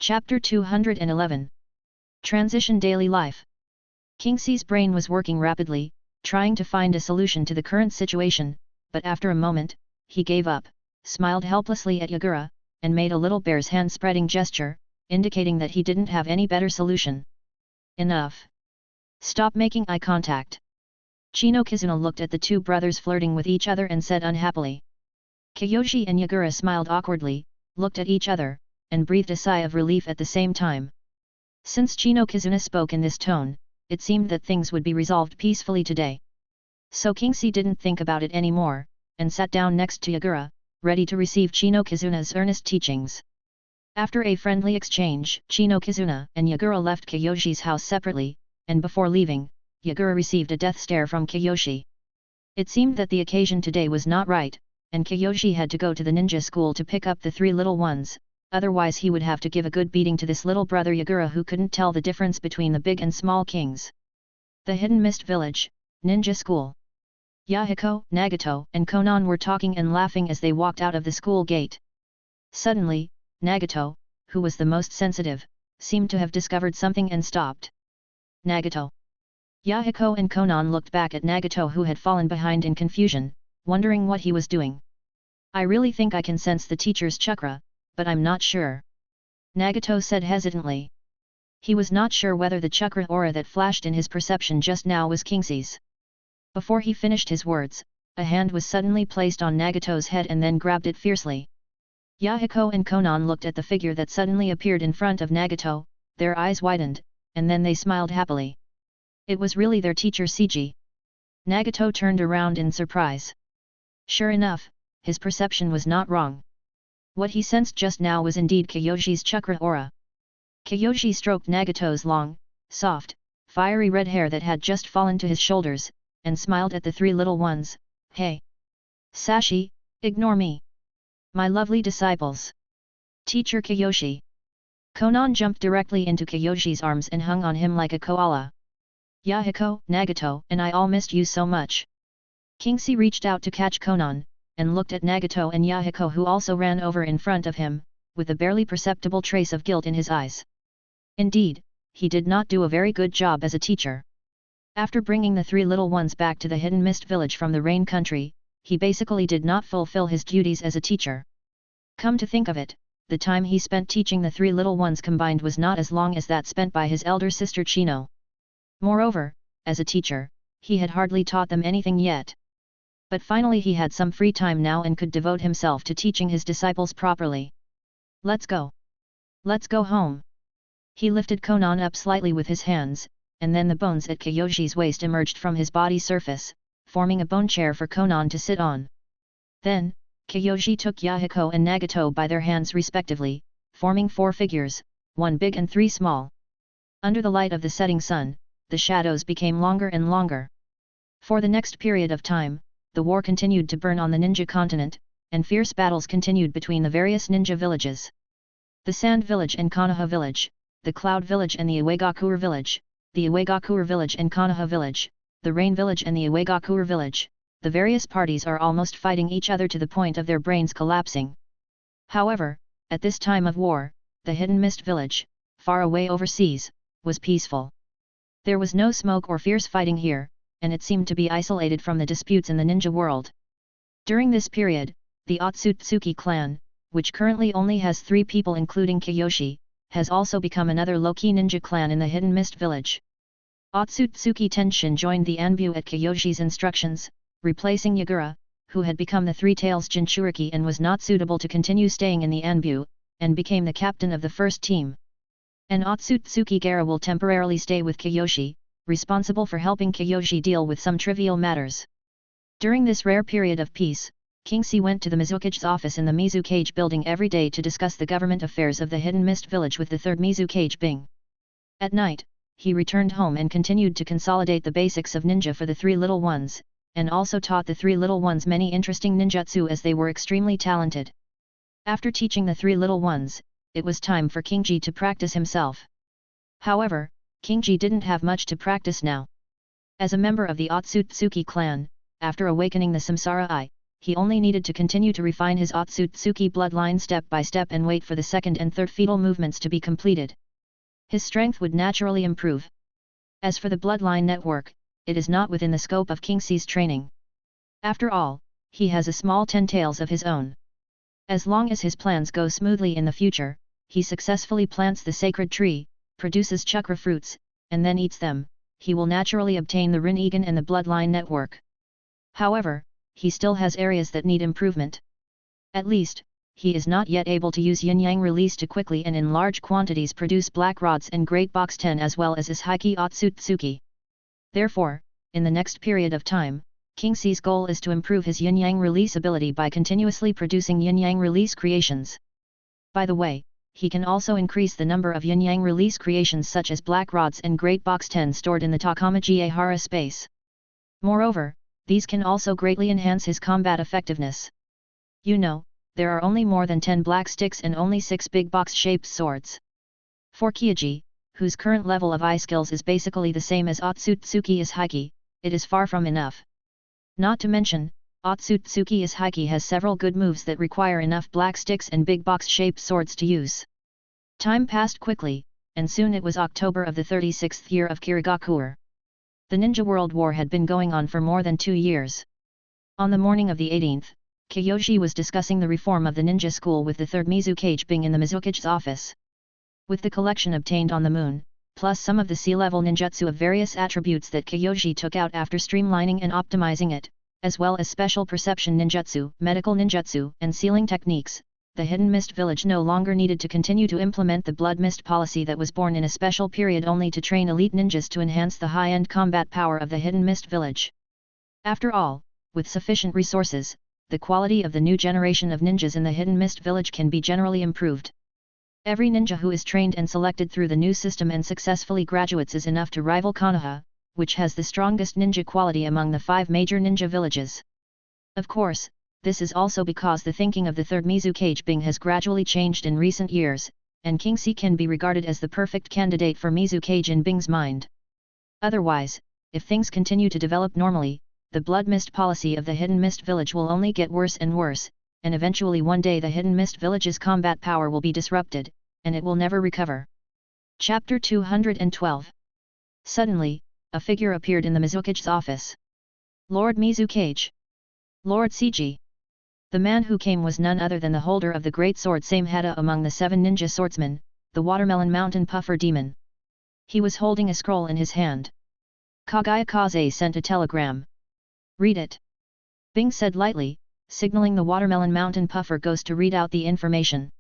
Chapter 211. Transition Daily Life. Kingsley's brain was working rapidly, trying to find a solution to the current situation, but after a moment, he gave up, smiled helplessly at Yagura, and made a little bear's hand spreading gesture, indicating that he didn't have any better solution. Enough. Stop making eye contact. Chino Kizuna looked at the two brothers flirting with each other and said unhappily. Kiyoshi and Yagura smiled awkwardly, looked at each other, and breathed a sigh of relief at the same time. Since Chino Kizuna spoke in this tone, it seemed that things would be resolved peacefully today. So Kingsley didn't think about it anymore, and sat down next to Yagura, ready to receive Chino Kizuna's earnest teachings. After a friendly exchange, Chino Kizuna and Yagura left Kiyoshi's house separately, and before leaving, Yagura received a death stare from Kiyoshi. It seemed that the occasion today was not right, and Kiyoshi had to go to the ninja school to pick up the three little ones. Otherwise he would have to give a good beating to this little brother Yagura who couldn't tell the difference between the big and small kings. The Hidden Mist Village, Ninja School. Yahiko, Nagato, and Konan were talking and laughing as they walked out of the school gate. Suddenly, Nagato, who was the most sensitive, seemed to have discovered something and stopped. Nagato. Yahiko and Konan looked back at Nagato who had fallen behind in confusion, wondering what he was doing. I really think I can sense the teacher's chakra, but I'm not sure. Nagato said hesitantly. He was not sure whether the chakra aura that flashed in his perception just now was Kingsley's. Before he finished his words, a hand was suddenly placed on Nagato's head and then grabbed it fiercely. Yahiko and Konan looked at the figure that suddenly appeared in front of Nagato, their eyes widened, and then they smiled happily. It was really their teacher Seiji. Nagato turned around in surprise. Sure enough, his perception was not wrong. What he sensed just now was indeed Kiyoshi's chakra aura. Kiyoshi stroked Nagato's long, soft, fiery red hair that had just fallen to his shoulders, and smiled at the three little ones. Hey! Sashi, ignore me! My lovely disciples! Teacher Kiyoshi! Konan jumped directly into Kiyoshi's arms and hung on him like a koala. Yahiko, Nagato, and I all missed you so much. Kingsley reached out to catch Konan, and looked at Nagato and Yahiko who also ran over in front of him, with a barely perceptible trace of guilt in his eyes. Indeed, he did not do a very good job as a teacher. After bringing the three little ones back to the Hidden Mist Village from the Rain Country, he basically did not fulfill his duties as a teacher. Come to think of it, the time he spent teaching the three little ones combined was not as long as that spent by his elder sister Chino. Moreover, as a teacher, he had hardly taught them anything yet. But finally he had some free time now and could devote himself to teaching his disciples properly. Let's go. Let's go home. He lifted Konan up slightly with his hands, and then the bones at Kiyoshi's waist emerged from his body surface, forming a bone chair for Konan to sit on. Then, Kiyoshi took Yahiko and Nagato by their hands respectively, forming four figures, one big and three small. Under the light of the setting sun, the shadows became longer and longer. For the next period of time, the war continued to burn on the ninja continent, and fierce battles continued between the various ninja villages. The Sand Village and Konoha Village, the Cloud Village and the Iwagakure Village, the Iwagakure Village and Konoha Village, the Rain Village and the Iwagakure Village, the various parties are almost fighting each other to the point of their brains collapsing. However, at this time of war, the Hidden Mist Village, far away overseas, was peaceful. There was no smoke or fierce fighting here, and it seemed to be isolated from the disputes in the ninja world. During this period, the Otsutsuki clan, which currently only has 3 people including Kiyoshi, has also become another low-key ninja clan in the Hidden Mist Village. Otsutsuki Tenshin joined the Anbu at Kiyoshi's instructions, replacing Yagura, who had become the Three Tails Jinchuriki and was not suitable to continue staying in the Anbu, and became the captain of the first team. And Otsutsuki Gara will temporarily stay with Kiyoshi, responsible for helping Kiyoshi deal with some trivial matters. During this rare period of peace, Kingsley went to the Mizukage's office in the Mizukage building every day to discuss the government affairs of the Hidden Mist Village with the 3rd Mizukage Bing. At night, he returned home and continued to consolidate the basics of ninja for the 3 little ones, and also taught the 3 little ones many interesting ninjutsu as they were extremely talented. After teaching the 3 little ones, it was time for Kingji to practice himself. However, Kingji didn't have much to practice now. As a member of the Otsutsuki clan, after awakening the Samsara Eye, he only needed to continue to refine his Otsutsuki bloodline step by step and wait for the second and third fetal movements to be completed. His strength would naturally improve. As for the bloodline network, it is not within the scope of Kingsee's training. After all, he has a small 10 tails of his own. As long as his plans go smoothly in the future, he successfully plants the sacred tree, produces chakra fruits, and then eats them, he will naturally obtain the Rinnegan and the bloodline network. However, he still has areas that need improvement. At least, he is not yet able to use yin-yang release to quickly and in large quantities produce black rods and great box 10 as well as his Heiki Otsutsuki. Therefore, in the next period of time, Kingsee's goal is to improve his yin-yang release ability by continuously producing yin-yang release creations. By the way, he can also increase the number of yin-yang release creations such as black rods and great box 10 stored in the Takamagahara space. Moreover, these can also greatly enhance his combat effectiveness. You know, there are only more than 10 black sticks and only 6 big box-shaped swords. For Kyoji, whose current level of eye skills is basically the same as Otsutsuki's Heiki, it is far from enough. Not to mention, Otsutsuki's Heiki has several good moves that require enough black sticks and big box-shaped swords to use. Time passed quickly, and soon it was October of the 36th year of Kirigakure. The Ninja World War had been going on for more than 2 years. On the morning of the 18th, Kyoji was discussing the reform of the ninja school with the third Mizukage Bing in the Mizukage's office. With the collection obtained on the moon, plus some of the sea-level ninjutsu of various attributes that Kyoji took out after streamlining and optimizing it, as well as special perception ninjutsu, medical ninjutsu, and sealing techniques, the Hidden Mist Village no longer needed to continue to implement the Blood Mist policy that was born in a special period only to train elite ninjas to enhance the high-end combat power of the Hidden Mist Village. After all, with sufficient resources, the quality of the new generation of ninjas in the Hidden Mist Village can be generally improved. Every ninja who is trained and selected through the new system and successfully graduates is enough to rival Konoha, which has the strongest ninja quality among the 5 major ninja villages. Of course, this is also because the thinking of the third Mizukage Bing has gradually changed in recent years, and Kingsea can be regarded as the perfect candidate for Mizukage in Bing's mind. Otherwise, if things continue to develop normally, the Blood Mist policy of the Hidden Mist Village will only get worse and worse, and eventually one day the Hidden Mist Village's combat power will be disrupted, and it will never recover. Chapter 212. Suddenly, a figure appeared in the Mizukage's office. Lord Mizukage. Lord Seiji. The man who came was none other than the holder of the great sword Samehada among the 7 ninja swordsmen, the Watermelon Mountain Puffer Demon. He was holding a scroll in his hand. Kagayakaze sent a telegram. Read it. Bing said lightly, signaling the Watermelon Mountain Puffer Ghost to read out the information.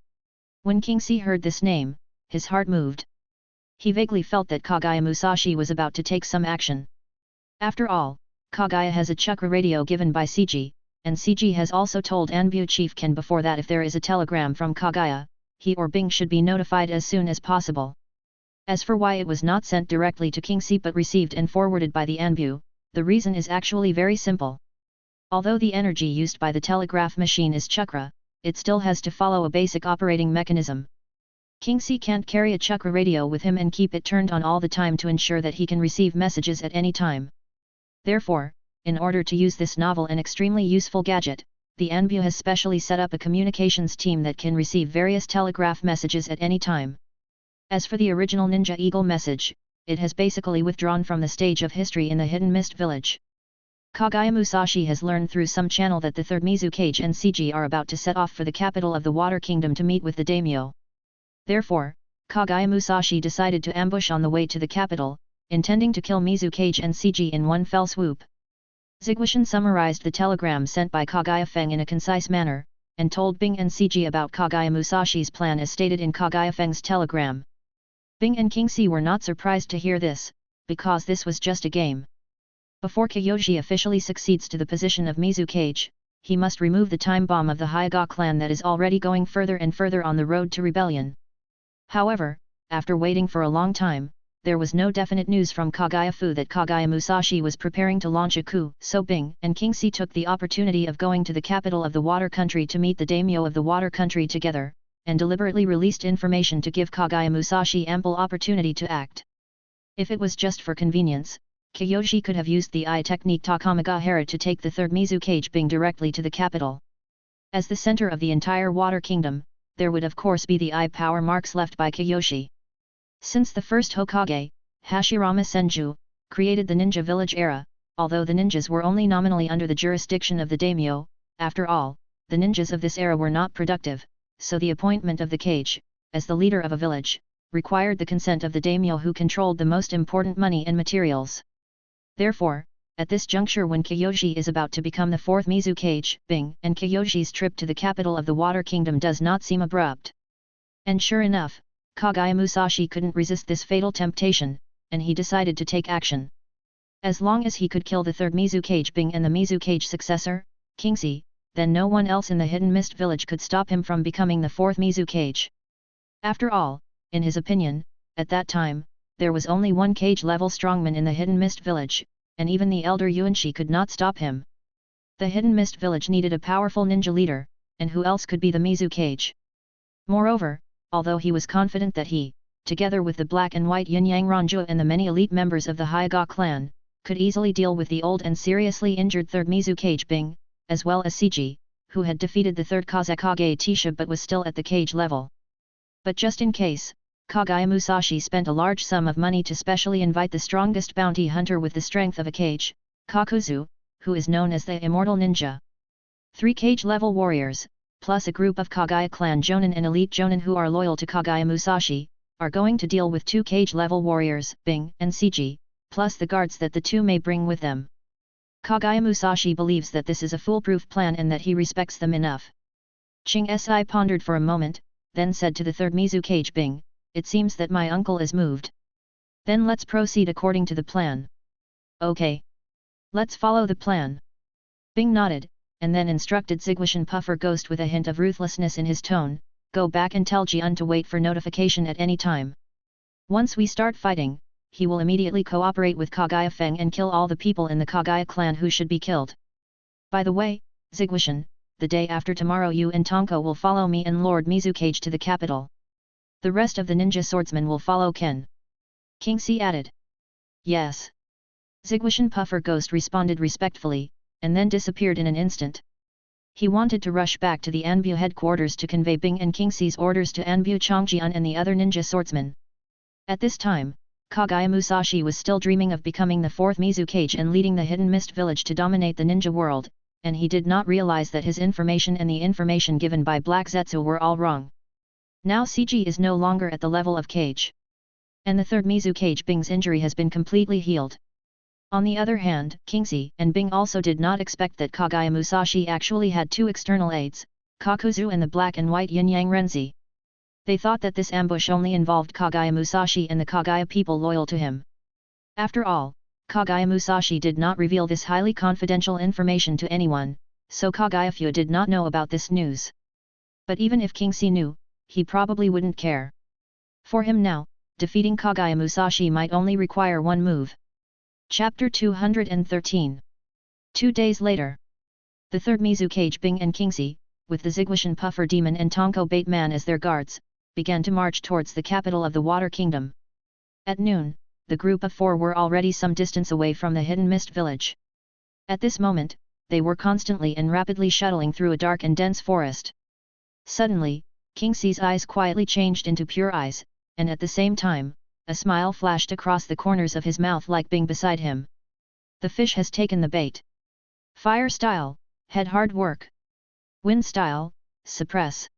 When Kingsea heard this name, his heart moved. He vaguely felt that Kagaya Musashi was about to take some action. After all, Kagaya has a chakra radio given by Seiji, and Seiji has also told Anbu Chief Ken before that if there is a telegram from Kagaya, he or Bing should be notified as soon as possible. As for why it was not sent directly to Kingsea but received and forwarded by the Anbu, the reason is actually very simple. Although the energy used by the telegraph machine is chakra, it still has to follow a basic operating mechanism. Kingsea can't carry a chakra radio with him and keep it turned on all the time to ensure that he can receive messages at any time. Therefore, in order to use this novel and extremely useful gadget, the Anbu has specially set up a communications team that can receive various telegraph messages at any time. As for the original Ninja Eagle message, it has basically withdrawn from the stage of history in the Hidden Mist Village. Kagaya Musashi has learned through some channel that the third Mizukage and Seiji are about to set off for the capital of the Water Kingdom to meet with the daimyo. Therefore, Kagaya Musashi decided to ambush on the way to the capital, intending to kill Mizukage and Seiji in one fell swoop. Ziguishan summarized the telegram sent by Kagaya Feng in a concise manner, and told Bing and Seiji about Kagaya Musashi's plan as stated in Kagaya Feng's telegram. Bing and Kingsea were not surprised to hear this, because this was just a game. Before Kyoji officially succeeds to the position of Mizukage, he must remove the time bomb of the Hyuga clan that is already going further and further on the road to rebellion. However, after waiting for a long time, there was no definite news from Kagaya Fu that Kagaya Musashi was preparing to launch a coup, so Bing and Kingsea took the opportunity of going to the capital of the Water Country to meet the daimyo of the Water Country together, and deliberately released information to give Kagaya Musashi ample opportunity to act. If it was just for convenience, Kyoshi could have used the eye technique Takamagahara to take the third Mizu Cage Bing directly to the capital. As the center of the entire Water Kingdom, there would of course be the eye power marks left by Kyoshi. Since the first Hokage, Hashirama Senju, created the ninja village era, although the ninjas were only nominally under the jurisdiction of the daimyo, after all, the ninjas of this era were not productive, so the appointment of the Cage, as the leader of a village, required the consent of the daimyo who controlled the most important money and materials. Therefore, at this juncture when Kyoshi is about to become the fourth Mizu Cage Bing, and Kyoshi's trip to the capital of the Water Kingdom does not seem abrupt. And sure enough, Kagaya Musashi couldn't resist this fatal temptation, and he decided to take action. As long as he could kill the third Mizu Cage Bing and the Mizu Cage successor, Kingxi, then no one else in the Hidden Mist village could stop him from becoming the fourth Mizu Cage. After all, in his opinion, at that time, there was only one cage-level strongman in the Hidden Mist village, and even the elder Yuanshi could not stop him. The Hidden Mist village needed a powerful ninja leader, and who else could be the Mizu Cage? Moreover, although he was confident that he, together with the black and white Yin-Yang Ranju and the many elite members of the Hyuga clan, could easily deal with the old and seriously injured third Mizu Cage Bing, as well as Siji, who had defeated the third Kazekage Tisha but was still at the cage level. But just in case, Kagaya Musashi spent a large sum of money to specially invite the strongest bounty hunter with the strength of a cage, Kakuzu, who is known as the Immortal Ninja. 3 cage-level warriors, plus a group of Kagaya clan Jonin and elite Jonin who are loyal to Kagaya Musashi, are going to deal with 2 cage-level warriors, Bing and Siji, plus the guards that the two may bring with them. Kagaya Musashi believes that this is a foolproof plan and that he respects them enough. Ching Si pondered for a moment, then said to the third Mizu Cage Bing, "It seems that my uncle is moved. Then let's proceed according to the plan." "Okay. Let's follow the plan." Bing nodded, and then instructed Zigwashan Puffer Ghost with a hint of ruthlessness in his tone, "Go back and tell Jian to wait for notification at any time. Once we start fighting, he will immediately cooperate with Kagaya Feng and kill all the people in the Kagaya clan who should be killed. By the way, Zigwashan, the day after tomorrow you and Tonko will follow me and Lord Mizukage to the capital. The rest of the ninja swordsmen will follow Ken." Kingxi added. "Yes." Zigwashan Puffer Ghost responded respectfully, and then disappeared in an instant. He wanted to rush back to the Anbu headquarters to convey Bing and Kingxi's orders to Anbu Chongjian and the other ninja swordsmen. At this time, Kagaya Musashi was still dreaming of becoming the fourth Mizu Cage and leading the Hidden Mist village to dominate the ninja world, and he did not realize that his information and the information given by Black Zetsu were all wrong. Now Siji is no longer at the level of Cage. And the third Mizu Cage Bing's injury has been completely healed. On the other hand, Kingxi and Bing also did not expect that Kagaya Musashi actually had 2 external aides, Kakuzu and the black and white Yin-Yang Renzi. They thought that this ambush only involved Kagaya Musashi and the Kagaya people loyal to him. After all, Kagaya Musashi did not reveal this highly confidential information to anyone, so Kagaya Fu did not know about this news. But even if Kingxi knew, he probably wouldn't care. For him now, defeating Kagaya Musashi might only require one move. Chapter 213. 2 days later. The third Mizu Cage Bing and Kingxi, with the Zigwashan Puffer Demon and Tonko Bait Man as their guards, began to march towards the capital of the Water Kingdom. At noon, the group of 4 were already some distance away from the Hidden Mist village. At this moment, they were constantly and rapidly shuttling through a dark and dense forest. Suddenly, Kingxi's eyes quietly changed into pure eyes, and at the same time, a smile flashed across the corners of his mouth like Bing beside him. The fish has taken the bait. Fire style, head hard work. Wind style, suppress.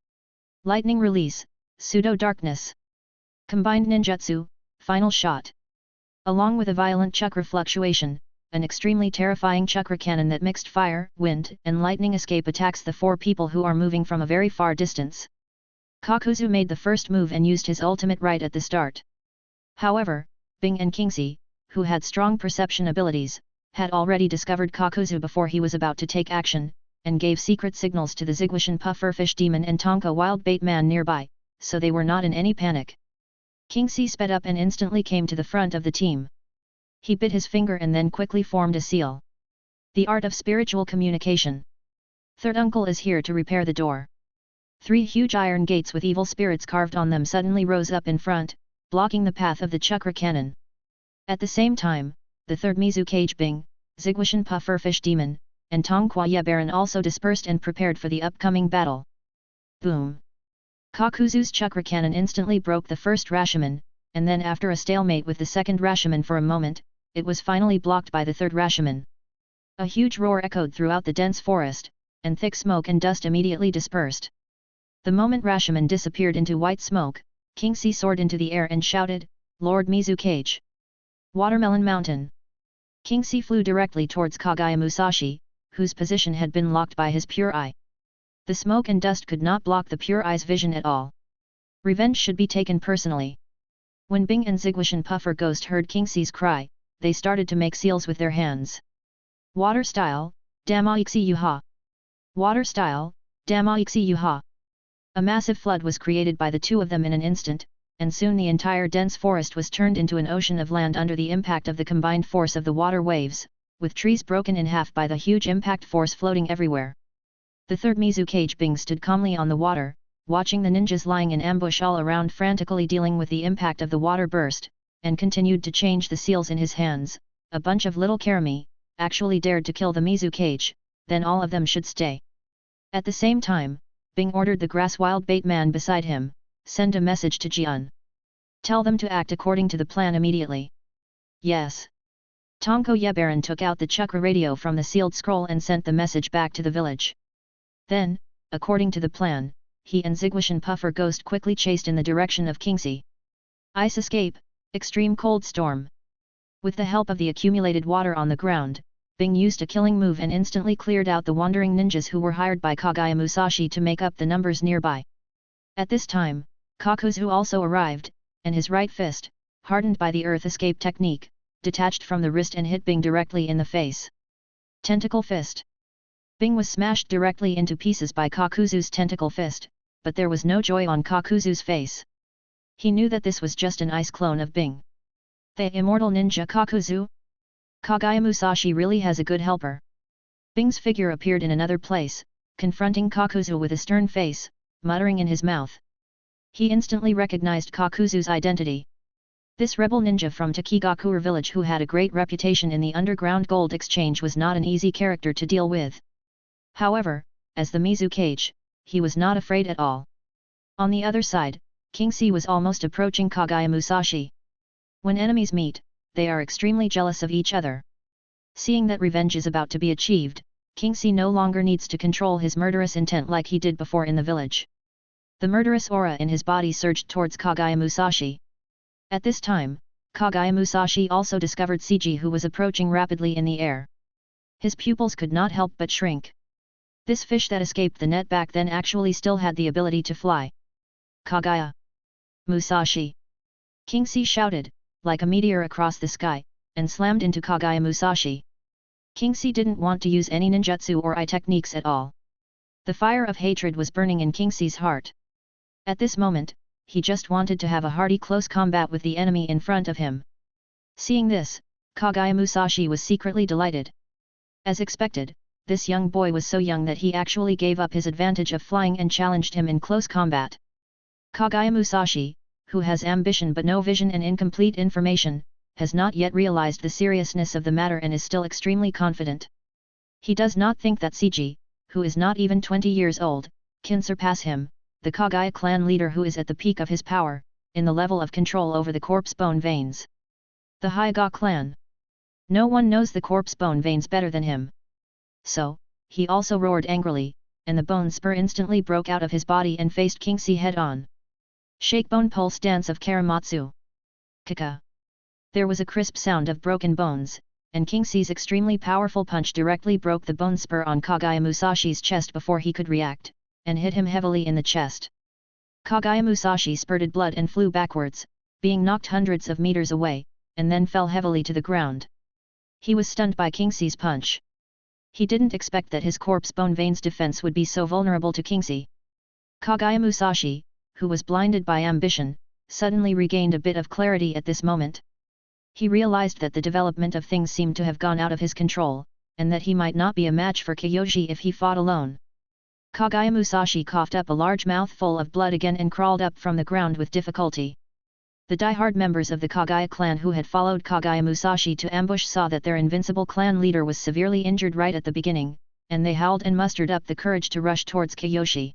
Lightning release, pseudo darkness. Combined ninjutsu, final shot. Along with a violent chakra fluctuation, an extremely terrifying chakra cannon that mixed fire, wind, and lightning escape attacks the 4 people who are moving from a very far distance. Kakuzu made the first move and used his ultimate right at the start. However, Bing and Kingxi, who had strong perception abilities, had already discovered Kakuzu before he was about to take action, and gave secret signals to the Zigwashan Puffer Fish Demon and Tonka Wild Bait Man nearby, so they were not in any panic. Kingxi sped up and instantly came to the front of the team. He bit his finger and then quickly formed a seal. The art of spiritual communication. Third uncle is here to repair the door. 3 huge iron gates with evil spirits carved on them suddenly rose up in front, blocking the path of the chakra cannon. At the same time, the third Mizukage Bing, Zigwashan Pufferfish Demon, and Tongkwa Yebaran also dispersed and prepared for the upcoming battle. Boom! Kakuzu's chakra cannon instantly broke the first Rashomon, and then after a stalemate with the second Rashomon for a moment, it was finally blocked by the third Rashomon. A huge roar echoed throughout the dense forest, and thick smoke and dust immediately dispersed. The moment Rashomon disappeared into white smoke, Kingxi soared into the air and shouted, "Lord Mizukage! Watermelon Mountain!" Kingxi flew directly towards Kagaya Musashi, whose position had been locked by his pure eye. The smoke and dust could not block the pure eye's vision at all. Revenge should be taken personally. When Bing and Zigwashan Puffer Ghost heard Kingxi's cry, they started to make seals with their hands. Water style, Damaixi Yuha! Water style, Damaixi Yuha! A massive flood was created by the two of them in an instant, and soon the entire dense forest was turned into an ocean of land under the impact of the combined force of the water waves, with trees broken in half by the huge impact force floating everywhere. The third Mizukage Bing stood calmly on the water, watching the ninjas lying in ambush all around frantically dealing with the impact of the water burst, and continued to change the seals in his hands. A bunch of little Karami actually dared to kill the Mizukage, then all of them should stay. At the same time, Bing ordered the grass wild bait man beside him, "Send a message to Jian. Tell them to act according to the plan immediately." Yes. Tongko Yebaran took out the chakra radio from the sealed scroll and sent the message back to the village. Then, according to the plan, he and Zigwashan Puffer Ghost quickly chased in the direction of Kingxi. Ice escape, extreme cold storm. With the help of the accumulated water on the ground, Bing used a killing move and instantly cleared out the wandering ninjas who were hired by Kagaya Musashi to make up the numbers nearby. At this time, Kakuzu also arrived, and his right fist, hardened by the earth escape technique, detached from the wrist and hit Bing directly in the face. Tentacle fist. Bing was smashed directly into pieces by Kakuzu's tentacle fist, but there was no joy on Kakuzu's face. He knew that this was just an ice clone of Bing. The immortal ninja Kakuzu? Kagaya Musashi really has a good helper. Bing's figure appeared in another place, confronting Kakuzu with a stern face, muttering in his mouth. He instantly recognized Kakuzu's identity. This rebel ninja from Kirigakure village who had a great reputation in the underground gold exchange was not an easy character to deal with. However, as the Mizukage, he was not afraid at all. On the other side, Kingxi was almost approaching Kagaya Musashi. When enemies meet, they are extremely jealous of each other. Seeing that revenge is about to be achieved, Kingxi no longer needs to control his murderous intent like he did before in the village. The murderous aura in his body surged towards Kagaya Musashi. At this time, Kagaya Musashi also discovered Seiji who was approaching rapidly in the air. His pupils could not help but shrink. This fish that escaped the net back then actually still had the ability to fly. Kagaya Musashi! Kingxi shouted, like a meteor across the sky, and slammed into Kagaya Musashi. Kingxi didn't want to use any ninjutsu or eye techniques at all. The fire of hatred was burning in Kingxi's heart. At this moment, he just wanted to have a hearty close combat with the enemy in front of him. Seeing this, Kagaya Musashi was secretly delighted. As expected, this young boy was so young that he actually gave up his advantage of flying and challenged him in close combat. Kagaya Musashi, who has ambition but no vision and incomplete information, has not yet realized the seriousness of the matter and is still extremely confident. He does not think that Seiji, who is not even 20 years old, can surpass him, the Kagaya clan leader who is at the peak of his power, in the level of control over the corpse bone veins. The Hyuga clan. No one knows the corpse bone veins better than him. So, he also roared angrily, and the bone spur instantly broke out of his body and faced Kingxi head-on. Shakebone pulse dance of Karamatsu. Kaka. There was a crisp sound of broken bones, and Kingxi's extremely powerful punch directly broke the bone spur on Kagaya Musashi's chest before he could react, and hit him heavily in the chest. Kagaya Musashi spurted blood and flew backwards, being knocked hundreds of meters away, and then fell heavily to the ground. He was stunned by Kingxi's punch. He didn't expect that his corpse bone veins defense would be so vulnerable to Kingxi. Kagaya Musashi, who was blinded by ambition, suddenly regained a bit of clarity at this moment. He realized that the development of things seemed to have gone out of his control, and that he might not be a match for Kyoji if he fought alone. Kagaya Musashi coughed up a large mouthful of blood again and crawled up from the ground with difficulty. The die-hard members of the Kagaya clan who had followed Kagaya Musashi to ambush saw that their invincible clan leader was severely injured right at the beginning, and they howled and mustered up the courage to rush towards Kiyoshi.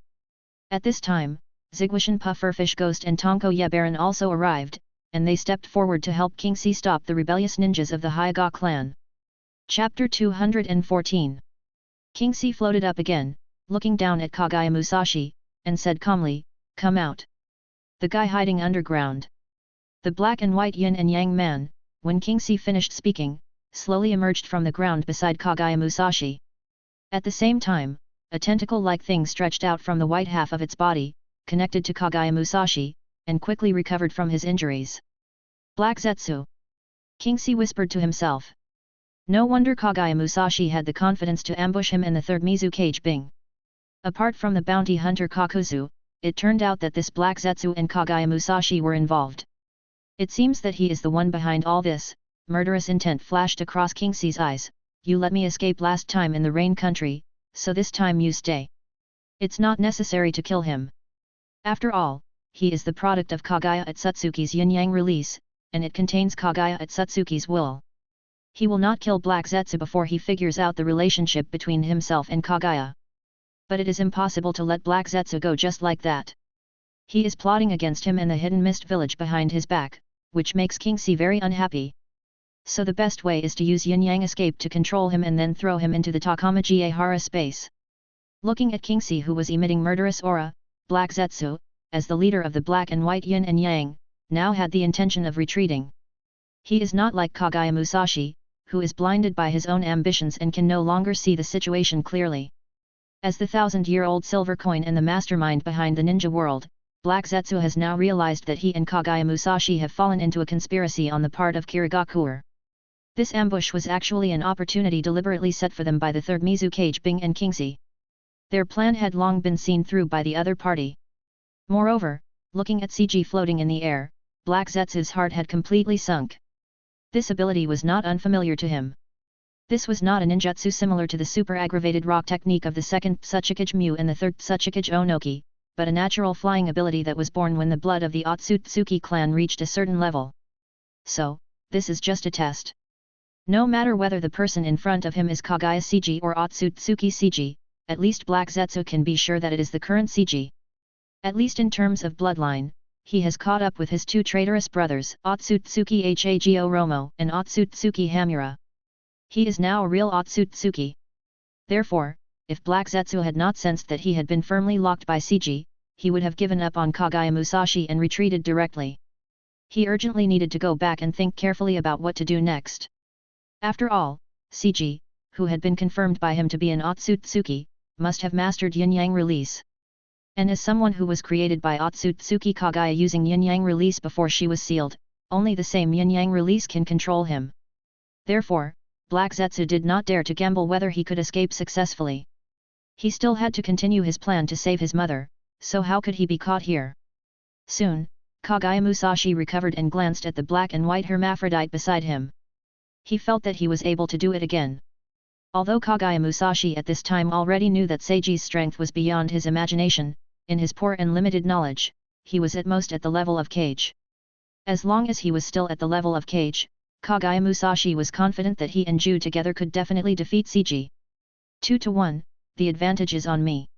At this time, Zigwashin Pufferfish Ghost and Tonko Yebaran also arrived, and they stepped forward to help Kingxi stop the rebellious ninjas of the Hyuga clan. Chapter 214. Kingxi floated up again, looking down at Kagaya Musashi, and said calmly, "Come out." The guy hiding underground. The black and white yin and yang man, when Kingxi finished speaking, slowly emerged from the ground beside Kagaya Musashi. At the same time, a tentacle-like thing stretched out from the white half of its body, connected to Kagaya Musashi, and quickly recovered from his injuries. Black Zetsu. Kingxi whispered to himself. No wonder Kagaya Musashi had the confidence to ambush him in the third Mizukage Bing. Apart from the bounty hunter Kakuzu, it turned out that this Black Zetsu and Kagaya Musashi were involved. It seems that he is the one behind all this. Murderous intent flashed across Kingxi's eyes. You let me escape last time in the Rain Country, so this time you stay. It's not necessary to kill him. After all, he is the product of Kagaya Otsutsuki's yin-yang release, and it contains Kagaya Otsutsuki's will. He will not kill Black Zetsu before he figures out the relationship between himself and Kagaya. But it is impossible to let Black Zetsu go just like that. He is plotting against him and the hidden mist village behind his back, which makes Kingxi very unhappy. So the best way is to use yin-yang escape to control him and then throw him into the Takamaji-Ehara space. Looking at Kingxi, who was emitting murderous aura, Black Zetsu, as the leader of the black and white yin and yang, now had the intention of retreating. He is not like Kagaya Musashi, who is blinded by his own ambitions and can no longer see the situation clearly. As the 1,000-year-old silver coin and the mastermind behind the ninja world, Black Zetsu has now realized that he and Kagaya Musashi have fallen into a conspiracy on the part of Kirigakure. This ambush was actually an opportunity deliberately set for them by the third Mizukage Bing and Kingxi. Their plan had long been seen through by the other party. Moreover, looking at CG floating in the air, Black Zetsu's heart had completely sunk. This ability was not unfamiliar to him. This was not a ninjutsu similar to the super aggravated rock technique of the second Tsuchikage Mu and the third Tsuchikage Onoki, but a natural flying ability that was born when the blood of the Otsutsuki clan reached a certain level. So, this is just a test. No matter whether the person in front of him is Kagaya CG or Otsutsuki CG, at least Black Zetsu can be sure that it is the current CG. At least in terms of bloodline, he has caught up with his two traitorous brothers, Otsutsuki Hago Romo and Otsutsuki Hamura. He is now a real Otsutsuki. Therefore, if Black Zetsu had not sensed that he had been firmly locked by CG, he would have given up on Kagaya Musashi and retreated directly. He urgently needed to go back and think carefully about what to do next. After all, CG, who had been confirmed by him to be an Otsutsuki, must have mastered yin-yang release. And as someone who was created by Otsutsuki Kagaya using yin-yang release before she was sealed, only the same yin-yang release can control him. Therefore, Black Zetsu did not dare to gamble whether he could escape successfully. He still had to continue his plan to save his mother, so how could he be caught here? Soon, Kagaya Musashi recovered and glanced at the black and white hermaphrodite beside him. He felt that he was able to do it again. Although Kagaya Musashi at this time already knew that Seiji's strength was beyond his imagination, in his poor and limited knowledge, he was at most at the level of Kage. As long as he was still at the level of Kage, Kagaya Musashi was confident that he and Ju together could definitely defeat Seiji. 2-1, the advantage is on me.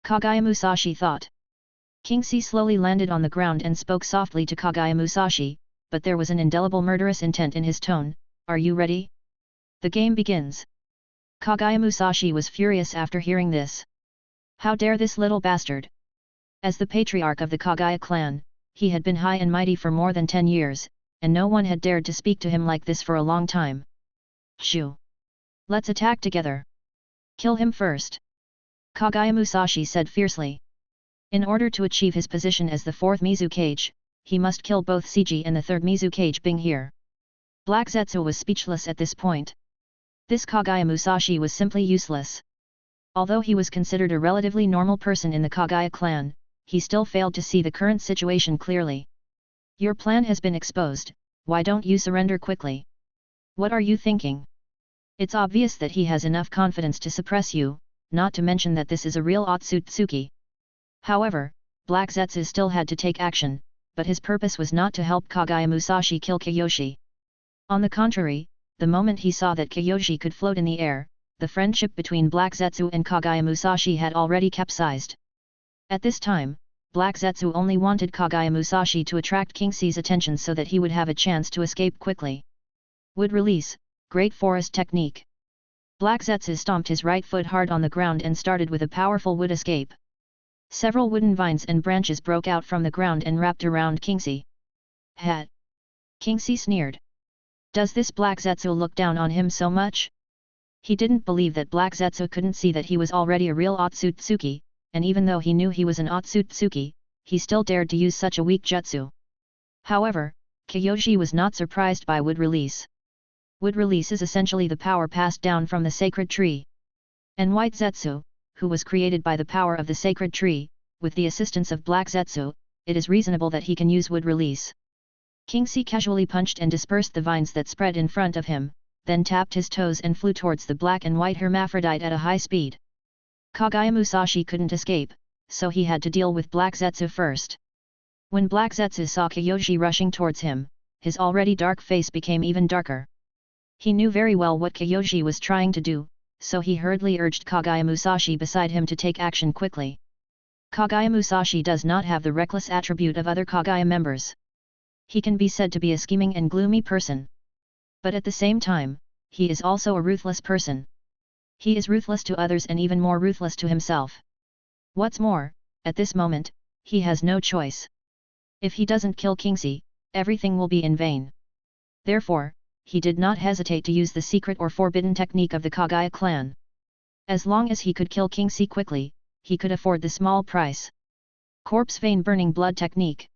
Kagaya Musashi thought. Kingxi slowly landed on the ground and spoke softly to Kagaya Musashi, but there was an indelible murderous intent in his tone. Are you ready? The game begins. Kagaya Musashi was furious after hearing this. How dare this little bastard? As the patriarch of the Kagaya clan, he had been high and mighty for more than 10 years, and no one had dared to speak to him like this for a long time. Shoo! Let's attack together. Kill him first. Kagaya Musashi said fiercely. In order to achieve his position as the fourth Mizukage, he must kill both Seiji and the third Mizukage Bing here. Black Zetsu was speechless at this point. This Kagaya Musashi was simply useless. Although he was considered a relatively normal person in the Kagaya clan, he still failed to see the current situation clearly. Your plan has been exposed, why don't you surrender quickly? What are you thinking? It's obvious that he has enough confidence to suppress you, not to mention that this is a real Otsutsuki. However, Black Zetsu still had to take action, but his purpose was not to help Kagaya Musashi kill Kiyoshi. On the contrary, the moment he saw that Kiyoshi could float in the air, the friendship between Black Zetsu and Kagaya Musashi had already capsized. At this time, Black Zetsu only wanted Kagaya Musashi to attract Kingsee's attention so that he would have a chance to escape quickly. Wood release, Great Forest Technique. Black Zetsu stomped his right foot hard on the ground and started with a powerful wood escape. Several wooden vines and branches broke out from the ground and wrapped around Kingsee. Hat! Kingsee sneered. Does this Black Zetsu look down on him so much? He didn't believe that Black Zetsu couldn't see that he was already a real Otsutsuki, and even though he knew he was an Otsutsuki, he still dared to use such a weak jutsu. However, Kiyoshi was not surprised by wood release. Wood release is essentially the power passed down from the sacred tree. And White Zetsu, who was created by the power of the sacred tree, with the assistance of Black Zetsu, it is reasonable that he can use wood release. Kingsee casually punched and dispersed the vines that spread in front of him, then tapped his toes and flew towards the black and white hermaphrodite at a high speed. Kagaya Musashi couldn't escape, so he had to deal with Black Zetsu first. When Black Zetsu saw Kiyoshi rushing towards him, his already dark face became even darker. He knew very well what Kiyoshi was trying to do, so he hurriedly urged Kagaya Musashi beside him to take action quickly. Kagaya Musashi does not have the reckless attribute of other Kagaya members. He can be said to be a scheming and gloomy person. But at the same time, he is also a ruthless person. He is ruthless to others and even more ruthless to himself. What's more, at this moment, he has no choice. If he doesn't kill Kingsee, everything will be in vain. Therefore, he did not hesitate to use the secret or forbidden technique of the Kagaya clan. As long as he could kill Kingsee quickly, he could afford the small price. Corpse Vein Burning Blood Technique.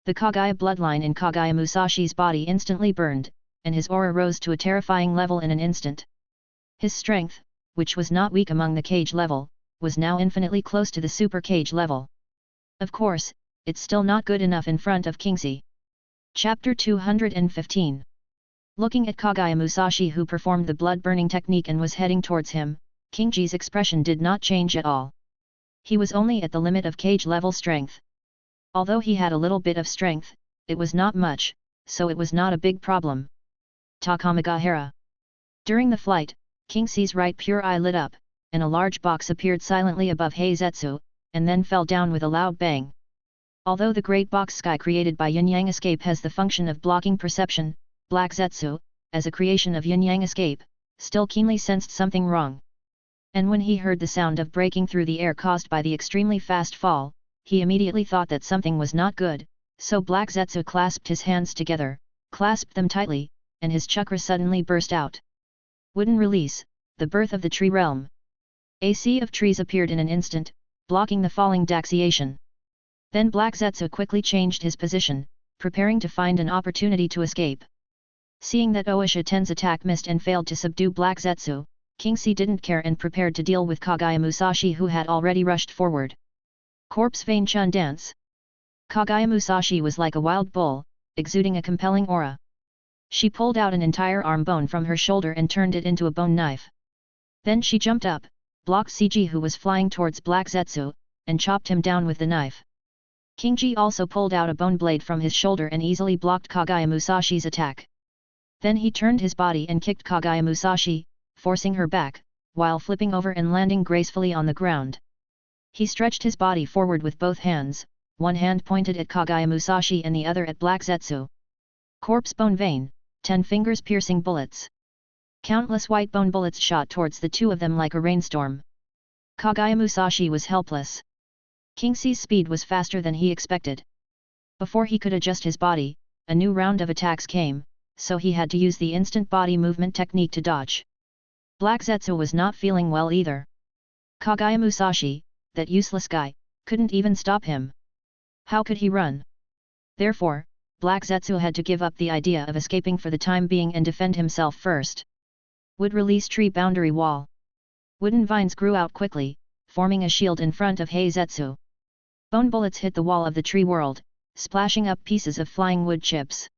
The Kagaya bloodline in Kagaya Musashi's body instantly burned, and his aura rose to a terrifying level in an instant. His strength, which was not weak among the cage level, was now infinitely close to the super cage level. Of course, it's still not good enough in front of Kingsee. Chapter 215. Looking at Kagaya Musashi, who performed the blood-burning technique and was heading towards him, Kingsee's expression did not change at all. He was only at the limit of cage level strength. Although he had a little bit of strength, it was not much, so it was not a big problem. Takamagahara. During the flight, Kingsee's right pure eye lit up, and a large box appeared silently above Heizetsu, and then fell down with a loud bang. Although the great box sky created by Yin-Yang Escape has the function of blocking perception, Black Zetsu, as a creation of Yin-Yang Escape, still keenly sensed something wrong. And when he heard the sound of breaking through the air caused by the extremely fast fall, he immediately thought that something was not good, so Black Zetsu clasped his hands together, clasped them tightly, and his chakra suddenly burst out. Wooden release, the birth of the tree realm. A sea of trees appeared in an instant, blocking the falling Daxiation. Then Black Zetsu quickly changed his position, preparing to find an opportunity to escape. Seeing that Oisha Ten's attack missed and failed to subdue Black Zetsu, Kingsee didn't care and prepared to deal with Kagaya Musashi, who had already rushed forward. Corpse Vein Chun Dance. Kagaya Musashi was like a wild bull, exuding a compelling aura. She pulled out an entire arm bone from her shoulder and turned it into a bone knife. Then she jumped up, blocked Seiji, who was flying towards Black Zetsu, and chopped him down with the knife. Kingji also pulled out a bone blade from his shoulder and easily blocked Kagaya Musashi's attack. Then he turned his body and kicked Kagaya Musashi, forcing her back, while flipping over and landing gracefully on the ground. He stretched his body forward with both hands, one hand pointed at Kagaya Musashi and the other at Black Zetsu. Corpse Bone Vein, 10 fingers piercing bullets. Countless white bone bullets shot towards the two of them like a rainstorm. Kagaya Musashi was helpless. Kingsee's speed was faster than he expected. Before he could adjust his body, a new round of attacks came, so he had to use the instant body movement technique to dodge. Black Zetsu was not feeling well either. Kagaya Musashi, that useless guy, couldn't even stop him. How could he run? Therefore, Black Zetsu had to give up the idea of escaping for the time being and defend himself first. Wood release tree boundary wall. Wooden vines grew out quickly, forming a shield in front of Heizetsu. Bone bullets hit the wall of the tree world, splashing up pieces of flying wood chips.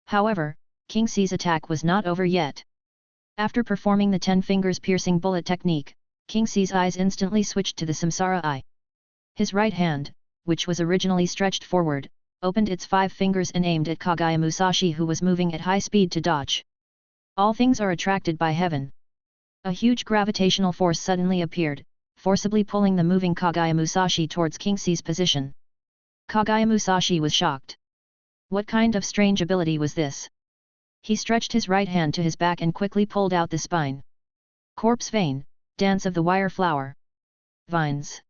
However, Kingsee's attack was not over yet. After performing the 10 fingers piercing bullet technique, Kingsee's eyes instantly switched to the Samsara Eye. His right hand, which was originally stretched forward, opened its 5 fingers and aimed at Kagaya Musashi, who was moving at high speed to dodge. All things are attracted by heaven. A huge gravitational force suddenly appeared, forcibly pulling the moving Kagaya Musashi towards Kingsee's position. Kagaya Musashi was shocked. What kind of strange ability was this? He stretched his right hand to his back and quickly pulled out the spine. Corpse vein, dance of the wire flower. Vines.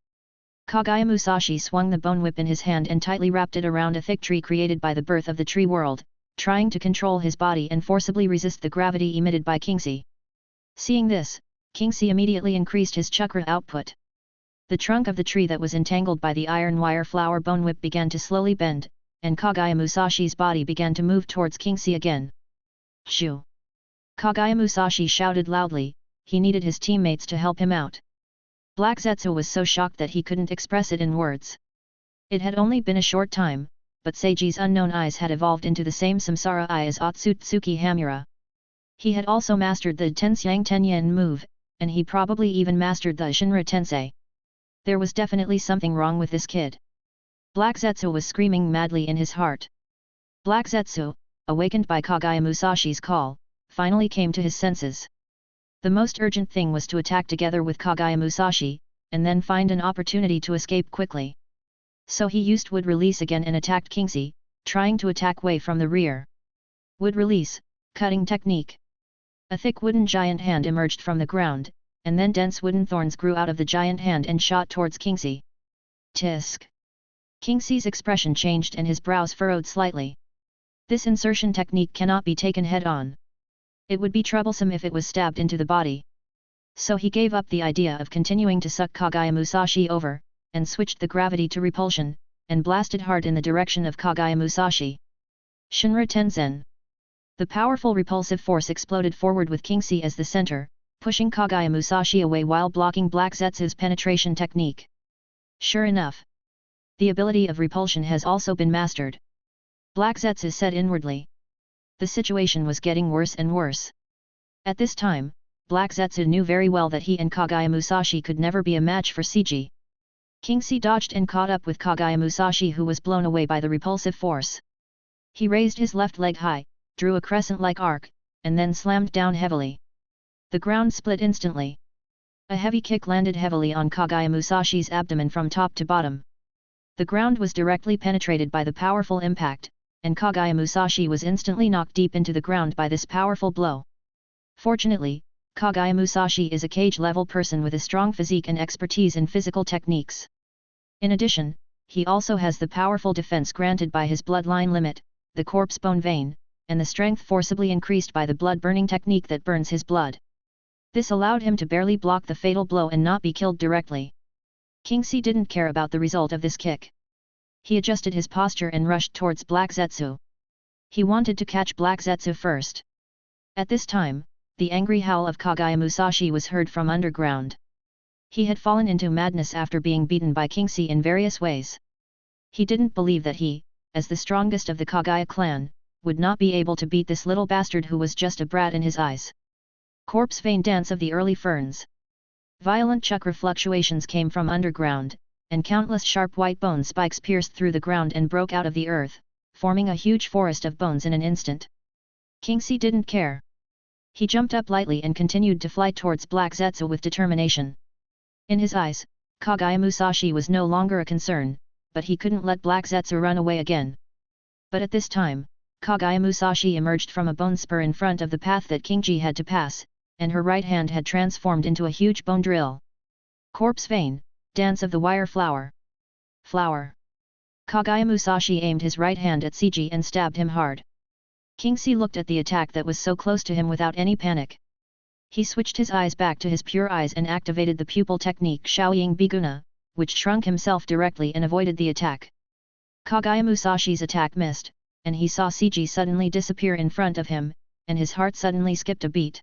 Kagaya Musashi swung the bone whip in his hand and tightly wrapped it around a thick tree created by the birth of the tree world, trying to control his body and forcibly resist the gravity emitted by Kingsea. Seeing this, Kingsea immediately increased his chakra output. The trunk of the tree that was entangled by the iron wire flower bone whip began to slowly bend, and Kagaya Musashi's body began to move towards Kingsea again. Shoo! Kagaya Musashi shouted loudly. He needed his teammates to help him out. Black Zetsu was so shocked that he couldn't express it in words. It had only been a short time, but Seiji's unknown eyes had evolved into the same samsara eye as Otsutsuki Hamura. He had also mastered the Tensyang Tenyen move, and he probably even mastered the Shinra Tensei. There was definitely something wrong with this kid. Black Zetsu was screaming madly in his heart. Black Zetsu, awakened by Kagaya Musashi's call, finally came to his senses. The most urgent thing was to attack together with Kagaya Musashi, and then find an opportunity to escape quickly. So he used Wood Release again and attacked Kingsea, trying to attack way from the rear. Wood Release, cutting technique. A thick wooden giant hand emerged from the ground, and then dense wooden thorns grew out of the giant hand and shot towards Kingsea. Tisk! Kingsea's expression changed and his brows furrowed slightly. This insertion technique cannot be taken head-on. It would be troublesome if it was stabbed into the body. So he gave up the idea of continuing to suck Kagaya Musashi over, and switched the gravity to repulsion, and blasted hard in the direction of Kagaya Musashi. Shinra Tenzen. The powerful repulsive force exploded forward with Kingsea as the center, pushing Kagaya Musashi away while blocking Black Zetsu's penetration technique. Sure enough, the ability of repulsion has also been mastered. Black Zetsu said inwardly. The situation was getting worse and worse. At this time, Black Zetsu knew very well that he and Kagaya Musashi could never be a match for Seiji. Kingsea dodged and caught up with Kagaya Musashi, who was blown away by the repulsive force. He raised his left leg high, drew a crescent-like arc, and then slammed down heavily. The ground split instantly. A heavy kick landed heavily on Kagaya Musashi's abdomen from top to bottom. The ground was directly penetrated by the powerful impact, and Kagaya Musashi was instantly knocked deep into the ground by this powerful blow. Fortunately, Kagaya Musashi is a cage-level person with a strong physique and expertise in physical techniques. In addition, he also has the powerful defense granted by his bloodline limit, the corpse bone vein, and the strength forcibly increased by the blood-burning technique that burns his blood. This allowed him to barely block the fatal blow and not be killed directly. Kingsea didn't care about the result of this kick. He adjusted his posture and rushed towards Black Zetsu. He wanted to catch Black Zetsu first. At this time, the angry howl of Kagaya Musashi was heard from underground. He had fallen into madness after being beaten by Kingsea in various ways. He didn't believe that he, as the strongest of the Kagaya clan, would not be able to beat this little bastard who was just a brat in his eyes. Corpse vein dance of the early ferns. Violent chakra fluctuations came from underground, and countless sharp white bone spikes pierced through the ground and broke out of the earth, forming a huge forest of bones in an instant. Kingsea didn't care. He jumped up lightly and continued to fly towards Black Zetsu with determination. In his eyes, Kagaya Musashi was no longer a concern, but he couldn't let Black Zetsu run away again. But at this time, Kagaya Musashi emerged from a bone spur in front of the path that Kingsea had to pass, and her right hand had transformed into a huge bone drill. Corpse vein, dance of the wire flower. Flower. Kagaya Musashi aimed his right hand at Seiji and stabbed him hard. Kingsea looked at the attack that was so close to him without any panic. He switched his eyes back to his pure eyes and activated the pupil technique Shaoying Biguna, which shrunk himself directly and avoided the attack. Kagaya Musashi's attack missed, and he saw Seiji suddenly disappear in front of him, and his heart suddenly skipped a beat.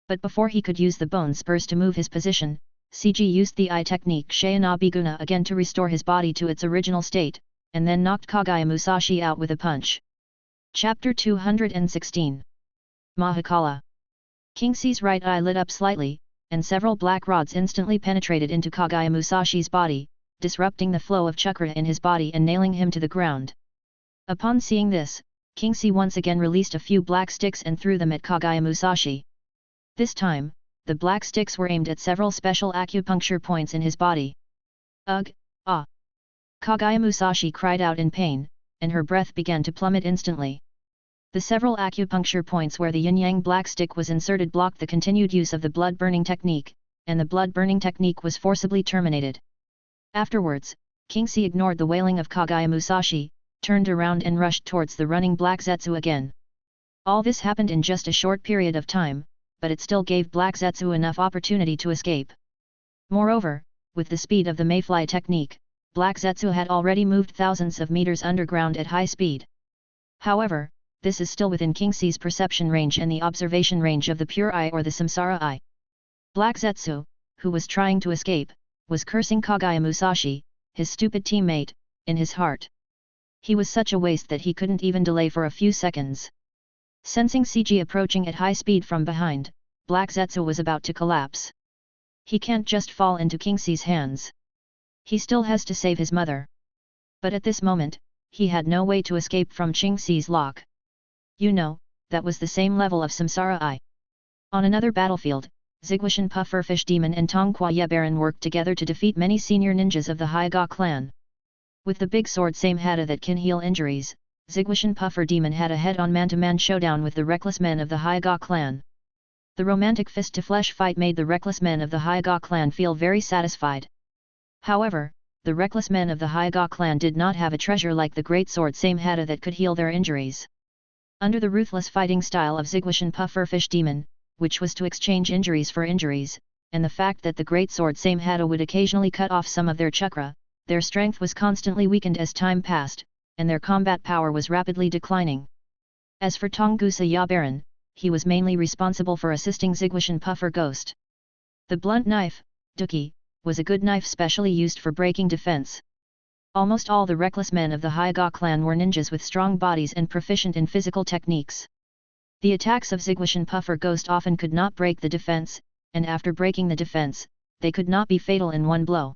But before he could use the bone spurs to move his position, Seiji used the eye technique Shaoying Biguna again to restore his body to its original state, and then knocked Kagaya Musashi out with a punch. Chapter 216. Mahakala. Kingsea's right eye lit up slightly, and several black rods instantly penetrated into Kagaya Musashi's body, disrupting the flow of chakra in his body and nailing him to the ground. Upon seeing this, King C once again released a few black sticks and threw them at Kagaya Musashi. This time, the black sticks were aimed at several special acupuncture points in his body. Ugh! Ah! Kagaya Musashi cried out in pain, and her breath began to plummet instantly. The several acupuncture points where the yin-yang black stick was inserted blocked the continued use of the blood-burning technique, and the blood-burning technique was forcibly terminated. Afterwards, King C ignored the wailing of Kagaya Musashi, turned around and rushed towards the running Black Zetsu again. All this happened in just a short period of time, but it still gave Black Zetsu enough opportunity to escape. Moreover, with the speed of the mayfly technique, Black Zetsu had already moved thousands of meters underground at high speed. However, this is still within King C's perception range and the observation range of the pure eye or the samsara eye. Black Zetsu, who was trying to escape, was cursing Kagaya Musashi, his stupid teammate, in his heart. He was such a waste that he couldn't even delay for a few seconds. Sensing CG approaching at high speed from behind, Black Zetsu was about to collapse. He can't just fall into King C's hands. He still has to save his mother. But at this moment, he had no way to escape from King C's lock. You know, that was the same level of Samsara Eye. On another battlefield, Zigwashan Pufferfish Demon and Tongkwa Yebaran worked together to defeat many senior ninjas of the Hyga clan. With the big sword Samehada that can heal injuries, Zigwashan Puffer Demon had a head-on man-to-man showdown with the reckless men of the Hyga clan. The romantic fist-to-flesh fight made the reckless men of the Hyga clan feel very satisfied. However, the reckless men of the Hyga clan did not have a treasure like the great sword Samehada that could heal their injuries. Under the ruthless fighting style of Zigwashan Pufferfish Demon, which was to exchange injuries for injuries, and the fact that the great sword Samehada would occasionally cut off some of their chakra, their strength was constantly weakened as time passed, and their combat power was rapidly declining. As for Tongusa Yabaran, he was mainly responsible for assisting Zigwashan Puffer Ghost. The blunt knife, Duki, was a good knife specially used for breaking defense. Almost all the reckless men of the Hyga clan were ninjas with strong bodies and proficient in physical techniques. The attacks of Zigwashan Puffer Ghost often could not break the defense, and after breaking the defense, they could not be fatal in one blow.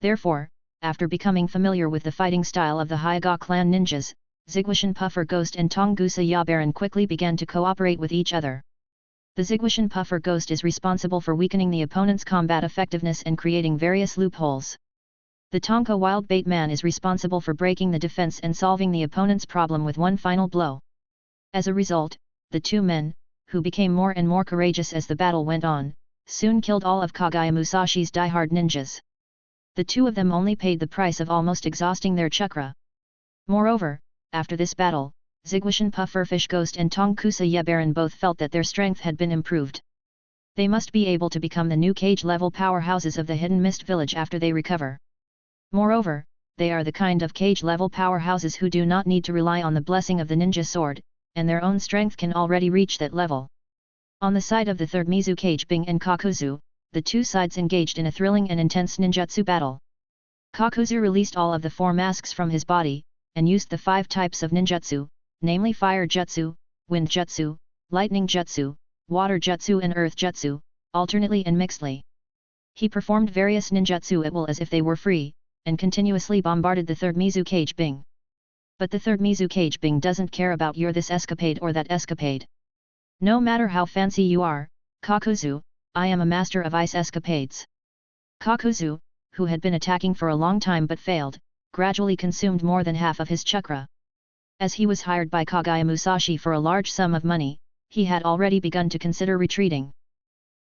Therefore, after becoming familiar with the fighting style of the Hyga clan ninjas, Zigwashan Puffer Ghost and Tongusa Yabaran quickly began to cooperate with each other. The Zigwashan Puffer Ghost is responsible for weakening the opponent's combat effectiveness and creating various loopholes. The Tonka Wild Bait Man is responsible for breaking the defense and solving the opponent's problem with one final blow. As a result, the two men, who became more and more courageous as the battle went on, soon killed all of Kagaya Musashi's die-hard ninjas. The two of them only paid the price of almost exhausting their chakra. Moreover, after this battle, Zigwashan Pufferfish Ghost and Tongusa Yebaran both felt that their strength had been improved. They must be able to become the new cage-level powerhouses of the Hidden Mist Village after they recover. Moreover, they are the kind of cage-level powerhouses who do not need to rely on the blessing of the ninja sword, and their own strength can already reach that level. On the side of the third Mizu Cage Bing and Kakuzu, the two sides engaged in a thrilling and intense ninjutsu battle. Kakuzu released all of the four masks from his body, and used the 5 types of ninjutsu, namely Fire Jutsu, Wind Jutsu, Lightning Jutsu, Water Jutsu and Earth Jutsu, alternately and mixedly. He performed various ninjutsu at will as if they were free, and continuously bombarded the third Mizu Cage Bing. But the third Mizu Cage Bing doesn't care about your this escapade or that escapade. No matter how fancy you are, Kakuzu, I am a master of ice escapades. Kakuzu, who had been attacking for a long time but failed, gradually consumed more than half of his chakra. As he was hired by Kagaya Musashi for a large sum of money, he had already begun to consider retreating.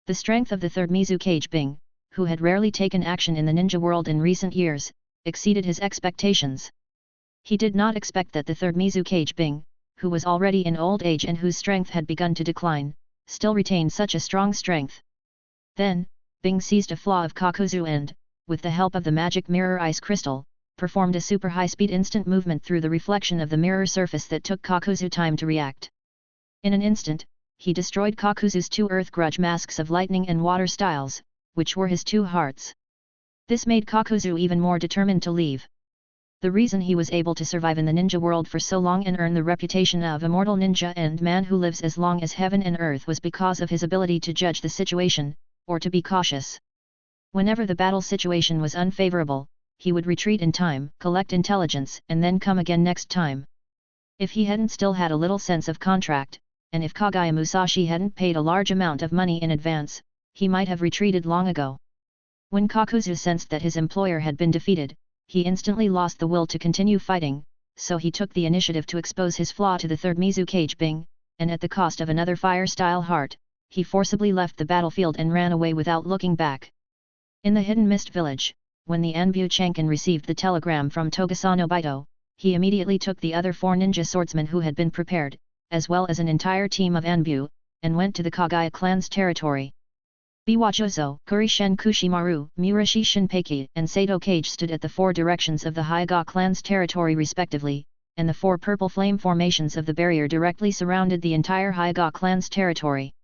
The strength of the third Mizu Cage Bing, who had rarely taken action in the ninja world in recent years, exceeded his expectations. He did not expect that the third Mizu Cage Bing, who was already in old age and whose strength had begun to decline, still retained such a strong strength. Then, Bing seized a flaw of Kakuzu and, with the help of the magic mirror ice crystal, performed a super high-speed instant movement through the reflection of the mirror surface that took Kakuzu time to react. In an instant, he destroyed Kakuzu's 2 earth grudge masks of lightning and water styles, which were his 2 hearts. This made Kakuzu even more determined to leave. The reason he was able to survive in the ninja world for so long and earn the reputation of immortal ninja and man who lives as long as heaven and earth was because of his ability to judge the situation, or to be cautious. Whenever the battle situation was unfavorable, he would retreat in time, collect intelligence and then come again next time. If he hadn't still had a little sense of contract, and if Kagaya Musashi hadn't paid a large amount of money in advance, he might have retreated long ago. When Kakuzu sensed that his employer had been defeated, he instantly lost the will to continue fighting, so he took the initiative to expose his flaw to the third Mizukage Bing, and at the cost of another fire-style heart, he forcibly left the battlefield and ran away without looking back. In the Hidden Mist Village, when the Anbu Chankin received the telegram from Togasano Baito, he immediately took the other 4 ninja swordsmen who had been prepared, as well as an entire team of Anbu, and went to the Kagaya clan's territory. Biwajozo, Kurishen Kushimaru, Murashi Shinpeki, and Sato Kage stood at the 4 directions of the Hyuga clan's territory respectively, and the 4 purple flame formations of the barrier directly surrounded the entire Hyuga clan's territory.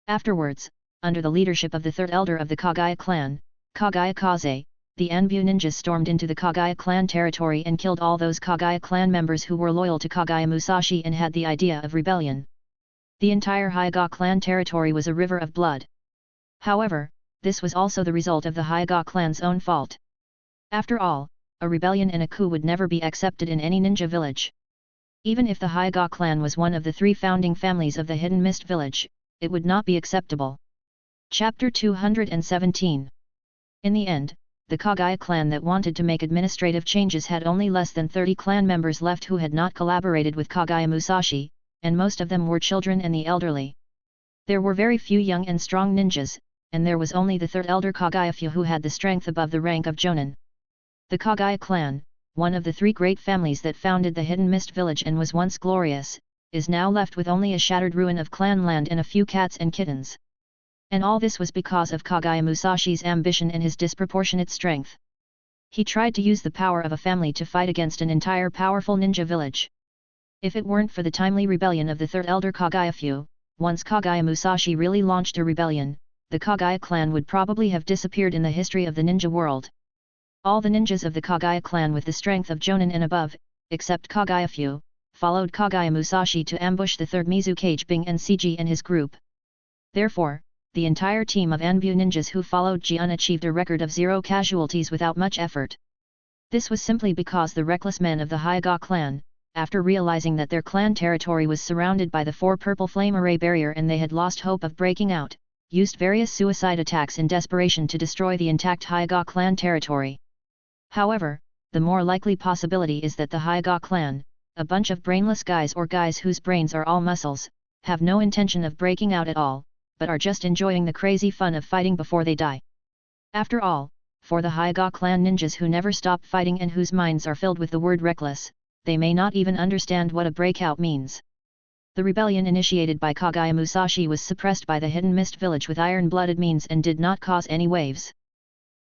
Afterwards, under the leadership of the 3rd elder of the Kagaya clan, Kagaya Kaze, the Anbu ninjas stormed into the Kagaya clan territory and killed all those Kagaya clan members who were loyal to Kagaya Musashi and had the idea of rebellion. The entire Hyuga clan territory was a river of blood. However, this was also the result of the Hyuga clan's own fault. After all, a rebellion and a coup would never be accepted in any ninja village. Even if the Hyuga clan was one of the 3 founding families of the Hidden Mist Village, it would not be acceptable. Chapter 217. In the end, the Kagaya clan that wanted to make administrative changes had only less than 30 clan members left who had not collaborated with Kagaya Musashi, and most of them were children and the elderly. There were very few young and strong ninjas, and there was only the 3rd elder Kagayafyu who had the strength above the rank of Jonin. The Kagaya clan, one of the 3 great families that founded the Hidden Mist Village and was once glorious, is now left with only a shattered ruin of clan land and a few cats and kittens. And all this was because of Kagaya Musashi's ambition and his disproportionate strength. He tried to use the power of a family to fight against an entire powerful ninja village. If it weren't for the timely rebellion of the 3rd elder Kagayafyu, once Kagaya Musashi really launched a rebellion, the Kagaya clan would probably have disappeared in the history of the ninja world. All the ninjas of the Kagaya clan with the strength of Jonin and above, except Kagayafyu, followed Kagaya Musashi to ambush the 3rd Mizukage Bing and Seiji and his group. Therefore, the entire team of Anbu ninjas who followed Jiun achieved a record of 0 casualties without much effort. This was simply because the reckless men of the Hyuga clan, after realizing that their clan territory was surrounded by the 4 purple flame array barrier and they had lost hope of breaking out, used various suicide attacks in desperation to destroy the intact Hyuga clan territory. However, the more likely possibility is that the Hyuga clan, a bunch of brainless guys or guys whose brains are all muscles, have no intention of breaking out at all, but are just enjoying the crazy fun of fighting before they die. After all, for the Hyuga clan ninjas who never stop fighting and whose minds are filled with the word reckless, they may not even understand what a breakout means. The rebellion initiated by Kagaya Musashi was suppressed by the Hidden Mist Village with iron-blooded means and did not cause any waves.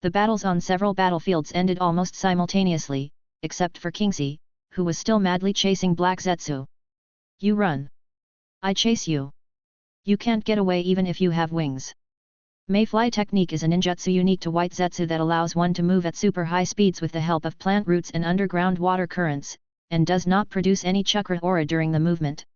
The battles on several battlefields ended almost simultaneously, except for Kingxi, who was still madly chasing Black Zetsu. You run. I chase you. You can't get away even if you have wings. Mayfly technique is a ninjutsu unique to White Zetsu that allows one to move at super high speeds with the help of plant roots and underground water currents, and does not produce any chakra aura during the movement.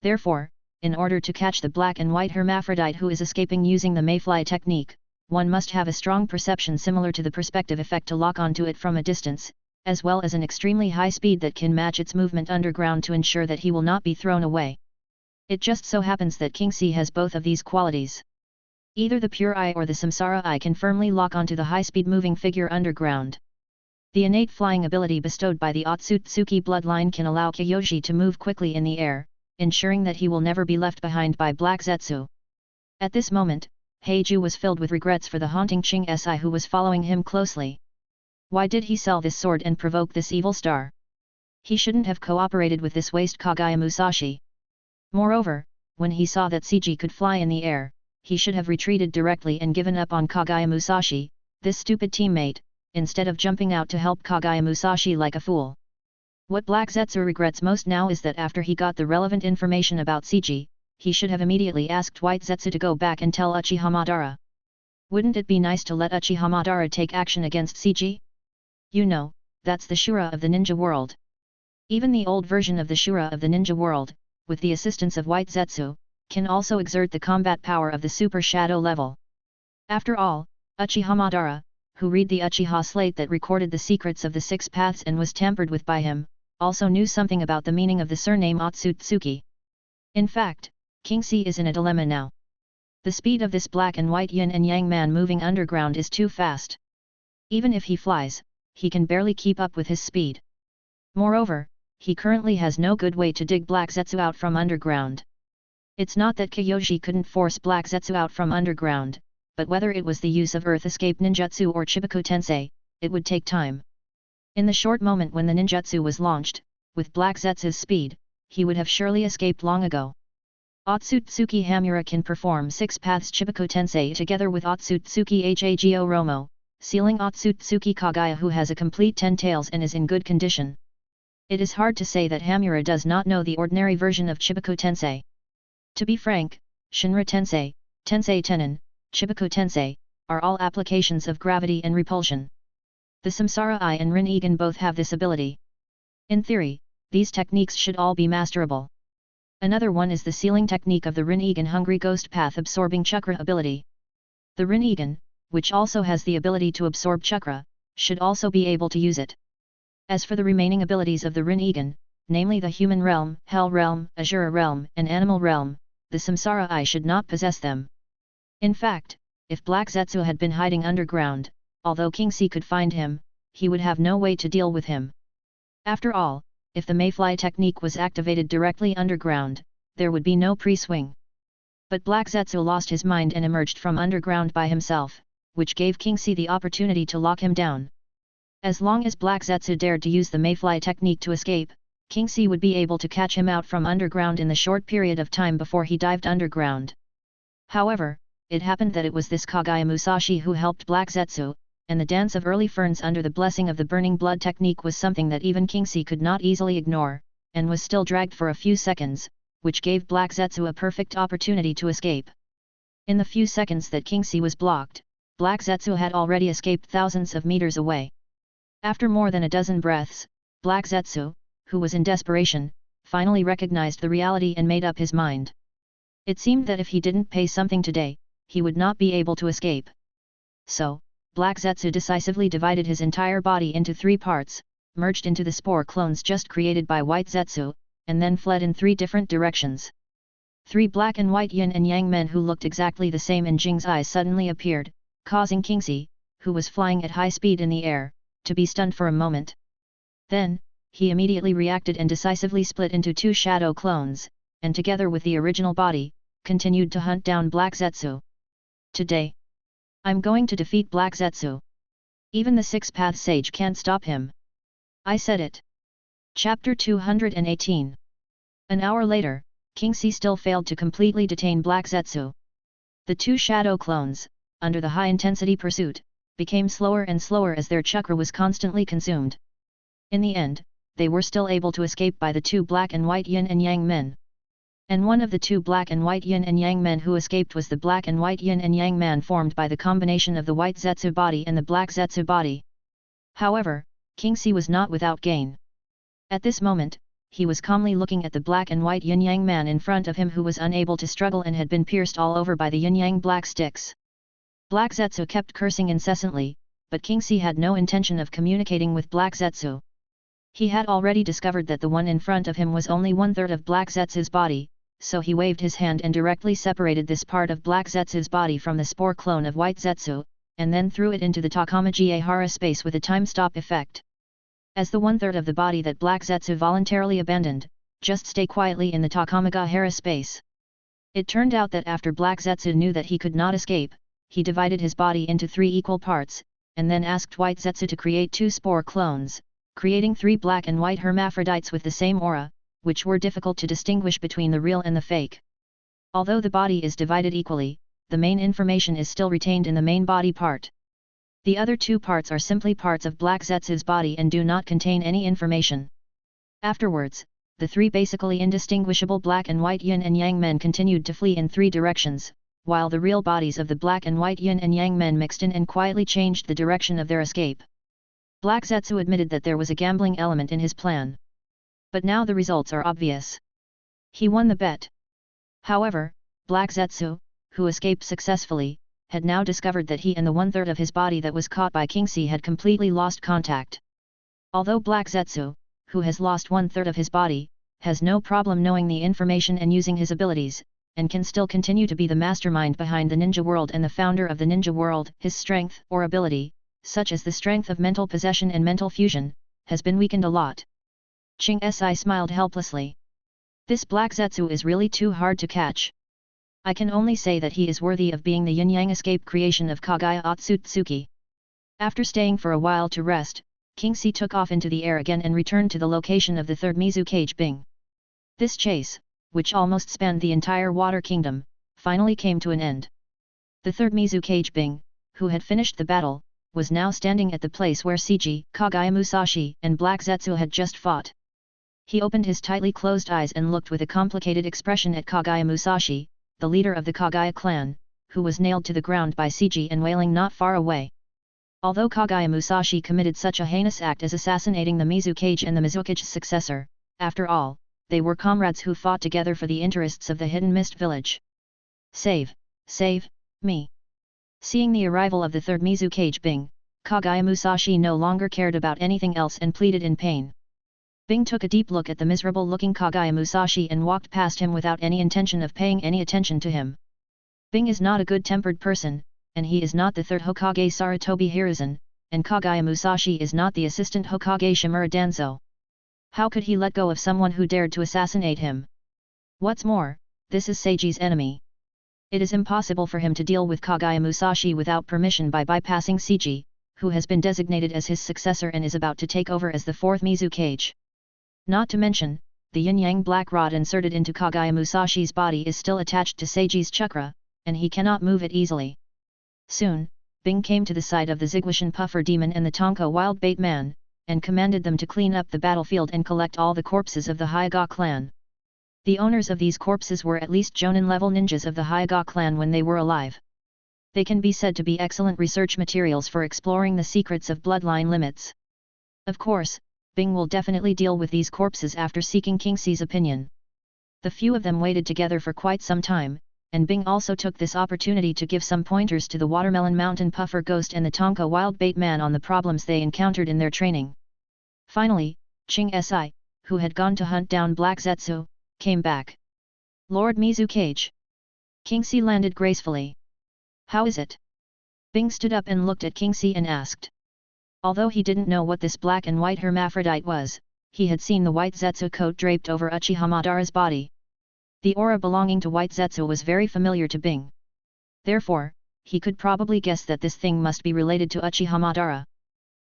Therefore, in order to catch the black and white hermaphrodite who is escaping using the Mayfly technique, one must have a strong perception similar to the perspective effect to lock onto it from a distance, as well as an extremely high speed that can match its movement underground to ensure that he will not be thrown away. It just so happens that Kingxi has both of these qualities. Either the pure eye or the samsara eye can firmly lock onto the high-speed moving figure underground. The innate flying ability bestowed by the Otsutsuki bloodline can allow Kyoji to move quickly in the air, ensuring that he will never be left behind by Black Zetsu. At this moment, Heiju was filled with regrets for the haunting Ching Si who was following him closely. Why did he sell this sword and provoke this evil star? He shouldn't have cooperated with this waste Kagaya Musashi. Moreover, when he saw that Seiji could fly in the air, he should have retreated directly and given up on Kagaya Musashi, this stupid teammate, instead of jumping out to help Kagaya Musashi like a fool. What Black Zetsu regrets most now is that after he got the relevant information about Seiji, he should have immediately asked White Zetsu to go back and tell Uchiha Madara. Wouldn't it be nice to let Uchiha Madara take action against Seiji? You know, that's the Shura of the ninja world. Even the old version of the Shura of the ninja world, with the assistance of White Zetsu, can also exert the combat power of the Super Shadow level. After all, Uchiha Madara, who read the Uchiha slate that recorded the secrets of the 6 paths and was tampered with by him, also knew something about the meaning of the surname Otsutsuki. In fact, King C is in a dilemma now. The speed of this black and white yin and yang man moving underground is too fast. Even if he flies, he can barely keep up with his speed. Moreover, he currently has no good way to dig Black Zetsu out from underground. It's not that Kyoji couldn't force Black Zetsu out from underground, but whether it was the use of Earth Escape Ninjutsu or Chibaku Tensei, it would take time. In the short moment when the ninjutsu was launched, with Black Zetsu's speed, he would have surely escaped long ago. Otsutsuki Hamura can perform 6 paths Chibaku Tensei together with Otsutsuki Hago Romo, sealing Otsutsuki Kagaya, who has a complete 10 tails and is in good condition. It is hard to say that Hamura does not know the ordinary version of Chibaku Tensei. To be frank, Shinra Tensei, Tensei Tenin, Chibaku Tensei, are all applications of gravity and repulsion. The Samsara Eye and Rin-Egan both have this ability. In theory, these techniques should all be masterable. Another one is the sealing technique of the Rin-Egan Hungry Ghost Path absorbing chakra ability. The Rin-Egan, which also has the ability to absorb chakra, should also be able to use it. As for the remaining abilities of the Rin-Egan, namely the human realm, hell realm, Asura realm, and animal realm, the Samsara Eye should not possess them. In fact, if Black Zetsu had been hiding underground, although King C could find him, he would have no way to deal with him. After all, if the Mayfly technique was activated directly underground, there would be no pre-swing. But Black Zetsu lost his mind and emerged from underground by himself, which gave King C the opportunity to lock him down. As long as Black Zetsu dared to use the Mayfly technique to escape, King C would be able to catch him out from underground in the short period of time before he dived underground. However, it happened that it was this Kagaya Musashi who helped Black Zetsu, and the dance of early ferns under the blessing of the burning blood technique was something that even King C could not easily ignore, and was still dragged for a few seconds, which gave Black Zetsu a perfect opportunity to escape. In the few seconds that King C was blocked, Black Zetsu had already escaped thousands of meters away. After more than a dozen breaths, Black Zetsu, who was in desperation, finally recognized the reality and made up his mind. It seemed that if he didn't pay something today, he would not be able to escape. So, Black Zetsu decisively divided his entire body into 3 parts, merged into the spore clones just created by White Zetsu, and then fled in 3 different directions. 3 black and white yin and yang men who looked exactly the same in Jing's eyes suddenly appeared, causing King C, who was flying at high speed in the air, to be stunned for a moment. Then, he immediately reacted and decisively split into 2 shadow clones, and together with the original body, continued to hunt down Black Zetsu. Today, I'm going to defeat Black Zetsu. Even the 6-path sage can't stop him. I said it. Chapter 218. An hour later, King C still failed to completely detain Black Zetsu. The 2 shadow clones, under the high-intensity pursuit, became slower and slower as their chakra was constantly consumed. In the end, they were still able to escape by the 2 black and white yin and yang men. And one of the 2 black and white yin and yang men who escaped was the black and white yin and yang man formed by the combination of the white Zetsu body and the black Zetsu body. However, King C was not without gain. At this moment, he was calmly looking at the black and white yin-yang man in front of him who was unable to struggle and had been pierced all over by the yin-yang black sticks. Black Zetsu kept cursing incessantly, but King C had no intention of communicating with Black Zetsu. He had already discovered that the one in front of him was only 1/3 of Black Zetsu's body, so he waved his hand and directly separated this part of Black Zetsu's body from the spore clone of White Zetsu, and then threw it into the Takamaji-Ehara space with a time-stop effect. As the 1/3 of the body that Black Zetsu voluntarily abandoned, just stay quietly in the Takamaga-Hara space. It turned out that after Black Zetsu knew that he could not escape, he divided his body into 3 equal parts, and then asked White Zetsu to create 2 spore clones, creating 3 black and white hermaphrodites with the same aura, which were difficult to distinguish between the real and the fake. Although the body is divided equally, the main information is still retained in the main body part. The other 2 parts are simply parts of Black Zetsu's body and do not contain any information. Afterwards, the 3 basically indistinguishable black and white yin and yang men continued to flee in 3 directions, while the real bodies of the black and white yin and yang men mixed in and quietly changed the direction of their escape. Black Zetsu admitted that there was a gambling element in his plan. But now the results are obvious. He won the bet. However, Black Zetsu, who escaped successfully, had now discovered that he and the 1/3 of his body that was caught by King C had completely lost contact. Although Black Zetsu, who has lost 1/3 of his body, has no problem knowing the information and using his abilities, and can still continue to be the mastermind behind the ninja world and the founder of the ninja world. His strength or ability, such as the strength of mental possession and mental fusion, has been weakened a lot. Ching Si smiled helplessly. This Black Zetsu is really too hard to catch. I can only say that he is worthy of being the yin-yang escape creation of Kaguya Otsutsuki. After staying for a while to rest, King Si took off into the air again and returned to the location of the third Mizu Cage Bing. This chase, which almost spanned the entire Water Kingdom, finally came to an end. The third Mizu Cage Bing, who had finished the battle, was now standing at the place where Seiji, Kaguya Musashi, and Black Zetsu had just fought. He opened his tightly closed eyes and looked with a complicated expression at Kaguya Musashi, the leader of the Kaguya clan, who was nailed to the ground by Seiji and wailing not far away. Although Kaguya Musashi committed such a heinous act as assassinating the Mizu Cage and the Mizukage's successor, after all, they were comrades who fought together for the interests of the Hidden Mist Village. Save me. Seeing the arrival of the third Mizu Cage Bing, Kaguya Musashi no longer cared about anything else and pleaded in pain. Bing took a deep look at the miserable-looking Kaguya Musashi and walked past him without any intention of paying any attention to him. Bing is not a good-tempered person, and he is not the third Hokage Sarutobi Hiruzen, and Kaguya Musashi is not the assistant Hokage Shimura Danzo. How could he let go of someone who dared to assassinate him? What's more, this is Seiji's enemy. It is impossible for him to deal with Kaguya Musashi without permission by bypassing Seiji, who has been designated as his successor and is about to take over as the fourth Mizu Cage. Not to mention, the yin-yang black rod inserted into Kaguya Musashi's body is still attached to Seiji's chakra, and he cannot move it easily. Soon, Bing came to the side of the Zigwashan Puffer Demon and the Tonka Wild Bait Man, and commanded them to clean up the battlefield and collect all the corpses of the Hyuga clan. The owners of these corpses were at least Jonin-level ninjas of the Hyuga clan when they were alive. They can be said to be excellent research materials for exploring the secrets of bloodline limits. Of course, Bing will definitely deal with these corpses after seeking King Si's opinion. The few of them waited together for quite some time, and Bing also took this opportunity to give some pointers to the Watermelon Mountain Puffer Ghost and the Tonka Wild Bait Man on the problems they encountered in their training. Finally, Ching Si, who had gone to hunt down Black Zetsu, came back. Lord Mizu Cage. King Si landed gracefully. How is it? Bing stood up and looked at King Si and asked. Although he didn't know what this black and white hermaphrodite was, he had seen the white Zetsu coat draped over Uchiha Madara's body. The aura belonging to white Zetsu was very familiar to Bing. Therefore, he could probably guess that this thing must be related to Uchiha Madara.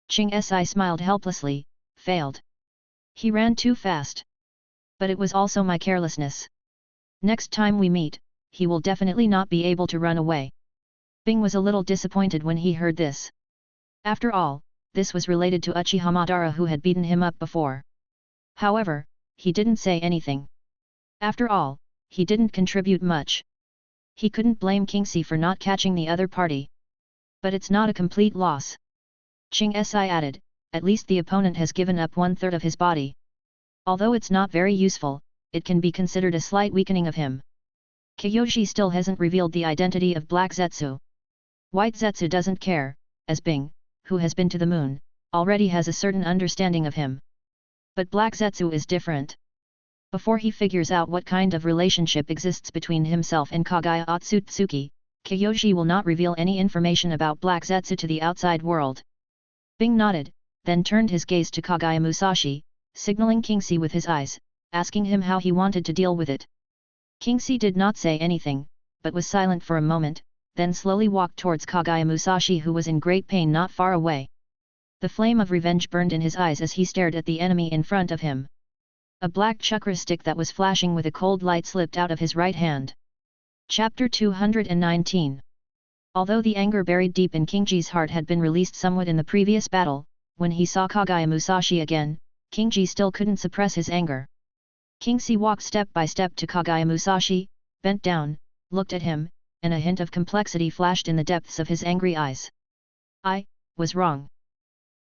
Ching Si smiled helplessly, failed. He ran too fast. But it was also my carelessness. Next time we meet, he will definitely not be able to run away. Bing was a little disappointed when he heard this. After all, this was related to Uchiha Madara who had beaten him up before. However, he didn't say anything. After all, he didn't contribute much. He couldn't blame King Si for not catching the other party. But it's not a complete loss. Ching Si added, at least the opponent has given up 1/3 of his body. Although it's not very useful, it can be considered a slight weakening of him. Kyoshi still hasn't revealed the identity of Black Zetsu. White Zetsu doesn't care, as Bing, who has been to the moon, already has a certain understanding of him. But Black Zetsu is different. Before he figures out what kind of relationship exists between himself and Kaguya Otsutsuki, Kyoshi will not reveal any information about Black Zetsu to the outside world. Bing nodded, then turned his gaze to Kaguya Musashi, signaling King Si with his eyes, asking him how he wanted to deal with it. King Si did not say anything, but was silent for a moment, then slowly walked towards Kaguya Musashi who was in great pain not far away. The flame of revenge burned in his eyes as he stared at the enemy in front of him. A black chakra stick that was flashing with a cold light slipped out of his right hand. Chapter 219. Although the anger buried deep in King Ji's heart had been released somewhat in the previous battle, when he saw Kaguya Musashi again, King Ji still couldn't suppress his anger. King Si walked step by step to Kaguya Musashi, bent down, looked at him, and a hint of complexity flashed in the depths of his angry eyes. I was wrong.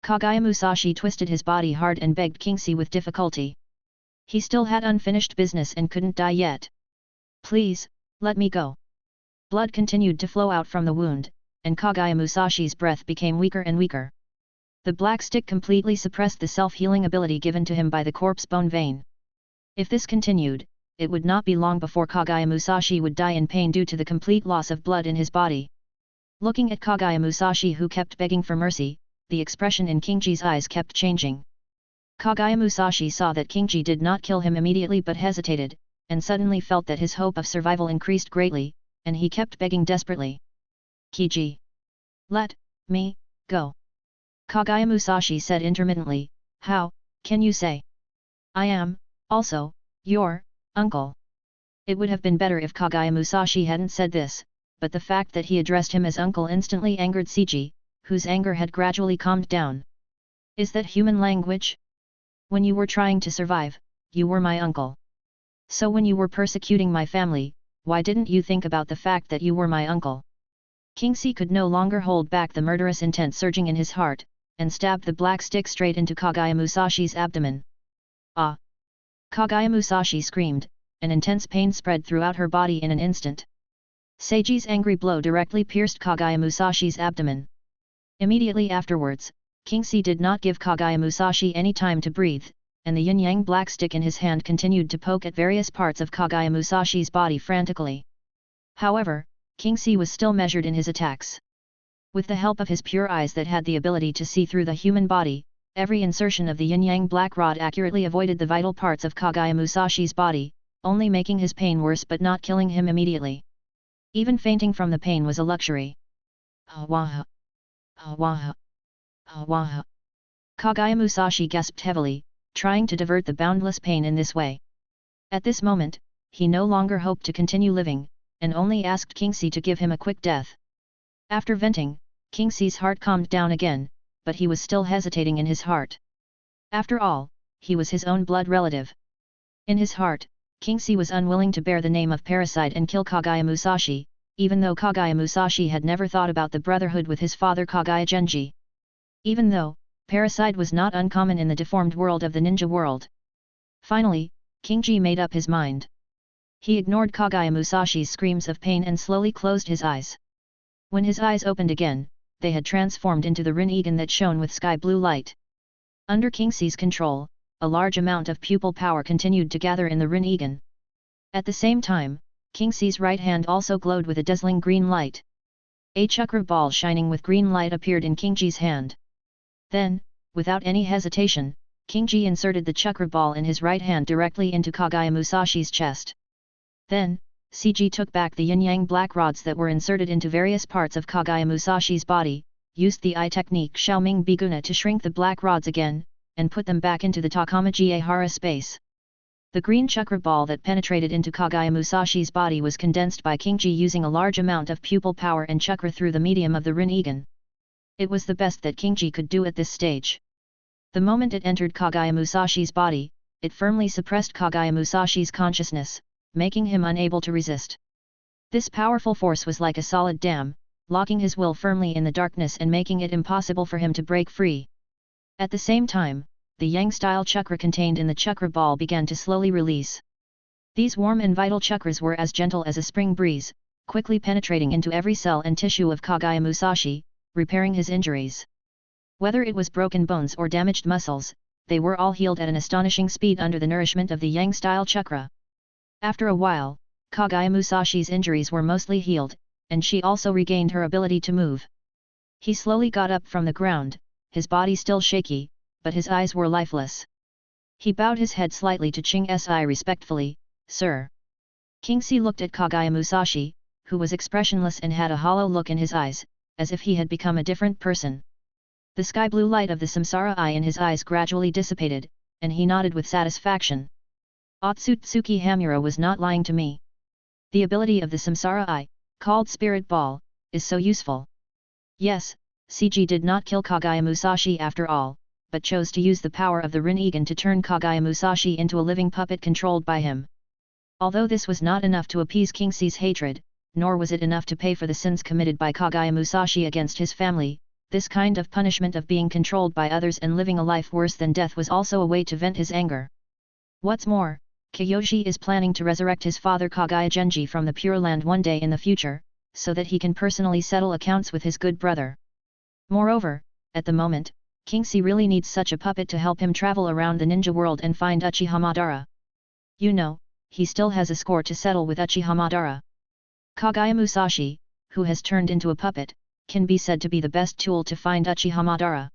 Kaguya Musashi twisted his body hard and begged King Si with difficulty. He still had unfinished business and couldn't die yet. Please, let me go. Blood continued to flow out from the wound, and Kaguya Musashi's breath became weaker and weaker. The black stick completely suppressed the self-healing ability given to him by the corpse bone vein. If this continued, it would not be long before Kagaya Musashi would die in pain due to the complete loss of blood in his body. Looking at Kagaya Musashi, who kept begging for mercy, the expression in Kingji's eyes kept changing. Kagaya Musashi saw that Kingji did not kill him immediately but hesitated, and suddenly felt that his hope of survival increased greatly, and he kept begging desperately. Kiji! Let me go! Kagaya Musashi said intermittently, how can you say? I am, also, your uncle. It would have been better if Kagaya Musashi hadn't said this, but the fact that he addressed him as uncle instantly angered Seiji, whose anger had gradually calmed down. Is that human language? When you were trying to survive, you were my uncle. So when you were persecuting my family, why didn't you think about the fact that you were my uncle? Kingsi could no longer hold back the murderous intent surging in his heart, and stabbed the black stick straight into Kagaya Musashi's abdomen. Ah! Kagaya Musashi screamed, and intense pain spread throughout her body in an instant. Seiji's angry blow directly pierced Kagaya Musashi's abdomen. Immediately afterwards, Kingsi did not give Kagaya Musashi any time to breathe, and the yin-yang black stick in his hand continued to poke at various parts of Kagaya Musashi's body frantically. However, Kingsi was still measured in his attacks. With the help of his pure eyes that had the ability to see through the human body, every insertion of the yin-yang black rod accurately avoided the vital parts of Kagaya Musashi's body, only making his pain worse but not killing him immediately. Even fainting from the pain was a luxury. Awaha! Awaha! Awaha! Kagaya Musashi gasped heavily, trying to divert the boundless pain in this way. At this moment, he no longer hoped to continue living, and only asked Kingsi to give him a quick death. After venting, Kingsi's heart calmed down again, but he was still hesitating in his heart. After all, he was his own blood relative. In his heart, Kingsi was unwilling to bear the name of parasite and kill Kagaya Musashi, even though Kagaya Musashi had never thought about the brotherhood with his father Kagaya Genji. Even though, parasite was not uncommon in the deformed world of the ninja world. Finally, Kingji made up his mind. He ignored Kagaya Musashi's screams of pain and slowly closed his eyes. When his eyes opened again, they had transformed into the Rin-Egan that shone with sky-blue light. Under Kingsi's control, a large amount of pupil power continued to gather in the Rin-Egan. At the same time, Kingsi's right hand also glowed with a dazzling green light. A chakra ball shining with green light appeared in Kingji's hand. Then, without any hesitation, Kingji inserted the chakra ball in his right hand directly into Kagaya Musashi's chest. Then, Seiji took back the yin-yang black rods that were inserted into various parts of Kagaya Musashi's body, used the eye technique Xiaoming Biguna to shrink the black rods again, and put them back into the Takamaji Ehara space. The green chakra ball that penetrated into Kagaya Musashi's body was condensed by Kingji using a large amount of pupil power and chakra through the medium of the Rin-Egan. It was the best that Kingji could do at this stage. The moment it entered Kagaya Musashi's body, it firmly suppressed Kagaya Musashi's consciousness, making him unable to resist. This powerful force was like a solid dam, locking his will firmly in the darkness and making it impossible for him to break free. At the same time, the yang-style chakra contained in the chakra ball began to slowly release. These warm and vital chakras were as gentle as a spring breeze, quickly penetrating into every cell and tissue of Kagaya Musashi, repairing his injuries. Whether it was broken bones or damaged muscles, they were all healed at an astonishing speed under the nourishment of the yang-style chakra. After a while, Kagaya Musashi's injuries were mostly healed, and she also regained her ability to move. He slowly got up from the ground, his body still shaky, but his eyes were lifeless. He bowed his head slightly to Ching Si respectfully, "Sir." Kingsi looked at Kagaya Musashi, who was expressionless and had a hollow look in his eyes, as if he had become a different person. The sky-blue light of the samsara eye in his eyes gradually dissipated, and he nodded with satisfaction. Otsutsuki Hamura was not lying to me. The ability of the samsara eye, called Spirit Ball, is so useful. Yes, Seiji did not kill Kagaya Musashi after all, but chose to use the power of the Rin-Egan to turn Kagaya Musashi into a living puppet controlled by him. Although this was not enough to appease Kingsi's hatred, nor was it enough to pay for the sins committed by Kagaya Musashi against his family, this kind of punishment of being controlled by others and living a life worse than death was also a way to vent his anger. What's more, Kyoshi is planning to resurrect his father Kagaya Genji from the Pure Land one day in the future, so that he can personally settle accounts with his good brother. Moreover, at the moment, Kingsley really needs such a puppet to help him travel around the ninja world and find Uchiha Madara. You know, he still has a score to settle with Uchiha Madara. Kagaya Musashi, who has turned into a puppet, can be said to be the best tool to find Uchiha Madara.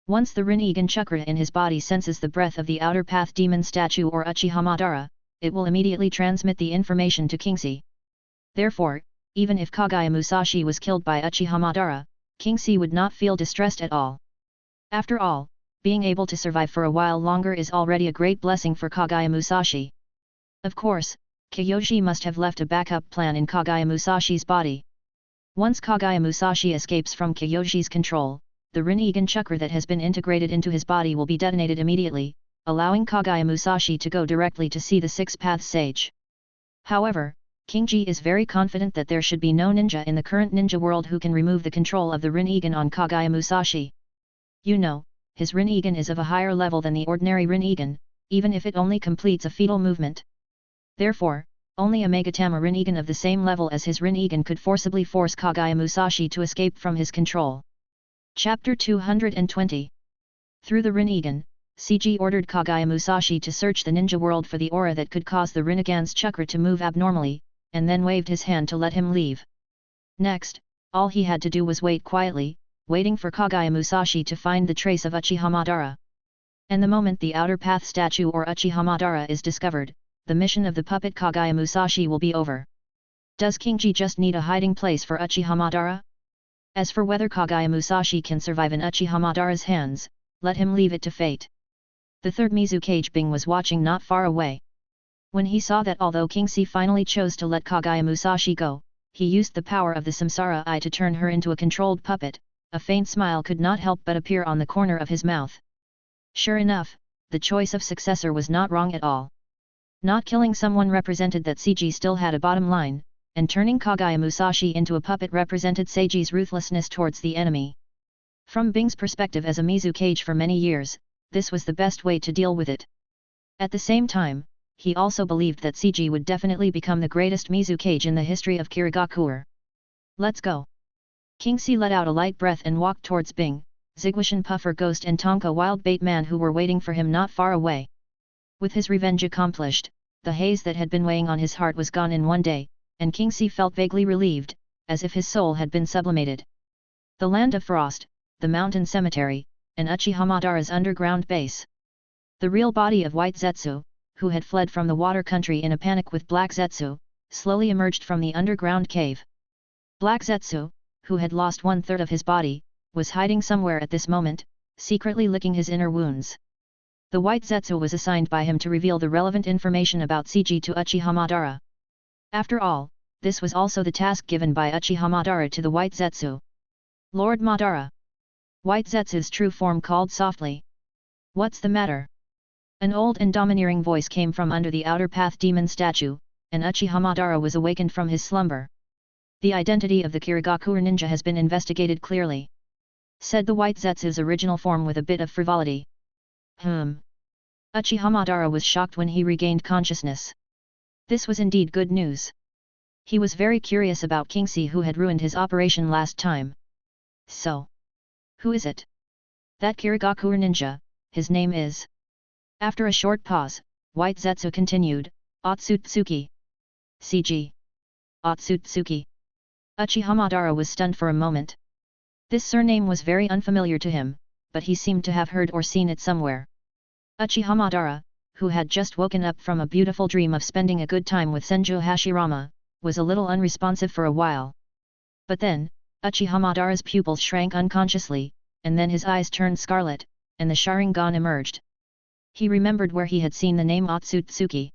Once the Rinnegan chakra in his body senses the breath of the outer path demon statue or Uchiha Madara, it will immediately transmit the information to Kingsley. Therefore, even if Kagaya Musashi was killed by Uchiha Madara, Kingsley would not feel distressed at all. After all, being able to survive for a while longer is already a great blessing for Kagaya Musashi. Of course, Kyoji must have left a backup plan in Kagaya Musashi's body. Once Kagaya Musashi escapes from Kyoji's control, the Rinnegan chakra that has been integrated into his body will be detonated immediately, allowing Kagaya Musashi to go directly to see the six-path sage. However, Kingji is very confident that there should be no ninja in the current ninja world who can remove the control of the Rinnegan on Kagaya Musashi. You know, his Rinnegan is of a higher level than the ordinary Rinnegan, even if it only completes a fetal movement. Therefore, only a Megatama Rinnegan of the same level as his Rinnegan could forcibly force Kagaya Musashi to escape from his control. Chapter 220. Through the Rinnegan, CG ordered Kagaya Musashi to search the ninja world for the aura that could cause the Rinnegan's chakra to move abnormally, and then waved his hand to let him leave. Next, all he had to do was wait quietly, waiting for Kagaya Musashi to find the trace of Uchiha Madara. And the moment the outer path statue or Uchiha Madara is discovered, the mission of the puppet Kagaya Musashi will be over. Does Kingji just need a hiding place for Uchiha Madara? As for whether Kagaya Musashi can survive in Uchiha Madara's hands, let him leave it to fate. The third Mizukage Bing was watching not far away. When he saw that although Kingsley finally chose to let Kagaya Musashi go, he used the power of the Samsara Eye to turn her into a controlled puppet, a faint smile could not help but appear on the corner of his mouth. Sure enough, the choice of successor was not wrong at all. Not killing someone represented that CG still had a bottom line, and turning Kagaya Musashi into a puppet represented Seiji's ruthlessness towards the enemy. From Bing's perspective as a Mizukage for many years, this was the best way to deal with it. At the same time, he also believed that CG would definitely become the greatest Mizukage in the history of Kirigakure. Let's go. Kingsley let out a light breath and walked towards Bing, Zigwashan Puffer Ghost and Tonka Wild Bait Man who were waiting for him not far away. With his revenge accomplished, the haze that had been weighing on his heart was gone in one day, and Kingsley felt vaguely relieved, as if his soul had been sublimated. The Land of Frost, the Mountain Cemetery, and Uchiha Madara's underground base. The real body of White Zetsu, who had fled from the water country in a panic with Black Zetsu, slowly emerged from the underground cave. Black Zetsu, who had lost 1/3 of his body, was hiding somewhere at this moment, secretly licking his inner wounds. The White Zetsu was assigned by him to reveal the relevant information about CG to Uchiha Madara. After all, this was also the task given by Uchiha Madara to the White Zetsu. Lord Madara. White Zetsu's true form called softly. What's the matter? An old and domineering voice came from under the outer path demon statue, and Uchiha Madara was awakened from his slumber. The identity of the Kirigakure ninja has been investigated clearly, said the White Zetsu's original form with a bit of frivolity. Uchiha Madara was shocked when he regained consciousness. This was indeed good news. He was very curious about Kingsley who had ruined his operation last time. So, who is it? That Kirigakure ninja, his name is... After a short pause, White Zetsu continued, Otsutsuki. CG. Otsutsuki. Uchiha Madara was stunned for a moment. This surname was very unfamiliar to him, but he seemed to have heard or seen it somewhere. Uchiha Madara, who had just woken up from a beautiful dream of spending a good time with Senju Hashirama, was a little unresponsive for a while. But then, Uchiha Madara's pupils shrank unconsciously, and then his eyes turned scarlet, and the Sharingan emerged. He remembered where he had seen the name Otsutsuki.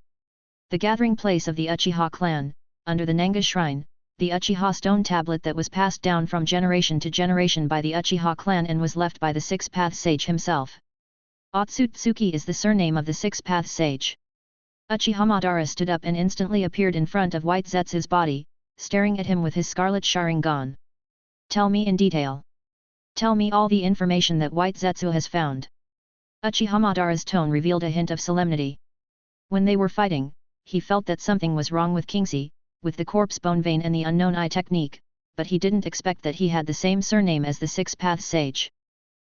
The gathering place of the Uchiha clan, under the Nanga shrine, the Uchiha stone tablet that was passed down from generation to generation by the Uchiha clan and was left by the six-path sage himself. Otsutsuki is the surname of the six-path sage. Uchiha Madara stood up and instantly appeared in front of White Zetsu's body, staring at him with his scarlet Sharingan. Tell me in detail. Tell me all the information that White Zetsu has found. Uchiha Madara's tone revealed a hint of solemnity. When they were fighting, he felt that something was wrong with Kingsley, with the corpse bone vein and the unknown eye technique, but he didn't expect that he had the same surname as the six-path sage.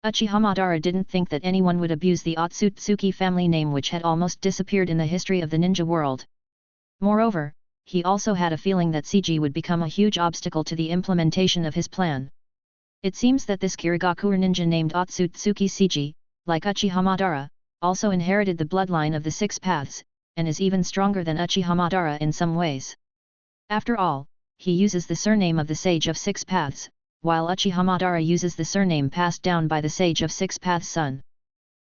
Uchiha Madara didn't think that anyone would abuse the Otsutsuki family name, which had almost disappeared in the history of the ninja world. Moreover, he also had a feeling that Seiji would become a huge obstacle to the implementation of his plan. It seems that this Kirigakure ninja named Otsutsuki Seiji, like Uchiha Madara, also inherited the bloodline of the Six Paths, and is even stronger than Uchiha Madara in some ways. After all, he uses the surname of the Sage of Six Paths, while Uchiha Madara uses the surname passed down by the Sage of Six Paths' son.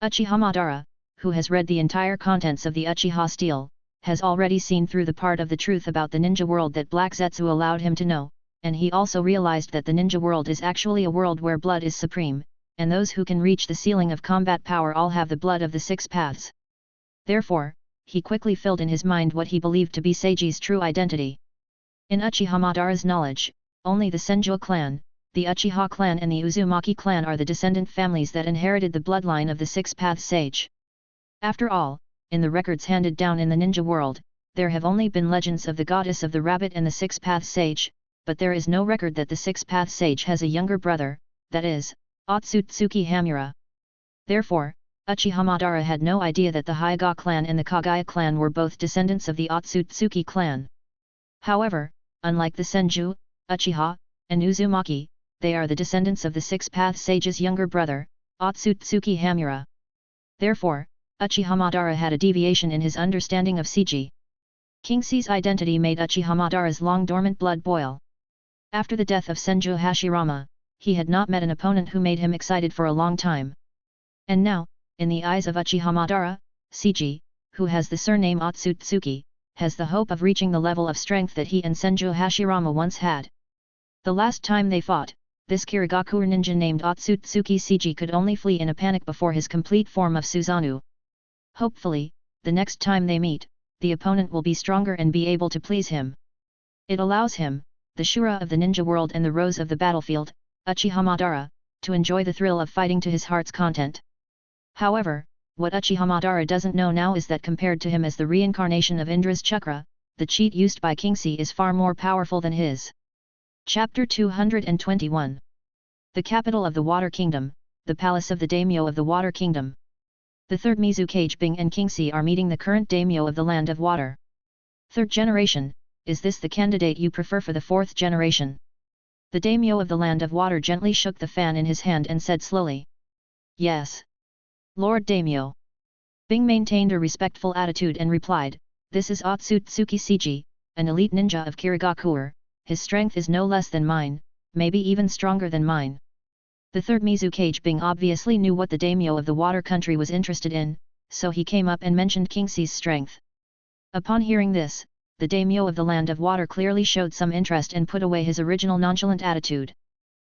Uchiha Madara, who has read the entire contents of the Uchiha Steel, has already seen through the part of the truth about the ninja world that Black Zetsu allowed him to know, and he also realized that the ninja world is actually a world where blood is supreme, and those who can reach the ceiling of combat power all have the blood of the Six Paths. Therefore, he quickly filled in his mind what he believed to be Seiji's true identity. In Uchiha Madara's knowledge, only the Senju clan, the Uchiha clan and the Uzumaki clan are the descendant families that inherited the bloodline of the Six Paths Sage. After all, in the records handed down in the ninja world, there have only been legends of the goddess of the rabbit and the Six Paths Sage, but there is no record that the Six Paths Sage has a younger brother, that is, Otsutsuki Hamura. Therefore, Uchiha Madara had no idea that the Hyuga clan and the Kagaya clan were both descendants of the Otsutsuki clan. However, unlike the Senju, Uchiha, and Uzumaki, they are the descendants of the Six Paths Sage's younger brother, Otsutsuki Hamura. Therefore, Uchiha Madara had a deviation in his understanding of Seiji. King C's identity made Uchiha Madara's long-dormant blood boil. After the death of Senju Hashirama, he had not met an opponent who made him excited for a long time. And now, in the eyes of Uchiha Madara, Seiji, who has the surname Otsutsuki, has the hope of reaching the level of strength that he and Senju Hashirama once had. The last time they fought, this Kirigakure ninja named Otsutsuki Seiji could only flee in a panic before his complete form of Susanoo. Hopefully, the next time they meet, the opponent will be stronger and be able to please him. It allows him, the Shura of the ninja world and the Rose of the battlefield, Uchiha Madara, to enjoy the thrill of fighting to his heart's content. However, what Uchiha Madara doesn't know now is that compared to him as the reincarnation of Indra's chakra, the cheat used by King C is far more powerful than his. Chapter 221. The capital of the Water Kingdom, the palace of the daimyo of the Water Kingdom. The third Mizukage Bing and King C are meeting the current daimyo of the Land of Water. Third generation, is this the candidate you prefer for the fourth generation? The daimyo of the Land of Water gently shook the fan in his hand and said slowly. Yes. Lord Daimyo. Bing maintained a respectful attitude and replied, this is Otsutsuki Seiji, an elite ninja of Kirigakure, his strength is no less than mine, maybe even stronger than mine. The third Mizukage Bing obviously knew what the daimyo of the water country was interested in, so he came up and mentioned King C's strength. Upon hearing this, the daimyo of the Land of Water clearly showed some interest and put away his original nonchalant attitude.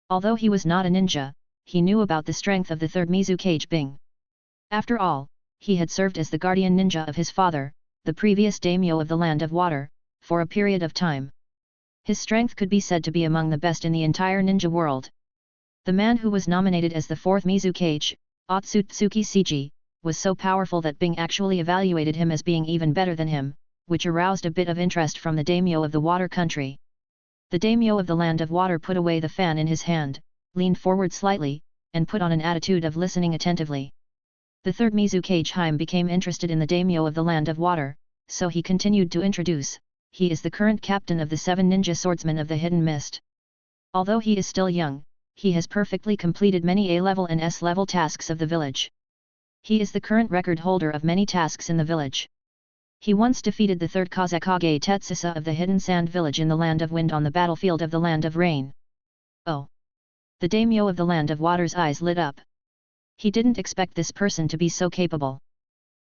Although he was not a ninja, he knew about the strength of the third Mizukage Bing. After all, he had served as the guardian ninja of his father, the previous daimyo of the Land of Water, for a period of time. His strength could be said to be among the best in the entire ninja world. The man who was nominated as the fourth Mizukage, Otsutsuki Seiji, was so powerful that Bing actually evaluated him as being even better than him, which aroused a bit of interest from the daimyo of the water country. The daimyo of the Land of Water put away the fan in his hand, leaned forward slightly, and put on an attitude of listening attentively. The third Mizukage Haim became interested in the daimyo of the Land of Water, so he continued to introduce, he is the current captain of the 7 ninja swordsmen of the Hidden Mist. Although he is still young, he has perfectly completed many A-level and S-level tasks of the village. He is the current record holder of many tasks in the village. He once defeated the third Kazekage Tetsusa of the Hidden Sand Village in the Land of Wind on the battlefield of the Land of Rain. Oh! The daimyo of the Land of Water's eyes lit up. He didn't expect this person to be so capable.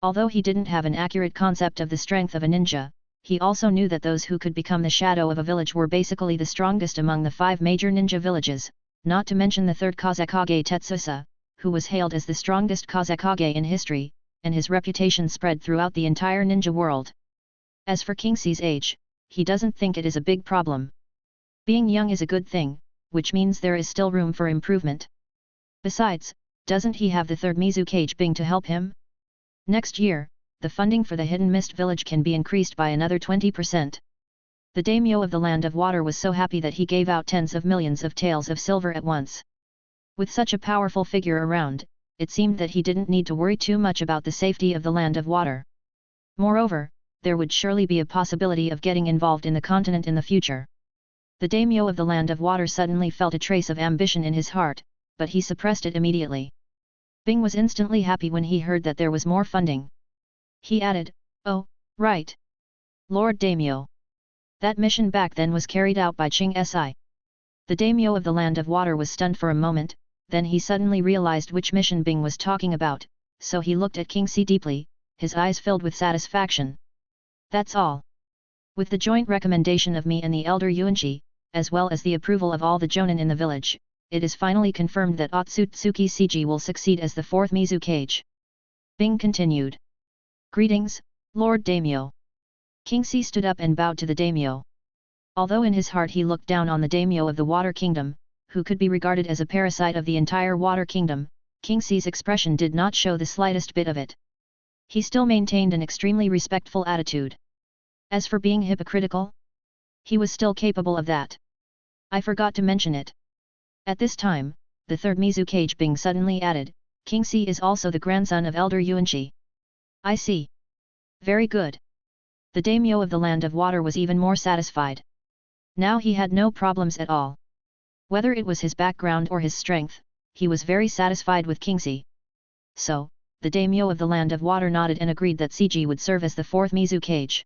Although he didn't have an accurate concept of the strength of a ninja, he also knew that those who could become the shadow of a village were basically the strongest among the 5 major ninja villages, not to mention the third Kazekage Tetsusa, who was hailed as the strongest Kazekage in history, and his reputation spread throughout the entire ninja world. As for King C's age, he doesn't think it is a big problem. Being young is a good thing, which means there is still room for improvement. Besides, doesn't he have the third Mizukage Bing to help him? Next year, the funding for the Hidden Mist Village can be increased by another 20%. The daimyo of the Land of Water was so happy that he gave out tens of millions of taels of silver at once. With such a powerful figure around, it seemed that he didn't need to worry too much about the safety of the land of water. Moreover, there would surely be a possibility of getting involved in the continent in the future. The daimyo of the land of water suddenly felt a trace of ambition in his heart, but he suppressed it immediately. Bing was instantly happy when he heard that there was more funding. He added, "Oh, right. Lord Daimyo. That mission back then was carried out by Ching Si." The daimyo of the land of water was stunned for a moment, then he suddenly realized which mission Bing was talking about, so he looked at King Si deeply, his eyes filled with satisfaction. "That's all. With the joint recommendation of me and the elder Yuanqi, as well as the approval of all the jonin in the village, it is finally confirmed that Otsutsuki Cg will succeed as the fourth Mizukage." Bing continued. "Greetings, Lord Daimyo." King Si stood up and bowed to the daimyo. Although in his heart he looked down on the daimyo of the Water Kingdom, who could be regarded as a parasite of the entire Water Kingdom, King Si's expression did not show the slightest bit of it. He still maintained an extremely respectful attitude. As for being hypocritical, he was still capable of that. "I forgot to mention it." At this time, the third Mizukage Bing suddenly added, "King Si is also the grandson of Elder Yuanqi." "I see. Very good." The daimyo of the land of water was even more satisfied. Now he had no problems at all. Whether it was his background or his strength, he was very satisfied with King Si. So, the daimyo of the land of water nodded and agreed that Cg would serve as the fourth Mizukage.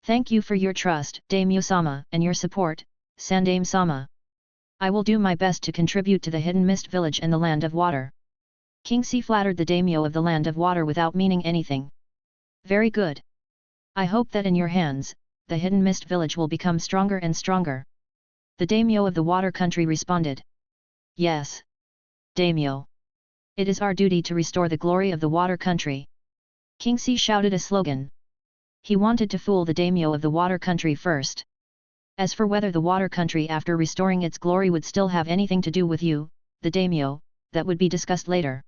"Thank you for your trust, Daimyo-sama, and your support, Sandaime-sama. I will do my best to contribute to the Hidden Mist Village and the Land of Water." King Si flattered the daimyo of the Land of Water without meaning anything. "Very good. I hope that in your hands, the Hidden Mist Village will become stronger and stronger." The daimyo of the Water Country responded. "Yes. Daimyo. It is our duty to restore the glory of the Water Country." King Si shouted a slogan. He wanted to fool the daimyo of the Water Country first. As for whether the Water Country after restoring its glory would still have anything to do with you, the daimyo, that would be discussed later.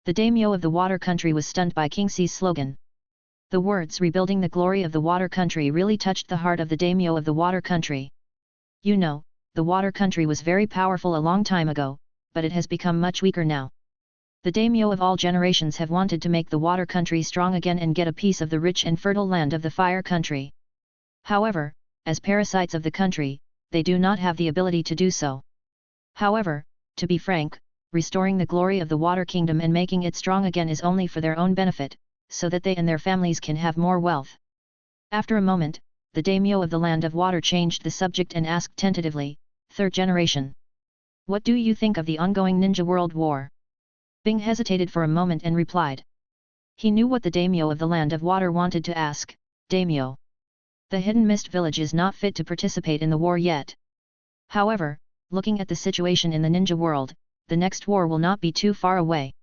The daimyo of the Water Country was stunned by King Si's slogan. The words rebuilding the glory of the Water Country really touched the heart of the daimyo of the Water Country. You know, the Water Country was very powerful a long time ago, but it has become much weaker now. The daimyo of all generations have wanted to make the Water Country strong again and get a piece of the rich and fertile land of the Fire Country. However, as parasites of the country, they do not have the ability to do so. However, to be frank, restoring the glory of the Water Kingdom and making it strong again is only for their own benefit, so that they and their families can have more wealth. After a moment, the daimyo of the Land of Water changed the subject and asked tentatively, "Third generation. What do you think of the ongoing Ninja World War?" Bing hesitated for a moment and replied. He knew what the daimyo of the Land of Water wanted to ask. "Daimyo. The Hidden Mist Village is not fit to participate in the war yet. However, looking at the situation in the ninja world, the next war will not be too far away.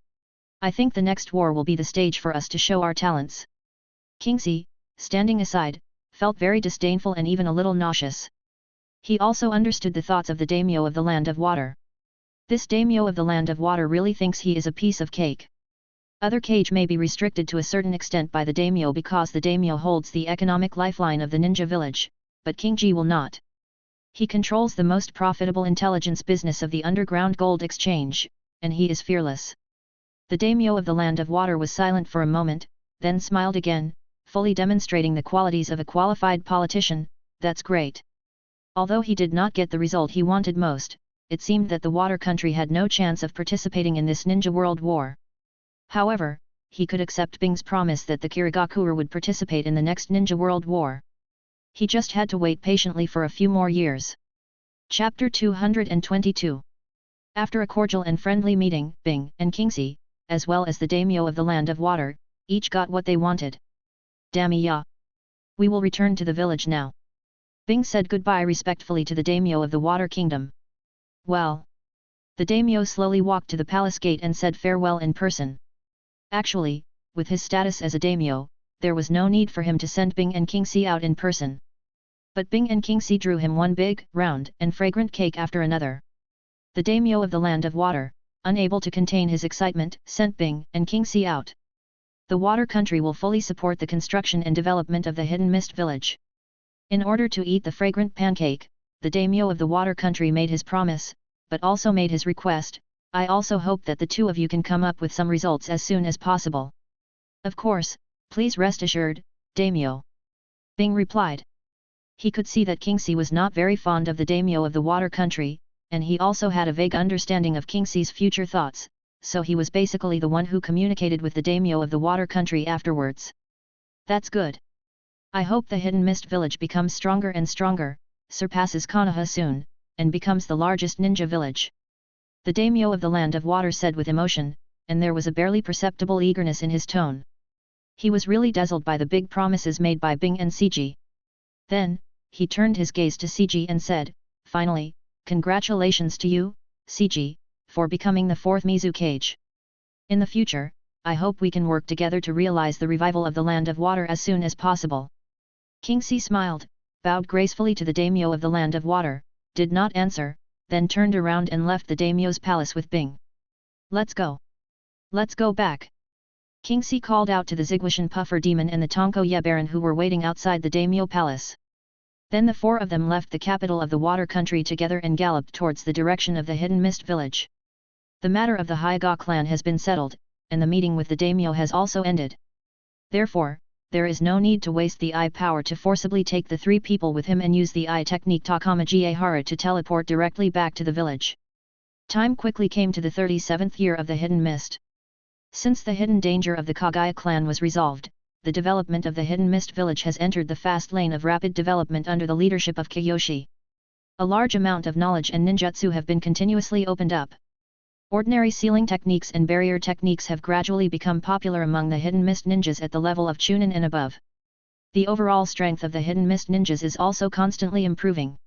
I think the next war will be the stage for us to show our talents." King Si, standing aside, felt very disdainful and even a little nauseous. He also understood the thoughts of the daimyo of the Land of Water. This daimyo of the Land of Water really thinks he is a piece of cake. Other cage may be restricted to a certain extent by the daimyo because the daimyo holds the economic lifeline of the ninja village, but King Ji will not. He controls the most profitable intelligence business of the underground gold exchange, and he is fearless. The daimyo of the Land of Water was silent for a moment, then smiled again, fully demonstrating the qualities of a qualified politician. "That's great." Although he did not get the result he wanted most, it seemed that the Water Country had no chance of participating in this Ninja World War. However, he could accept Bing's promise that the Kirigakure would participate in the next Ninja World War. He just had to wait patiently for a few more years. Chapter 222. After a cordial and friendly meeting, Bing and King Si, as well as the daimyo of the Land of Water, each got what they wanted. "Damiya. We will return to the village now." Bing said goodbye respectfully to the daimyo of the Water Kingdom. "Well." The daimyo slowly walked to the palace gate and said farewell in person. Actually, with his status as a daimyo, there was no need for him to send Bing and King Si out in person. But Bing and King Si drew him one big, round, and fragrant cake after another. The daimyo of the Land of Water, unable to contain his excitement, sent Bing and King Si out. The Water Country will fully support the construction and development of the Hidden Mist Village. In order to eat the fragrant pancake, the daimyo of the Water Country made his promise, but also made his request. I also hope that the two of you can come up with some results as soon as possible. Of course, please rest assured, daimyo. Bing replied. He could see that Kingxi was not very fond of the daimyo of the water country, and he also had a vague understanding of Kingxi's future thoughts, so he was basically the one who communicated with the daimyo of the water country afterwards. That's good. I hope the Hidden Mist village becomes stronger and stronger, surpasses Konoha soon, and becomes the largest ninja village. The daimyo of the land of water said with emotion, and there was a barely perceptible eagerness in his tone. He was really dazzled by the big promises made by Bing and Cg. Then, he turned his gaze to Cg and said, finally, congratulations to you, Cg, for becoming the 4th Mizukage. In the future, I hope we can work together to realize the revival of the land of water as soon as possible. Kingxi smiled, bowed gracefully to the daimyo of the land of water, did not answer, then turned around and left the daimyo's palace with Bing. Let's go. Let's go back. Kingxi called out to the Zigwashan Puffer Demon and the Tonko Ye Baron who were waiting outside the daimyo palace. Then the 4 of them left the capital of the water country together and galloped towards the direction of the Hidden Mist village. The matter of the Hyuga clan has been settled, and the meeting with the daimyo has also ended. Therefore, there is no need to waste the eye power to forcibly take the 3 people with him and use the eye technique Takamaji Ehara to teleport directly back to the village. Time quickly came to the 37th year of the Hidden Mist. Since the hidden danger of the Kagaya clan was resolved, the development of the Hidden Mist village has entered the fast lane of rapid development under the leadership of Kiyoshi. A large amount of knowledge and ninjutsu have been continuously opened up. Ordinary sealing techniques and barrier techniques have gradually become popular among the Hidden Mist ninjas at the level of Chunin and above. The overall strength of the Hidden Mist ninjas is also constantly improving.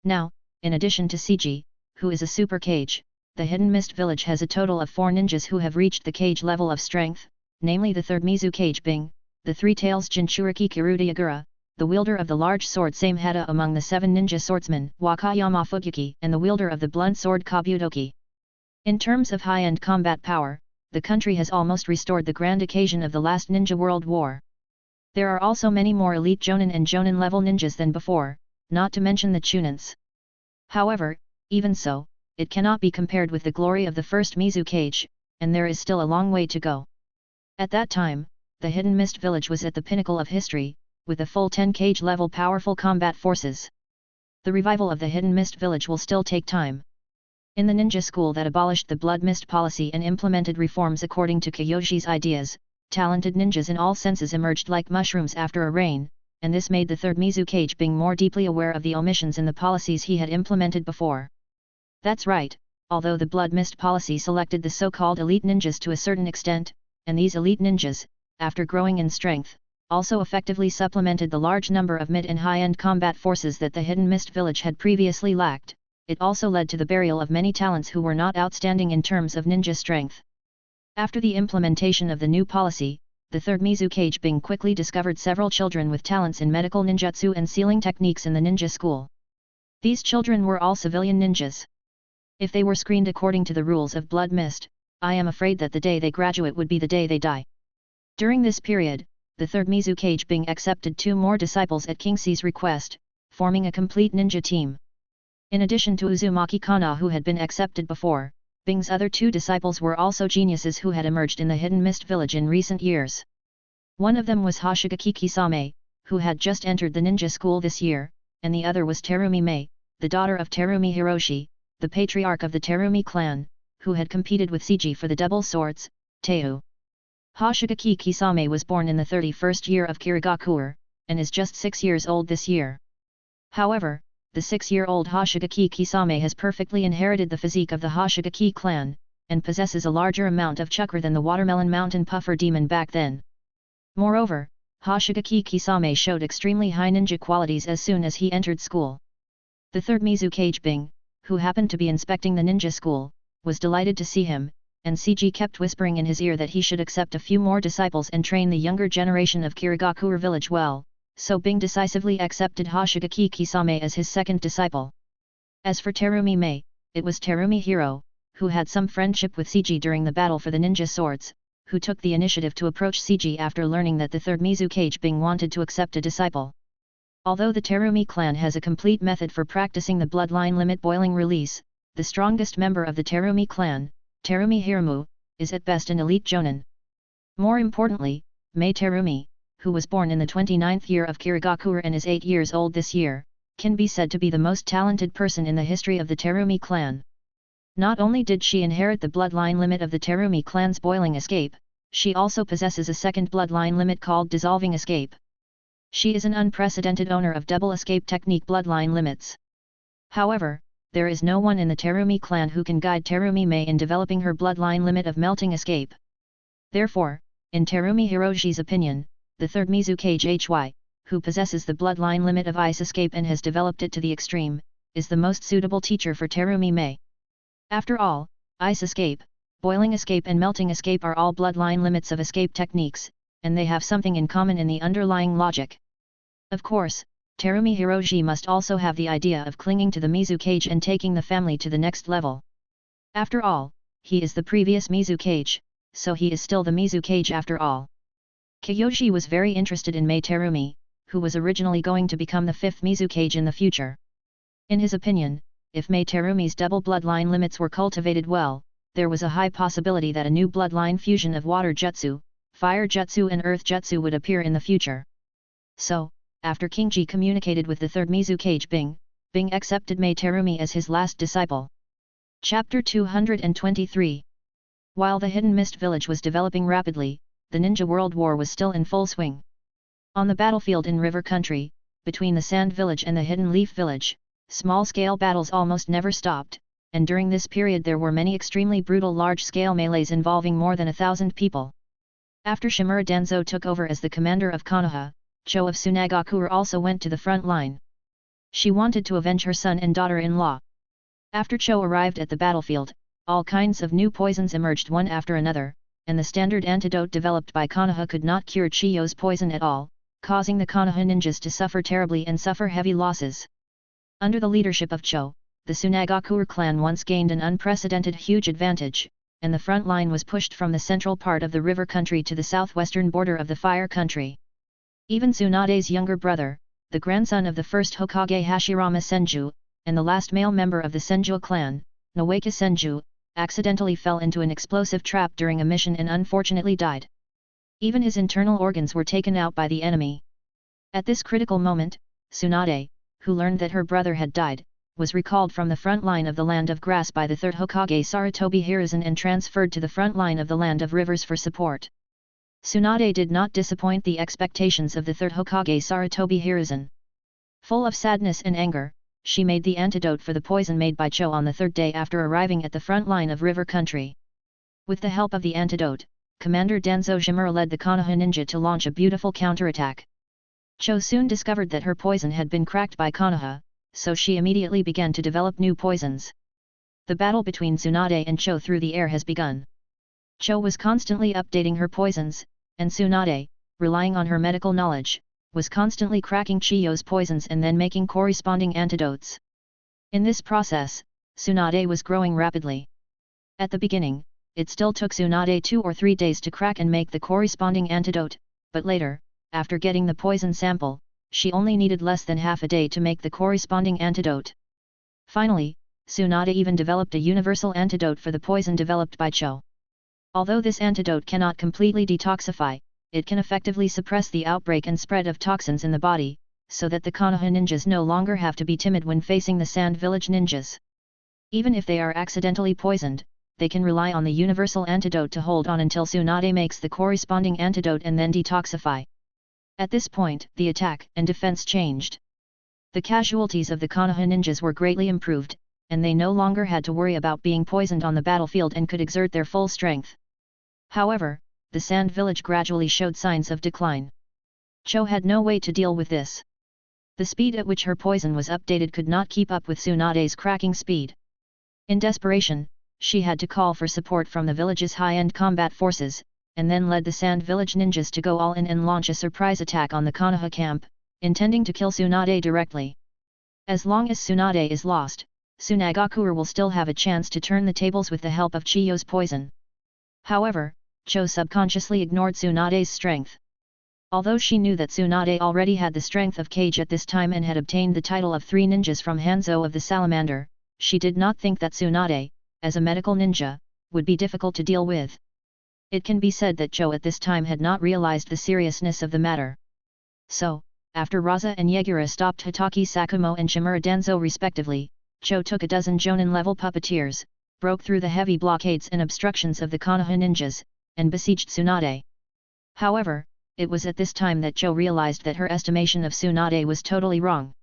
Now, in addition to Cg, who is a super cage, the Hidden Mist village has a total of 4 ninjas who have reached the cage level of strength, namely the 3rd Mizukage Bing, the 3 Tails Jinchuriki Kirigakure, the wielder of the large sword Samehada among the 7 ninja swordsmen Wakayama Fugyuki and the wielder of the blunt sword Kabutoki. In terms of high-end combat power, the country has almost restored the grand occasion of the last Ninja World War. There are also many more elite Jonin and Jonin level ninjas than before, not to mention the Chunins. However, even so, it cannot be compared with the glory of the first Mizukage, and there is still a long way to go. At that time, the Hidden Mist village was at the pinnacle of history, with a full 10-cage level powerful combat forces. The revival of the Hidden Mist village will still take time. In the ninja school that abolished the Blood Mist policy and implemented reforms according to Kiyoshi's ideas, talented ninjas in all senses emerged like mushrooms after a rain, and this made the 3rd Mizukage being more deeply aware of the omissions in the policies he had implemented before. That's right, although the Blood Mist policy selected the so-called elite ninjas to a certain extent, and these elite ninjas, after growing in strength, also effectively supplemented the large number of mid and high-end combat forces that the Hidden Mist village had previously lacked. It also led to the burial of many talents who were not outstanding in terms of ninja strength. After the implementation of the new policy, the 3rd Mizukage Bing quickly discovered several children with talents in medical ninjutsu and sealing techniques in the ninja school. These children were all civilian ninjas. If they were screened according to the rules of Blood Mist, I am afraid that the day they graduate would be the day they die. During this period, the 3rd Mizukage Bing accepted 2 more disciples at Kingxi's request, forming a complete ninja team. In addition to Uzumaki Kana who had been accepted before, Bing's other 2 disciples were also geniuses who had emerged in the Hidden Mist village in recent years. One of them was Hoshigaki Kisame, who had just entered the ninja school this year, and the other was Terumi Mei, the daughter of Terumi Hiroshi, the patriarch of the Terumi clan, who had competed with Cg for the double swords, Teihu. Hoshigaki Kisame was born in the 31st year of Kirigakure, and is just 6 years old this year. However, the 6-year-old Hoshigaki Kisame has perfectly inherited the physique of the Hoshigaki clan, and possesses a larger amount of chakra than the Watermelon Mountain Puffer Demon back then. Moreover, Hoshigaki Kisame showed extremely high ninja qualities as soon as he entered school. The 3rd Mizukage Bing, who happened to be inspecting the ninja school, was delighted to see him, and Cg kept whispering in his ear that he should accept a few more disciples and train the younger generation of Kirigakure village well. So Bing decisively accepted Hoshigaki Kisame as his second disciple. As for Terumi Mei, it was Terumi Hiro, who had some friendship with Cg during the battle for the ninja swords, who took the initiative to approach Cg after learning that the 3rd Mizukage Bing wanted to accept a disciple. Although the Terumi clan has a complete method for practicing the bloodline limit boiling release, the strongest member of the Terumi clan, Terumi Hiramu, is at best an elite jonin. More importantly, Mei Terumi, who was born in the 29th year of Kirigakure and is 8 years old this year, can be said to be the most talented person in the history of the Terumi clan. Not only did she inherit the bloodline limit of the Terumi clan's boiling escape, she also possesses a second bloodline limit called dissolving escape. She is an unprecedented owner of double escape technique bloodline limits. However, there is no one in the Terumi clan who can guide Terumi Mei in developing her bloodline limit of melting escape. Therefore, in Terumi Hiroshi's opinion, the third Mizukage Hy, who possesses the bloodline limit of ice escape and has developed it to the extreme, is the most suitable teacher for Terumi Mei. After all, ice escape, boiling escape and melting escape are all bloodline limits of escape techniques, and they have something in common in the underlying logic. Of course, Terumi Hiroshi must also have the idea of clinging to the Mizukage and taking the family to the next level. After all, he is the previous Mizukage, so he is still the Mizukage after all. Kiyoshi was very interested in Mei Terumi, who was originally going to become the fifth Mizukage in the future. In his opinion, if Mei Terumi's double bloodline limits were cultivated well, there was a high possibility that a new bloodline fusion of water jutsu, fire jutsu and earth jutsu would appear in the future. So, after Kingji communicated with the third Mizukage Bing accepted Mei Terumi as his last disciple. Chapter 223. While the Hidden Mist Village was developing rapidly, the Ninja World War was still in full swing. On the battlefield in River Country, between the Sand Village and the Hidden Leaf Village, small-scale battles almost never stopped, and during this period there were many extremely brutal large-scale melees involving more than 1,000 people. After Shimura Danzo took over as the commander of Konoha, Cho of Tsunagakure also went to the front line. She wanted to avenge her son and daughter-in-law. After Cho arrived at the battlefield, all kinds of new poisons emerged one after another, and the standard antidote developed by Konoha could not cure Chiyo's poison at all, causing the Konoha ninjas to suffer terribly and suffer heavy losses. Under the leadership of Cho, the Tsunagakure clan once gained an unprecedented huge advantage, and the front line was pushed from the central part of the river country to the southwestern border of the fire country. Even Tsunade's younger brother, the grandson of the first Hokage Hashirama Senju, and the last male member of the Senju clan, Nawaka Senju, accidentally fell into an explosive trap during a mission and unfortunately died. Even his internal organs were taken out by the enemy. At this critical moment, Tsunade, who learned that her brother had died, was recalled from the front line of the Land of Grass by the third Hokage Sarutobi Hiruzen and transferred to the front line of the Land of Rivers for support. Tsunade did not disappoint the expectations of the third Hokage Sarutobi Hiruzen. Full of sadness and anger, she made the antidote for the poison made by Cho on the third day after arriving at the front line of river country. With the help of the antidote, Commander Danzo Shimura led the Konoha ninja to launch a beautiful counterattack. Cho soon discovered that her poison had been cracked by Konoha, so she immediately began to develop new poisons. The battle between Tsunade and Cho through the air has begun. Cho was constantly updating her poisons, and Tsunade, relying on her medical knowledge, was constantly cracking Chiyo's poisons and then making corresponding antidotes. In this process, Tsunade was growing rapidly. At the beginning, it still took Tsunade 2 or 3 days to crack and make the corresponding antidote, but later, after getting the poison sample, she only needed less than half a day to make the corresponding antidote. Finally, Tsunade even developed a universal antidote for the poison developed by Cho. Although this antidote cannot completely detoxify, it can effectively suppress the outbreak and spread of toxins in the body, so that the Konoha ninjas no longer have to be timid when facing the Sand Village ninjas. Even if they are accidentally poisoned, they can rely on the universal antidote to hold on until Tsunade makes the corresponding antidote and then detoxify. At this point, the attack and defense changed. The casualties of the Konoha ninjas were greatly improved, and they no longer had to worry about being poisoned on the battlefield and could exert their full strength. However, the Sand Village gradually showed signs of decline. Cho had no way to deal with this. The speed at which her poison was updated could not keep up with Tsunade's cracking speed. In desperation, she had to call for support from the village's high-end combat forces, and then led the Sand Village ninjas to go all in and launch a surprise attack on the Konoha camp, intending to kill Tsunade directly. As long as Tsunade is lost, Tsunagakure will still have a chance to turn the tables with the help of Chiyo's poison. However, Cho subconsciously ignored Tsunade's strength. Although she knew that Tsunade already had the strength of Kage at this time and had obtained the title of 3 ninjas from Hanzo of the Salamander, she did not think that Tsunade, as a medical ninja, would be difficult to deal with. It can be said that Cho at this time had not realized the seriousness of the matter. So, after Raza and Yegura stopped Hitaki Sakumo and Shimura Danzo respectively, Cho took a dozen Jonin-level puppeteers, broke through the heavy blockades and obstructions of the Konoha ninjas, and besieged Tsunade. However, it was at this time that Cho realized that her estimation of Tsunade was totally wrong.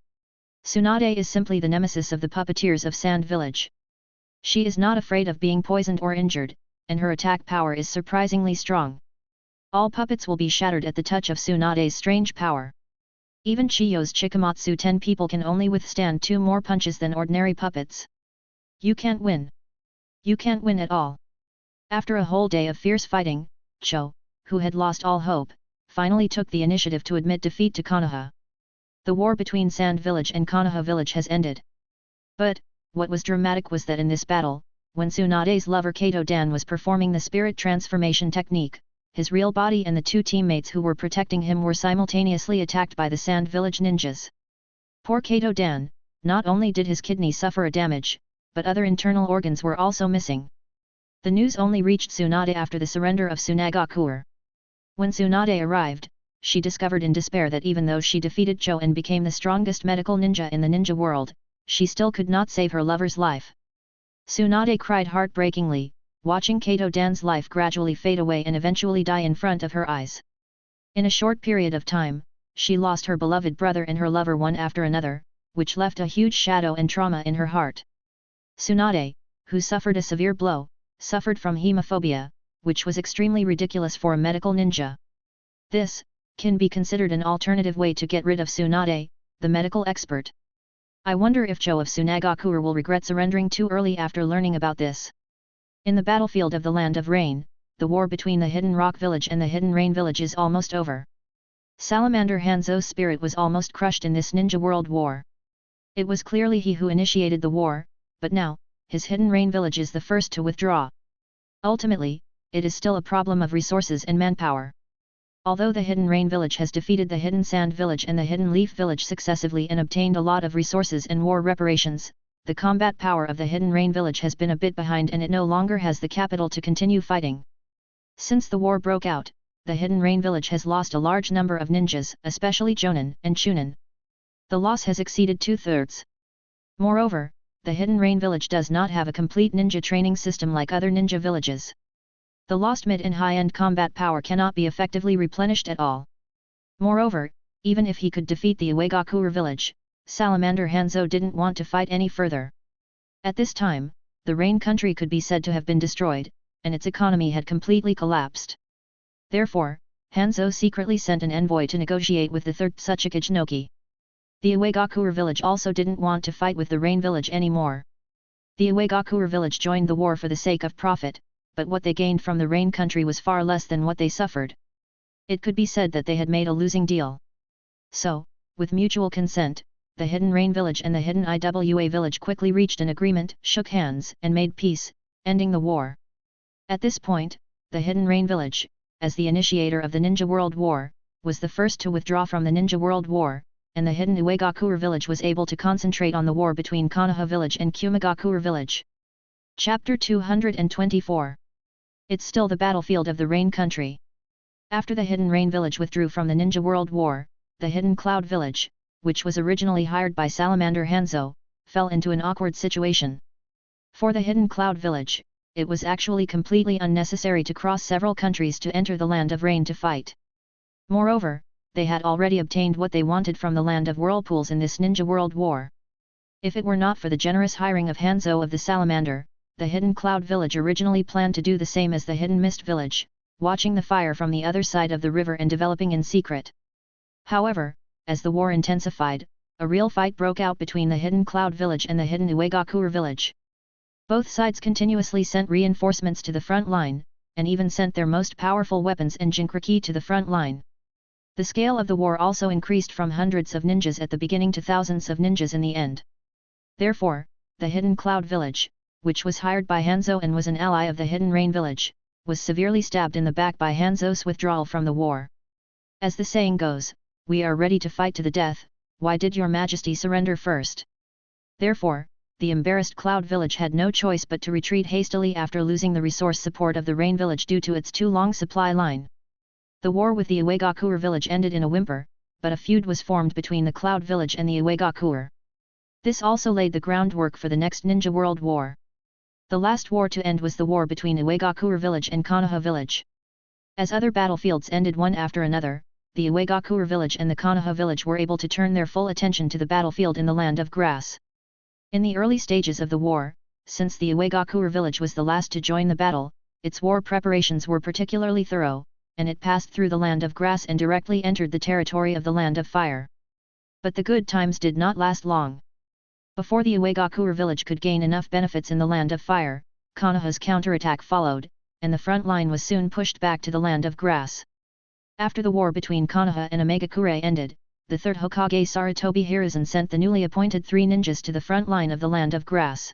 Tsunade is simply the nemesis of the puppeteers of Sand Village. She is not afraid of being poisoned or injured, and her attack power is surprisingly strong. All puppets will be shattered at the touch of Tsunade's strange power. Even Chiyo's Chikamatsu 10 people can only withstand 2 more punches than ordinary puppets. You can't win. You can't win at all. After a whole day of fierce fighting, Cho, who had lost all hope, finally took the initiative to admit defeat to Konoha. The war between Sand Village and Konoha Village has ended. But, what was dramatic was that in this battle, when Tsunade's lover Kato Dan was performing the spirit transformation technique, his real body and the 2 teammates who were protecting him were simultaneously attacked by the Sand Village ninjas. Poor Kato Dan, not only did his kidney suffer a damage, but other internal organs were also missing. The news only reached Tsunade after the surrender of Sunagakure. When Tsunade arrived, she discovered in despair that even though she defeated Cho and became the strongest medical ninja in the ninja world, she still could not save her lover's life. Tsunade cried heartbreakingly, watching Kato Dan's life gradually fade away and eventually die in front of her eyes. In a short period of time, she lost her beloved brother and her lover one after another, which left a huge shadow and trauma in her heart. Tsunade, who suffered a severe blow, suffered from hemophobia, which was extremely ridiculous for a medical ninja. This can be considered an alternative way to get rid of Tsunade, the medical expert. I wonder if Cho of Sunagakure will regret surrendering too early after learning about this. In the battlefield of the Land of Rain, the war between the Hidden Rock Village and the Hidden Rain Village is almost over. Salamander Hanzo's spirit was almost crushed in this ninja world war. It was clearly he who initiated the war, but now, his Hidden Rain Village is the first to withdraw. Ultimately, it is still a problem of resources and manpower. Although the Hidden Rain Village has defeated the Hidden Sand Village and the Hidden Leaf Village successively and obtained a lot of resources and war reparations, the combat power of the Hidden Rain Village has been a bit behind and it no longer has the capital to continue fighting. Since the war broke out, the Hidden Rain Village has lost a large number of ninjas, especially Jonin and Chunin. The loss has exceeded 2/3. Moreover, the Hidden Rain Village does not have a complete ninja training system like other ninja villages. The lost mid and high-end combat power cannot be effectively replenished at all. Moreover, even if he could defeat the Uegakure village, Salamander Hanzo didn't want to fight any further. At this time, the Rain country could be said to have been destroyed, and its economy had completely collapsed. Therefore, Hanzo secretly sent an envoy to negotiate with the third Tsuchikage Noki. The Uegakure village also didn't want to fight with the Rain village anymore. The Uegakure village joined the war for the sake of profit, but what they gained from the Rain country was far less than what they suffered. It could be said that they had made a losing deal. So, with mutual consent, the Hidden Rain village and the Hidden Iwa village quickly reached an agreement, shook hands, and made peace, ending the war. At this point, the Hidden Rain village, as the initiator of the Ninja World War, was the first to withdraw from the Ninja World War, and the Hidden Uegakure village was able to concentrate on the war between Konoha village and Kumigakure village. Chapter 224. It's still the battlefield of the Rain country. After the Hidden Rain village withdrew from the Ninja World War, the Hidden Cloud village, which was originally hired by Salamander Hanzo, fell into an awkward situation. For the Hidden Cloud village, it was actually completely unnecessary to cross several countries to enter the Land of Rain to fight. Moreover, they had already obtained what they wanted from the Land of Whirlpools in this Ninja World War. If it were not for the generous hiring of Hanzo of the Salamander, the Hidden Cloud village originally planned to do the same as the Hidden Mist village, watching the fire from the other side of the river and developing in secret. However, as the war intensified, a real fight broke out between the Hidden Cloud village and the Hidden Uegakure village. Both sides continuously sent reinforcements to the front line, and even sent their most powerful weapons and Jinkriki to the front line. The scale of the war also increased from hundreds of ninjas at the beginning to thousands of ninjas in the end. Therefore, the Hidden Cloud village, which was hired by Hanzo and was an ally of the Hidden Rain village, was severely stabbed in the back by Hanzo's withdrawal from the war. As the saying goes, "We are ready to fight to the death, why did your majesty surrender first?" Therefore, the embarrassed Cloud Village had no choice but to retreat hastily after losing the resource support of the Rain Village due to its too long supply line. The war with the Iwagakure village ended in a whimper, but a feud was formed between the Cloud Village and the Iwagakure. This also laid the groundwork for the next Ninja World War. The last war to end was the war between Iwagakure village and Konoha village. As other battlefields ended one after another, the Iwagakure village and the Konoha village were able to turn their full attention to the battlefield in the Land of Grass. In the early stages of the war, since the Iwagakure village was the last to join the battle, its war preparations were particularly thorough, and it passed through the Land of Grass and directly entered the territory of the Land of Fire. But the good times did not last long. Before the Iwagakure village could gain enough benefits in the Land of Fire, Konoha's counterattack followed, and the front line was soon pushed back to the Land of Grass. After the war between Konoha and Imagakure ended, the third Hokage Sarutobi Hiruzen sent the newly appointed 3 ninjas to the front line of the Land of Grass.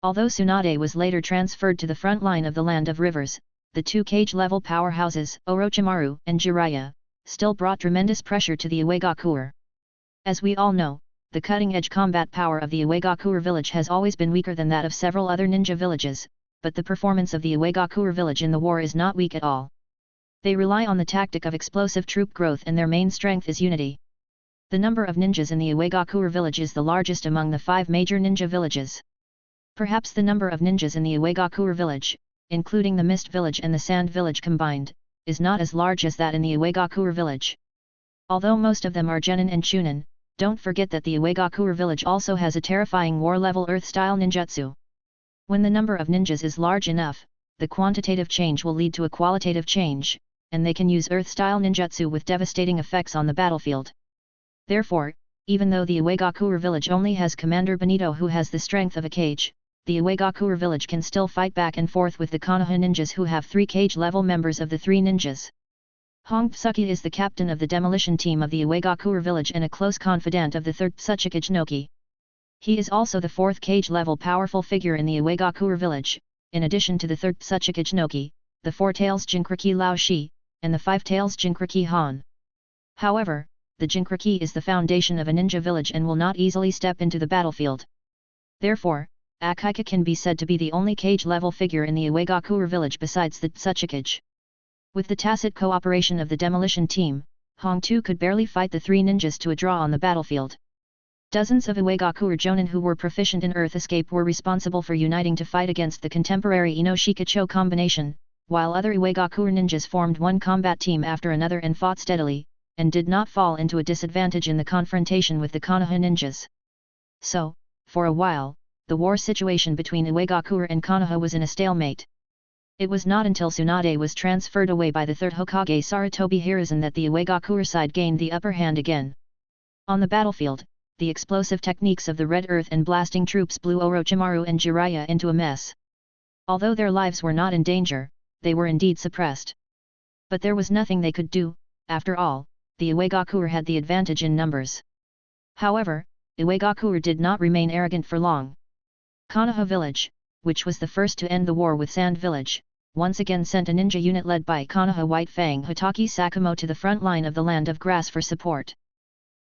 Although Tsunade was later transferred to the front line of the Land of Rivers, the 2 cage-level powerhouses, Orochimaru and Jiraiya, still brought tremendous pressure to the Iwagakure. As we all know, the cutting-edge combat power of the Iwagakure village has always been weaker than that of several other ninja villages, but the performance of the Iwagakure village in the war is not weak at all. They rely on the tactic of explosive troop growth and their main strength is unity. The number of ninjas in the Iwagakure village is the largest among the 5 major ninja villages. Perhaps the number of ninjas in the Iwagakure village, including the Mist village and the Sand village combined, is not as large as that in the Iwagakure village. Although most of them are genin and chunin, don't forget that the Iwagakure village also has a terrifying war-level earth-style ninjutsu. When the number of ninjas is large enough, the quantitative change will lead to a qualitative change, and they can use earth-style ninjutsu with devastating effects on the battlefield. Therefore, even though the Iwagakure village only has Commander Benito who has the strength of a cage, the Iwagakure village can still fight back and forth with the Konoha ninjas who have 3 cage-level members of the 3 ninjas. Otsutsuki is the captain of the demolition team of the Iwagakure village and a close confidant of the 3rd Tsuchikage. He is also the 4th cage-level powerful figure in the Iwagakure village, in addition to the 3rd Tsuchikage, the 4 tails Jinkriki Lao Shi, and the 5 tails Jinkriki Han. However, the Jinkriki is the foundation of a ninja village and will not easily step into the battlefield. Therefore, Akika can be said to be the only cage-level figure in the Iwagakure village besides the Tsuchikage. With the tacit cooperation of the demolition team, Hong Tu could barely fight the 3 ninjas to a draw on the battlefield. Dozens of Iwagakure jonin who were proficient in earth escape were responsible for uniting to fight against the contemporary Inoshika-cho combination, while other Iwagakure ninjas formed one combat team after another and fought steadily, and did not fall into a disadvantage in the confrontation with the Konoha ninjas. So, for a while, the war situation between Iwagakure and Konoha was in a stalemate. It was not until Tsunade was transferred away by the 3rd Hokage Sarutobi Hiruzen that the Iwagakure side gained the upper hand again. On the battlefield, the explosive techniques of the Red Earth and blasting troops blew Orochimaru and Jiraiya into a mess. Although their lives were not in danger, they were indeed suppressed. But there was nothing they could do, after all, the Iwagakure had the advantage in numbers. However, Iwagakure did not remain arrogant for long. Konoha village, which was the first to end the war with Sand village, once again sent a ninja unit led by Konoha White Fang Hitaki Sakumo to the front line of the Land of Grass for support.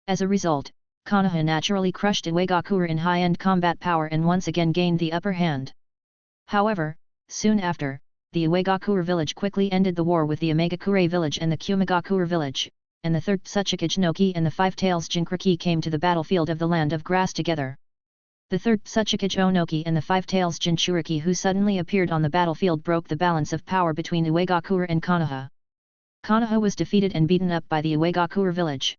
As a result, Konoha naturally crushed Iwagakure in high-end combat power and once again gained the upper hand. However, soon after, the Iwagakure village quickly ended the war with the Imagakure village and the Kumigakure village, and the 3rd Tsuchikage and the 5 tails Jinkriki came to the battlefield of the Land of Grass together. The 3rd Tsuchikage and the 5 tails Jinchuriki who suddenly appeared on the battlefield broke the balance of power between Iwagakure and Konoha. Konoha was defeated and beaten up by the Iwagakure village.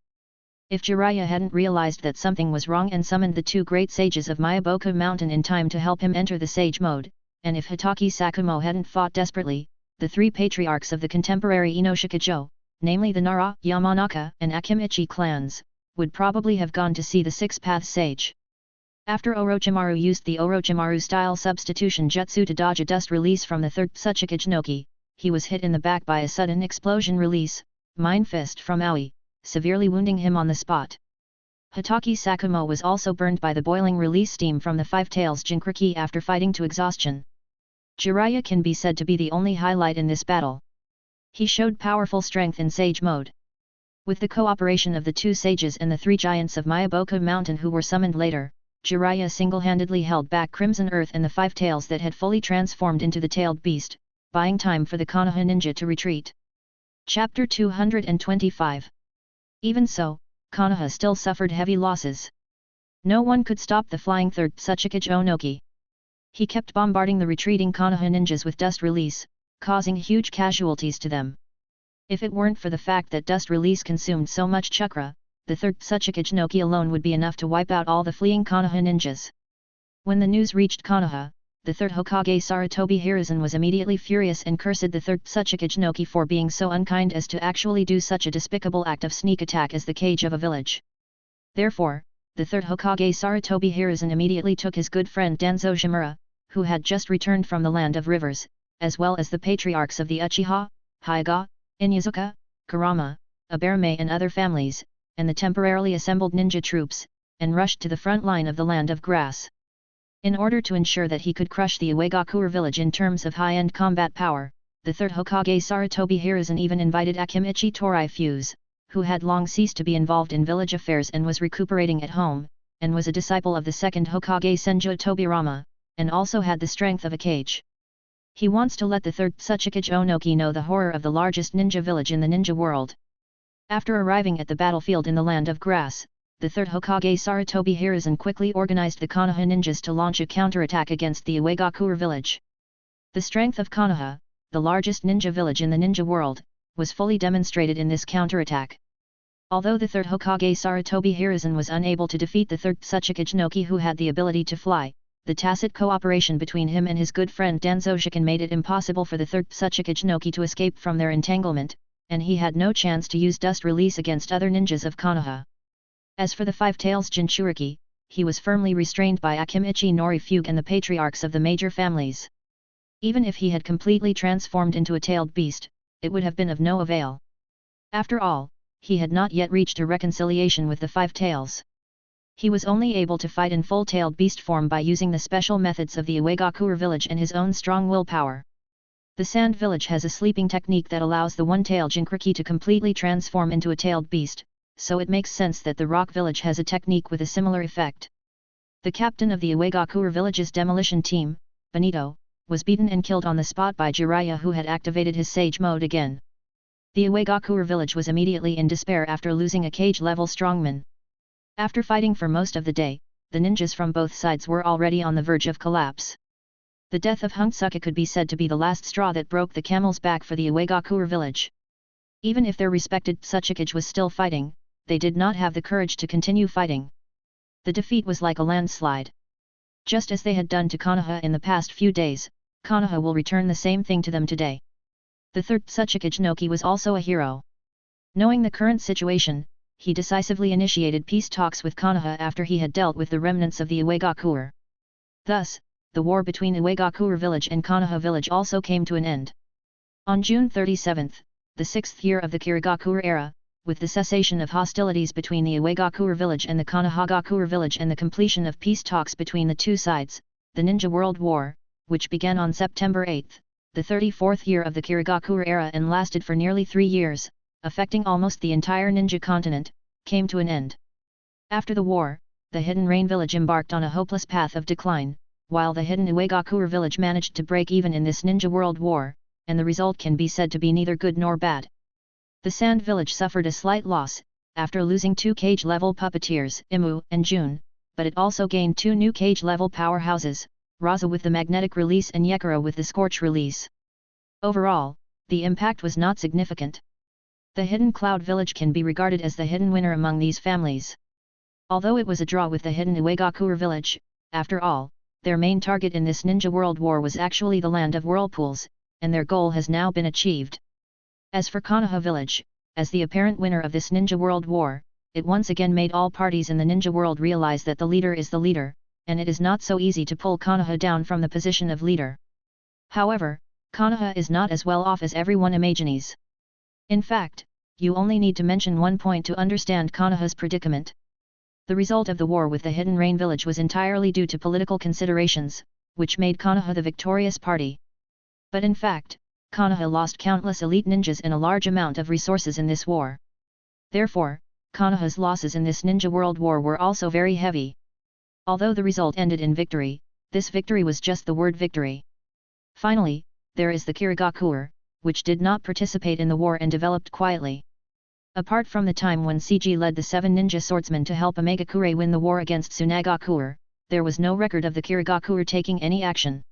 If Jiraiya hadn't realized that something was wrong and summoned the 2 great sages of Myaboku Mountain in time to help him enter the sage mode, and if Hitaki Sakumo hadn't fought desperately, the 3 patriarchs of the contemporary Inoshika-jo, namely the Nara, Yamanaka, and Akimichi clans, would probably have gone to see the 6-path sage. After Orochimaru used the Orochimaru-style substitution jutsu to dodge a dust release from the 3rd Tsuchikage, he was hit in the back by a sudden explosion release, Mind Fist from Aoi, severely wounding him on the spot. Hitaki Sakumo was also burned by the boiling release steam from the 5 tails Jinkriki after fighting to exhaustion. Jiraiya can be said to be the only highlight in this battle. He showed powerful strength in sage mode. With the cooperation of the 2 sages and the 3 giants of Myaboku Mountain who were summoned later, Jiraiya single-handedly held back Crimson Earth and the five tails that had fully transformed into the tailed beast, buying time for the Konoha ninja to retreat. Chapter 225. Even so, Konoha still suffered heavy losses. No one could stop the flying third Tsuchikage Onoki. He kept bombarding the retreating Konoha ninjas with dust release, causing huge casualties to them. If it weren't for the fact that dust release consumed so much chakra, the third Tsuchikage Noki alone would be enough to wipe out all the fleeing Konoha ninjas. When the news reached Konoha, the third Hokage Sarutobi Hiruzen was immediately furious and cursed the third Tsuchikage Noki for being so unkind as to actually do such a despicable act of sneak attack as the cage of a village. Therefore, the third Hokage Sarutobi Hiruzen immediately took his good friend Danzo Shimura, who had just returned from the Land of Rivers, as well as the patriarchs of the Uchiha, Hyuga, Inyazuka, Kurama, Aberame and other families, and the temporarily assembled ninja troops, and rushed to the front line of the Land of Grass. In order to ensure that he could crush the Uegakure village in terms of high-end combat power, the third Hokage Sarutobi Hiruzen even invited Akimichi Torai Fuse, who had long ceased to be involved in village affairs and was recuperating at home, and was a disciple of the second Hokage Senju Tobirama, and also had the strength of a cage. He wants to let the third Tsuchikage Onoki know the horror of the largest ninja village in the ninja world. After arriving at the battlefield in the Land of Grass, the third Hokage Sarutobi Hiruzen quickly organized the Konoha ninjas to launch a counterattack against the Uegakure village. The strength of Konoha, the largest ninja village in the ninja world, was fully demonstrated in this counterattack. Although the third Hokage Sarutobi Hiruzen was unable to defeat the third Tsuchikage Noki who had the ability to fly, the tacit cooperation between him and his good friend Danzo Shiken made it impossible for the third Tsuchikage Noki to escape from their entanglement, and he had no chance to use dust release against other ninjas of Konoha. As for the Five Tails Jinchuriki, he was firmly restrained by Akimichi Norifuge and the patriarchs of the major families. Even if he had completely transformed into a tailed beast, it would have been of no avail. After all, he had not yet reached a reconciliation with the Five Tails. He was only able to fight in full-tailed beast form by using the special methods of the Uegakure village and his own strong willpower. The Sand Village has a sleeping technique that allows the one-tailed Jinchuriki to completely transform into a tailed beast, so it makes sense that the Rock Village has a technique with a similar effect. The captain of the Uegakure village's demolition team, Benito, was beaten and killed on the spot by Jiraiya who had activated his Sage mode again. The Uegakure village was immediately in despair after losing a cage-level strongman. After fighting for most of the day, the ninjas from both sides were already on the verge of collapse. The death of Huntsuke could be said to be the last straw that broke the camel's back for the Uegakure village. Even if their respected Tsuchikage was still fighting, they did not have the courage to continue fighting. The defeat was like a landslide. Just as they had done to Konoha in the past few days, Konoha will return the same thing to them today. The third Tsuchikage Noki was also a hero. Knowing the current situation, he decisively initiated peace talks with Konoha after he had dealt with the remnants of the Uegakure. Thus, the war between Uegakure village and Konoha village also came to an end. On June 37, the 6th year of the Kirigakure era, with the cessation of hostilities between the Uegakure village and the Konohagakure village and the completion of peace talks between the two sides, the Ninja World War, which began on September 8, the 34th year of the Kirigakure era and lasted for nearly 3 years, affecting almost the entire ninja continent, came to an end. After the war, the Hidden Rain village embarked on a hopeless path of decline, while the Hidden Uegakure village managed to break even in this Ninja World War, and the result can be said to be neither good nor bad. The Sand Village suffered a slight loss, after losing 2 cage-level puppeteers, Imu and Jun, but it also gained 2 new cage-level powerhouses, Raza with the magnetic release and Yekura with the scorch release. Overall, the impact was not significant. The Hidden Cloud Village can be regarded as the hidden winner among these families. Although it was a draw with the Hidden Uegakure village, after all, their main target in this Ninja World War was actually the Land of Whirlpools, and their goal has now been achieved. As for Konoha village, as the apparent winner of this Ninja World War, it once again made all parties in the ninja world realize that the leader is the leader, and it is not so easy to pull Konoha down from the position of leader. However, Konoha is not as well off as everyone imagines. In fact, you only need to mention one point to understand Konoha's predicament. The result of the war with the Hidden Rain village was entirely due to political considerations, which made Konoha the victorious party. But in fact, Konoha lost countless elite ninjas and a large amount of resources in this war. Therefore, Konoha's losses in this Ninja World War were also very heavy. Although the result ended in victory, this victory was just the word victory. Finally, there is the Kirigakure, which did not participate in the war and developed quietly. Apart from the time when CG led the 7 ninja swordsmen to help Omegakure win the war against Tsunagakure, there was no record of the Kirigakure taking any action.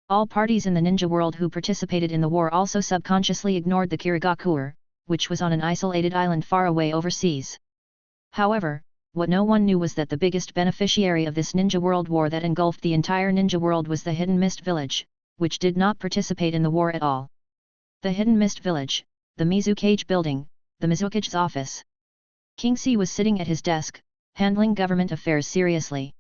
All parties in the ninja world who participated in the war also subconsciously ignored the Kirigakure, which was on an isolated island far away overseas. However, what no one knew was that the biggest beneficiary of this ninja world war that engulfed the entire ninja world was the Hidden Mist Village, which did not participate in the war at all. The Hidden Mist Village, the Mizukage building, the Mizukage's office. King C was sitting at his desk, handling government affairs seriously.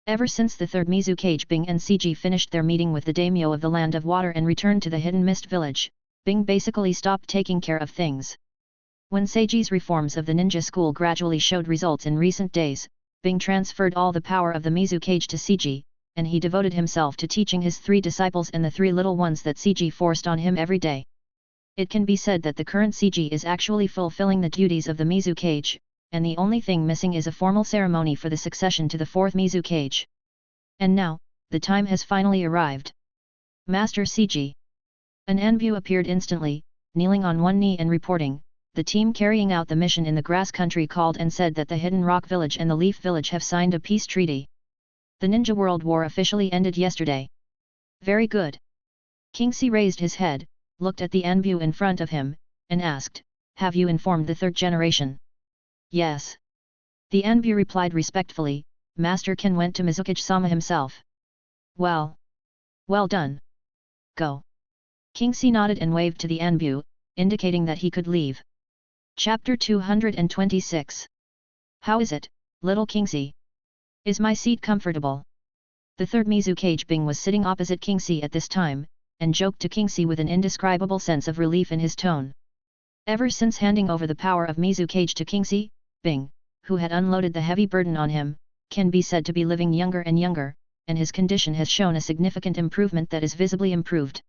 Ever since the third Mizukage Bing and CG finished their meeting with the daimyo of the Land of Water and returned to the Hidden Mist Village, Bing basically stopped taking care of things. When Seiji's reforms of the ninja school gradually showed results in recent days, Bing transferred all the power of the Mizukage to Seiji, and he devoted himself to teaching his 3 disciples and the 3 little ones that Seiji forced on him every day. It can be said that the current Seiji is actually fulfilling the duties of the Mizukage, and the only thing missing is a formal ceremony for the succession to the 4th Mizukage. And now, the time has finally arrived. Master Seiji. An Anbu appeared instantly, kneeling on one knee and reporting, the team carrying out the mission in the grass country called and said that the Hidden Rock Village and the Leaf Village have signed a peace treaty. The Ninja World War officially ended yesterday. Very good. King C raised his head, looked at the Anbu in front of him, and asked, have you informed the 3rd generation? Yes. The Anbu replied respectfully, Master Ken went to Mizukage-sama himself. Well done. Go. King C nodded and waved to the Anbu, indicating that he could leave. Chapter 226. How is it, little King C? Is my seat comfortable? The 3rd Mizukage Bing was sitting opposite King C at this time, and joked to King C with an indescribable sense of relief in his tone. Ever since handing over the power of Mizukage to King C, Bing, who had unloaded the heavy burden on him, can be said to be living younger and younger, and his condition has shown a significant improvement that is visibly improved.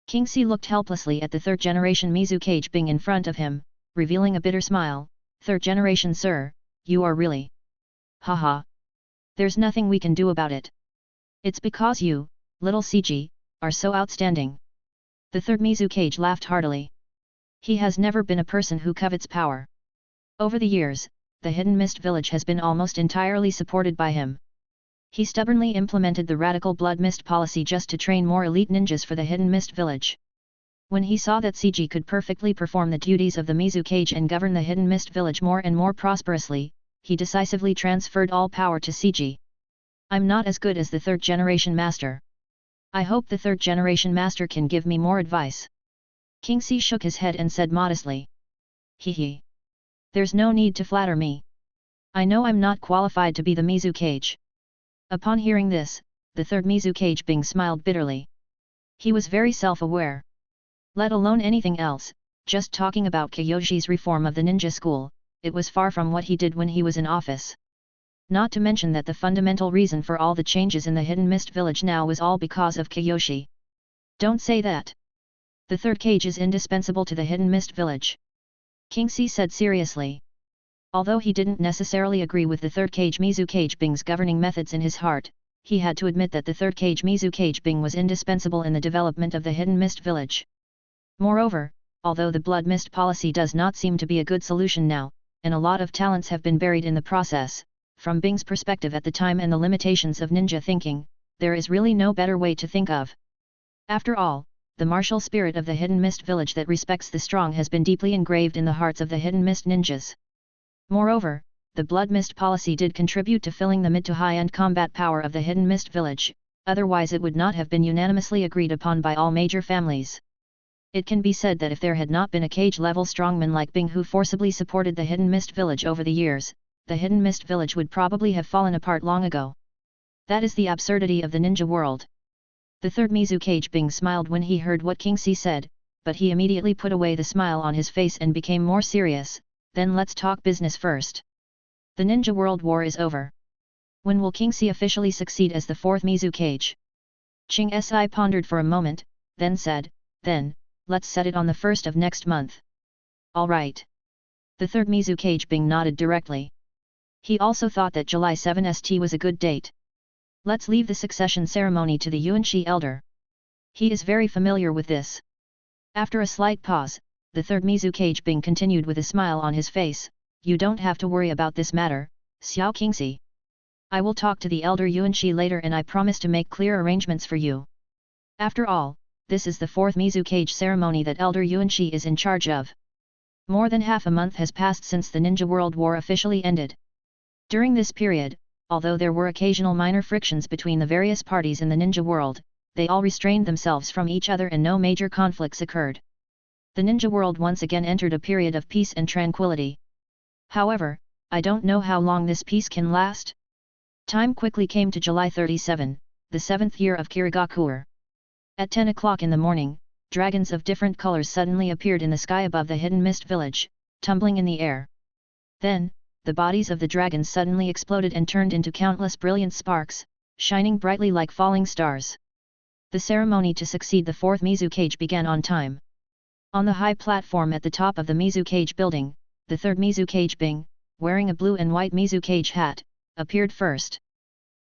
King C looked helplessly at the 3rd generation Mizukage Bing in front of him, revealing a bitter smile, 3rd generation sir, you are really... Haha. There's nothing we can do about it. It's because you, little CG, are so outstanding. The 3rd Mizukage laughed heartily. He has never been a person who covets power. Over the years, the Hidden Mist Village has been almost entirely supported by him. He stubbornly implemented the radical blood mist policy just to train more elite ninjas for the Hidden Mist Village. When he saw that CG could perfectly perform the duties of the Mizukage and govern the Hidden Mist Village more and more prosperously, he decisively transferred all power to CG. I'm not as good as the 3rd generation master. I hope the 3rd generation master can give me more advice. King C shook his head and said modestly. Hee. There's no need to flatter me. I know I'm not qualified to be the Mizukage. Upon hearing this, the 3rd Mizukage Bing smiled bitterly. He was very self-aware. Let alone anything else, just talking about Kyoshi's reform of the ninja school, it was far from what he did when he was in office. Not to mention that the fundamental reason for all the changes in the Hidden Mist Village now was all because of Kyoshi. Don't say that. The 3rd cage is indispensable to the Hidden Mist Village. King C said seriously. Although he didn't necessarily agree with the 3rd cage Mizukage Bing's governing methods in his heart, he had to admit that the 3rd cage Mizukage Bing was indispensable in the development of the Hidden Mist Village. Moreover, although the blood mist policy does not seem to be a good solution now, and a lot of talents have been buried in the process, from Bing's perspective at the time and the limitations of ninja thinking, there is really no better way to think of. After all, the martial spirit of the Hidden Mist Village that respects the strong has been deeply engraved in the hearts of the Hidden Mist ninjas. Moreover, the blood mist policy did contribute to filling the mid to high-end combat power of the Hidden Mist Village, otherwise it would not have been unanimously agreed upon by all major families. It can be said that if there had not been a cage-level strongman like Bing who forcibly supported the Hidden Mist Village over the years, the Hidden Mist Village would probably have fallen apart long ago. That is the absurdity of the ninja world. The 3rd Mizukage Bing smiled when he heard what King C said, but he immediately put away the smile on his face and became more serious. Then let's talk business first. The Ninja World War is over. When will King C officially succeed as the 4th Mizukage? Ching Si pondered for a moment, then said, then, let's set it on the 1st of next month. All right. The 3rd Mizukage Bing nodded directly. He also thought that July 7st was a good date. Let's leave the succession ceremony to the Yuanshi elder. He is very familiar with this. After a slight pause, the third Mizukage Bing continued with a smile on his face, you don't have to worry about this matter, Xiao Qingxi. I will talk to the elder Yuanshi later and I promise to make clear arrangements for you. After all, this is the fourth Mizukage ceremony that elder Yuanshi is in charge of. More than half a month has passed since the Ninja World War officially ended. During this period, although there were occasional minor frictions between the various parties in the ninja world, they all restrained themselves from each other and no major conflicts occurred. The ninja world once again entered a period of peace and tranquility. However, I don't know how long this peace can last. Time quickly came to July 37, the 7th year of Kirigakure. At 10 o'clock in the morning, dragons of different colors suddenly appeared in the sky above the hidden mist village, tumbling in the air. Then, the bodies of the dragons suddenly exploded and turned into countless brilliant sparks, shining brightly like falling stars. The ceremony to succeed the fourth Mizukage began on time. On the high platform at the top of the Mizukage building, the third Mizukage Bing, wearing a blue and white Mizukage hat, appeared first.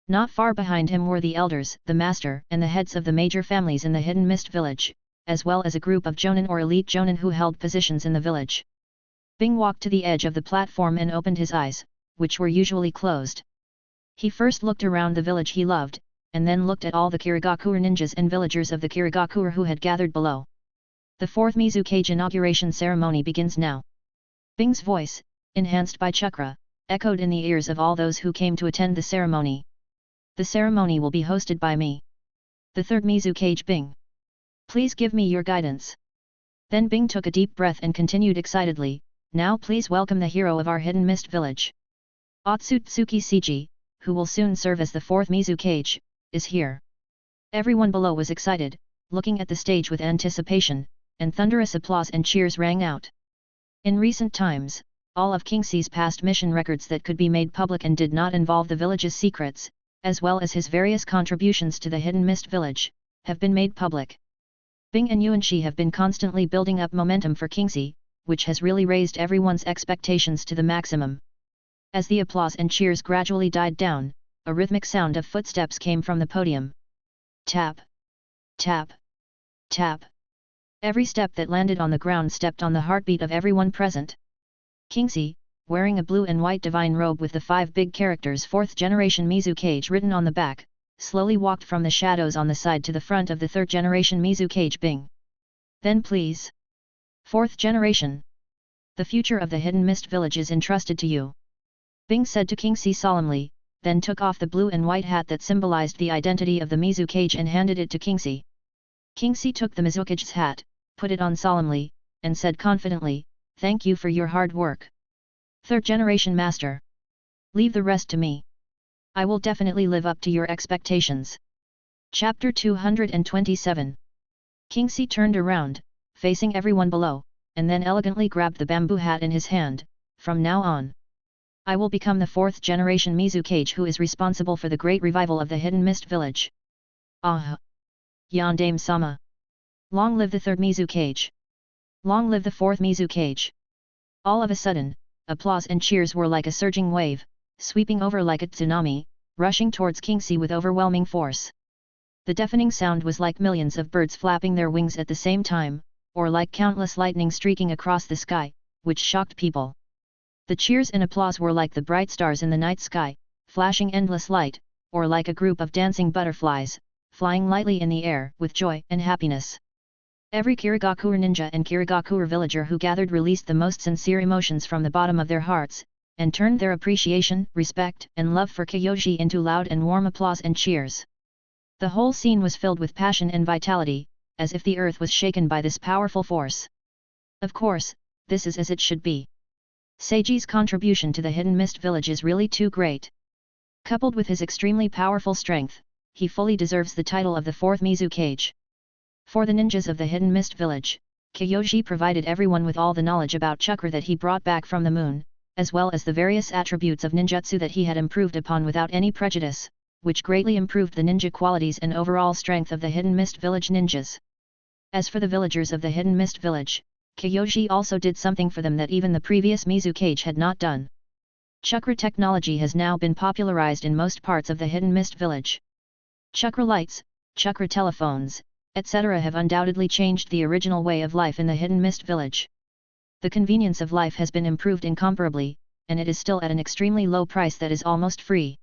Not far behind him were the elders, the master, and the heads of the major families in the hidden mist village, as well as a group of jonin or elite jonin who held positions in the village. Bing walked to the edge of the platform and opened his eyes, which were usually closed. He first looked around the village he loved, and then looked at all the Kirigakure ninjas and villagers of the Kirigakure who had gathered below. The fourth Mizukage inauguration ceremony begins now. Bing's voice, enhanced by chakra, echoed in the ears of all those who came to attend the ceremony. The ceremony will be hosted by me. The third Mizukage Bing. Please give me your guidance. Then Bing took a deep breath and continued excitedly, now please welcome the hero of our hidden mist village. Otsutsuki Cg, who will soon serve as the fourth Mizukage, is here. Everyone below was excited, looking at the stage with anticipation, and thunderous applause and cheers rang out. In recent times, all of Qingxi's past mission records that could be made public and did not involve the village's secrets, as well as his various contributions to the hidden mist village, have been made public. Bing and Yuanshi have been constantly building up momentum for Qingxi, which has really raised everyone's expectations to the maximum. As the applause and cheers gradually died down, a rhythmic sound of footsteps came from the podium. Tap! Tap! Tap! Every step that landed on the ground stepped on the heartbeat of everyone present. Qingxi, wearing a blue and white divine robe with the 5 big characters 4th generation Mizukage written on the back, slowly walked from the shadows on the side to the front of the 3rd generation Mizukage Bing. Then please. 4th generation. The future of the hidden mist village is entrusted to you. Bing said to Qingxi solemnly, then took off the blue and white hat that symbolized the identity of the Mizukage and handed it to Qingxi. Qingxi took the Mizukage's hat, put it on solemnly, and said confidently, thank you for your hard work. 3rd generation master. Leave the rest to me. I will definitely live up to your expectations. Chapter 227. Qingxi turned around, facing everyone below, and then elegantly grabbed the bamboo hat in his hand. From now on, I will become the 4th generation Mizukage who is responsible for the great revival of the hidden mist village. Ah! Yandame Sama! Long live the 3rd Mizukage! Long live the 4th Mizukage! All of a sudden, applause and cheers were like a surging wave, sweeping over like a tsunami, rushing towards Qingxi with overwhelming force. The deafening sound was like millions of birds flapping their wings at the same time, or like countless lightning streaking across the sky, which shocked people. The cheers and applause were like the bright stars in the night sky, flashing endless light, or like a group of dancing butterflies, flying lightly in the air with joy and happiness. Every Kirigakure ninja and Kirigakure villager who gathered released the most sincere emotions from the bottom of their hearts, and turned their appreciation, respect, and love for Kyoji into loud and warm applause and cheers. The whole scene was filled with passion and vitality, as if the earth was shaken by this powerful force. Of course, this is as it should be. Seiji's contribution to the hidden mist village is really too great. Coupled with his extremely powerful strength, he fully deserves the title of the 4th Mizukage. For the ninjas of the hidden mist village, Kyoji provided everyone with all the knowledge about chakra that he brought back from the moon, as well as the various attributes of ninjutsu that he had improved upon without any prejudice, which greatly improved the ninja qualities and overall strength of the hidden mist village ninjas. As for the villagers of the hidden mist village, Kyoji also did something for them that even the previous Mizukage had not done. Chakra technology has now been popularized in most parts of the Hidden Mist village. Chakra lights, chakra telephones, etc. have undoubtedly changed the original way of life in the Hidden Mist village. The convenience of life has been improved incomparably, and it is still at an extremely low price that is almost free.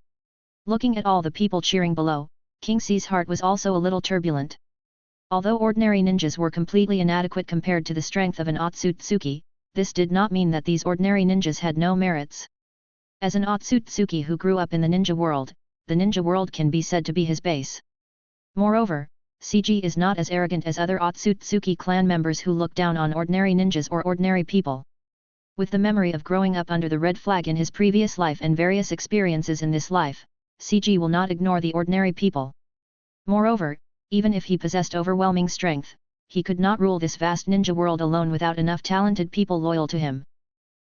Looking at all the people cheering below, King C's heart was also a little turbulent. Although ordinary ninjas were completely inadequate compared to the strength of an Otsutsuki, this did not mean that these ordinary ninjas had no merits. As an Otsutsuki who grew up in the ninja world, the ninja world can be said to be his base. Moreover, CG is not as arrogant as other Otsutsuki clan members who look down on ordinary ninjas or ordinary people. With the memory of growing up under the red flag in his previous life and various experiences in this life, CG will not ignore the ordinary people. Moreover, even if he possessed overwhelming strength, he could not rule this vast ninja world alone without enough talented people loyal to him.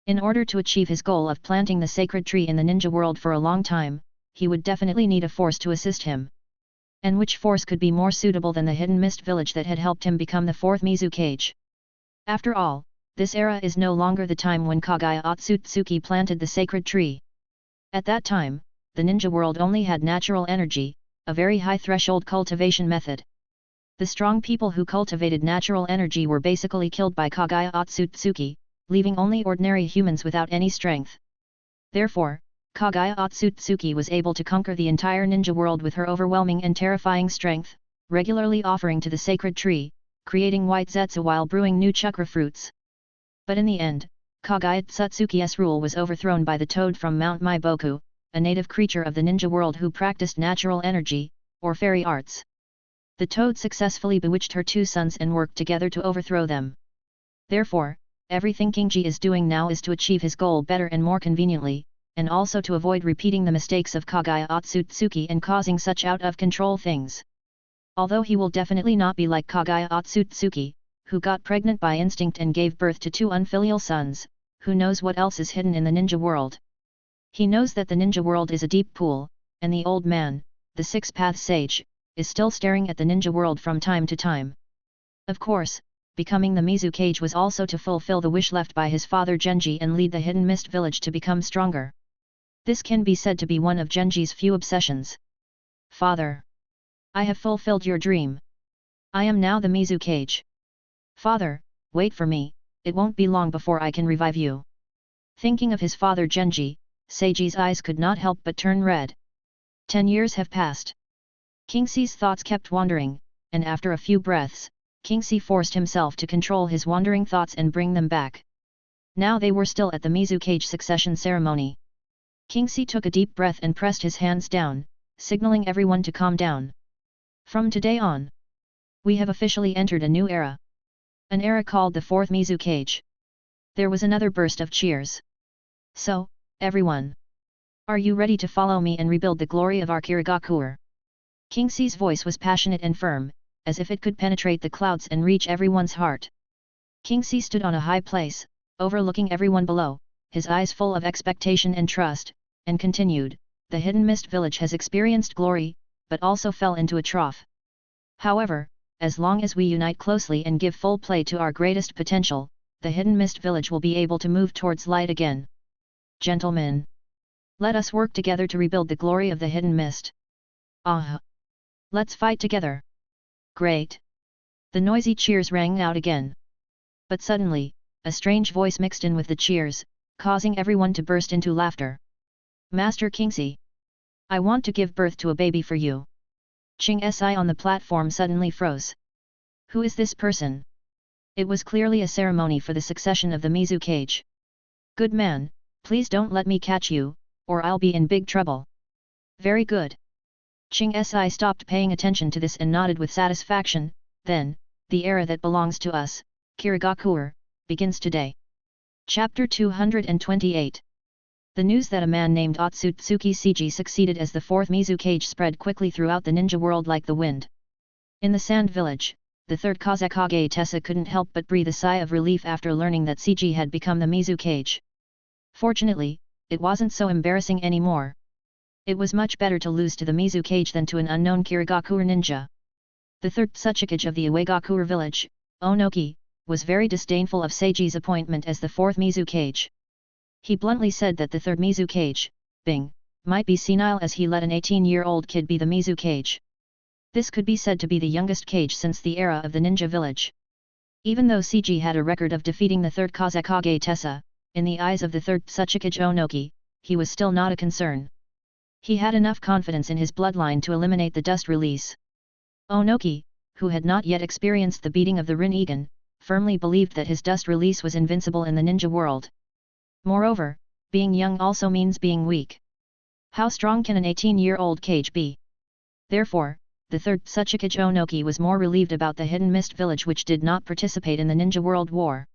In order to achieve his goal of planting the sacred tree in the ninja world for a long time, he would definitely need a force to assist him. And which force could be more suitable than the Hidden Mist village that had helped him become the fourth Mizukage? After all, this era is no longer the time when Kagaya Otsutsuki planted the sacred tree. At that time, the ninja world only had natural energy, a very high threshold cultivation method. The strong people who cultivated natural energy were basically killed by Kagaya Otsutsuki, leaving only ordinary humans without any strength. Therefore, Kagaya Otsutsuki was able to conquer the entire ninja world with her overwhelming and terrifying strength, regularly offering to the sacred tree, creating white zetsu while brewing new chakra fruits. But in the end, Kagaya Otsutsuki's rule was overthrown by the toad from Mount Maiboku, a native creature of the ninja world who practiced natural energy, or fairy arts. The toad successfully bewitched her two sons and worked together to overthrow them. Therefore, everything King Ji is doing now is to achieve his goal better and more conveniently, and also to avoid repeating the mistakes of Kagaya Otsutsuki and causing such out-of-control things. Although he will definitely not be like Kagaya Otsutsuki, who got pregnant by instinct and gave birth to two unfilial sons, who knows what else is hidden in the ninja world. He knows that the ninja world is a deep pool, and the old man, the six-path sage, is still staring at the ninja world from time to time. Of course, becoming the Mizukage was also to fulfill the wish left by his father Genji and lead the Hidden Mist village to become stronger. This can be said to be one of Genji's few obsessions. Father! I have fulfilled your dream. I am now the Mizukage. Father, wait for me, it won't be long before I can revive you. Thinking of his father Genji, Seiji's eyes could not help but turn red. 10 years have passed. King C's thoughts kept wandering, and after a few breaths, King C forced himself to control his wandering thoughts and bring them back. Now they were still at the Mizukage succession ceremony. King C took a deep breath and pressed his hands down, signaling everyone to calm down. From today on, we have officially entered a new era. An era called the Fourth Mizukage. There was another burst of cheers. So, everyone, are you ready to follow me and rebuild the glory of our Kirigakure? King C's voice was passionate and firm, as if it could penetrate the clouds and reach everyone's heart. King C stood on a high place, overlooking everyone below, his eyes full of expectation and trust, and continued, the Hidden Mist village has experienced glory, but also fell into a trough. However, as long as we unite closely and give full play to our greatest potential, the Hidden Mist village will be able to move towards light again. Gentlemen, let us work together to rebuild the glory of the Hidden Mist. Ah! Let's fight together! Great! The noisy cheers rang out again. But suddenly, a strange voice mixed in with the cheers, causing everyone to burst into laughter. Master Kingsi! I want to give birth to a baby for you. Ching Si on the platform suddenly froze. Who is this person? It was clearly a ceremony for the succession of the Mizukage. Good man, please don't let me catch you, or I'll be in big trouble. Very good. Ching Si stopped paying attention to this and nodded with satisfaction. Then, the era that belongs to us, Kirigakure, begins today. Chapter 228. The news that a man named Otsutsuki Seiji succeeded as the fourth Mizukage spread quickly throughout the ninja world like the wind. In the Sand Village, the third Kazekage Tessa couldn't help but breathe a sigh of relief after learning that Seiji had become the Mizukage. Fortunately, it wasn't so embarrassing anymore. It was much better to lose to the Mizukage than to an unknown Kirigakure ninja. The third Tsuchikage of the Uegakure village, Onoki, was very disdainful of Seiji's appointment as the fourth Mizukage. He bluntly said that the third Mizukage, Bing, might be senile as he let an 18-year-old kid be the Mizukage. This could be said to be the youngest Kage since the era of the ninja village. Even though CG had a record of defeating the third Kazekage Tessa, in the eyes of the third Tsuchikage Onoki, he was still not a concern. He had enough confidence in his bloodline to eliminate the dust release. Onoki, who had not yet experienced the beating of the Rinnegan, firmly believed that his dust release was invincible in the ninja world. Moreover, being young also means being weak. How strong can an 18-year-old Kage be? Therefore, the third Tsuchikage Onoki was more relieved about the Hidden Mist Village, which did not participate in the Ninja World War.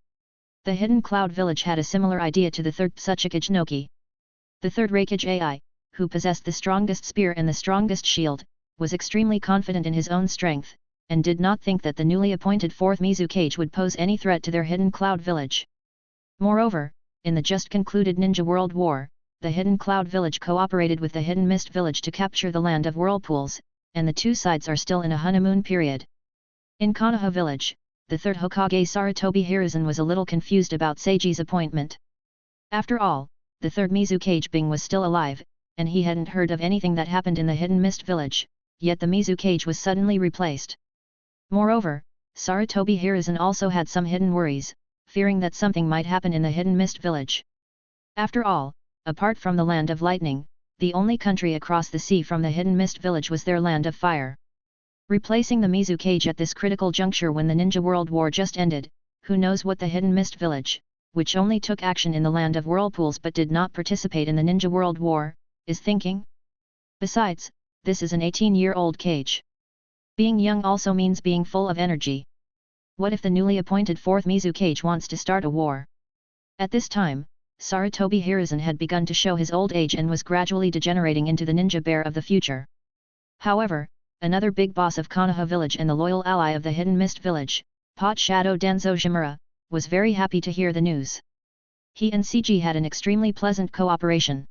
The Hidden Cloud Village had a similar idea to the third Tsuchikage Noki. The third Reikage Ai, who possessed the strongest spear and the strongest shield, was extremely confident in his own strength, and did not think that the newly appointed fourth Mizukage would pose any threat to their Hidden Cloud Village. Moreover, in the just concluded Ninja World War, the Hidden Cloud Village cooperated with the Hidden Mist Village to capture the Land of Whirlpools, and the two sides are still in a honeymoon period. In Konoha village, the third Hokage Sarutobi Hiruzen was a little confused about Seiji's appointment. After all, the third Mizukage Bing was still alive, and he hadn't heard of anything that happened in the Hidden Mist Village, yet the Mizukage was suddenly replaced. Moreover, Sarutobi Hiruzen also had some hidden worries, fearing that something might happen in the Hidden Mist Village. After all, apart from the Land of Lightning, the only country across the sea from the Hidden Mist Village was their Land of Fire. Replacing the Mizukage at this critical juncture when the Ninja World War just ended, who knows what the Hidden Mist Village, which only took action in the Land of Whirlpools but did not participate in the Ninja World War, is thinking? Besides, this is an 18-year-old Kage. Being young also means being full of energy. What if the newly appointed fourth Mizukage wants to start a war? At this time, Sarutobi Hiruzen had begun to show his old age and was gradually degenerating into the ninja bear of the future. However, another big boss of Konoha village and the loyal ally of the Hidden Mist Village, Pot Shadow Danzo Shimura, was very happy to hear the news. He and CG had an extremely pleasant cooperation.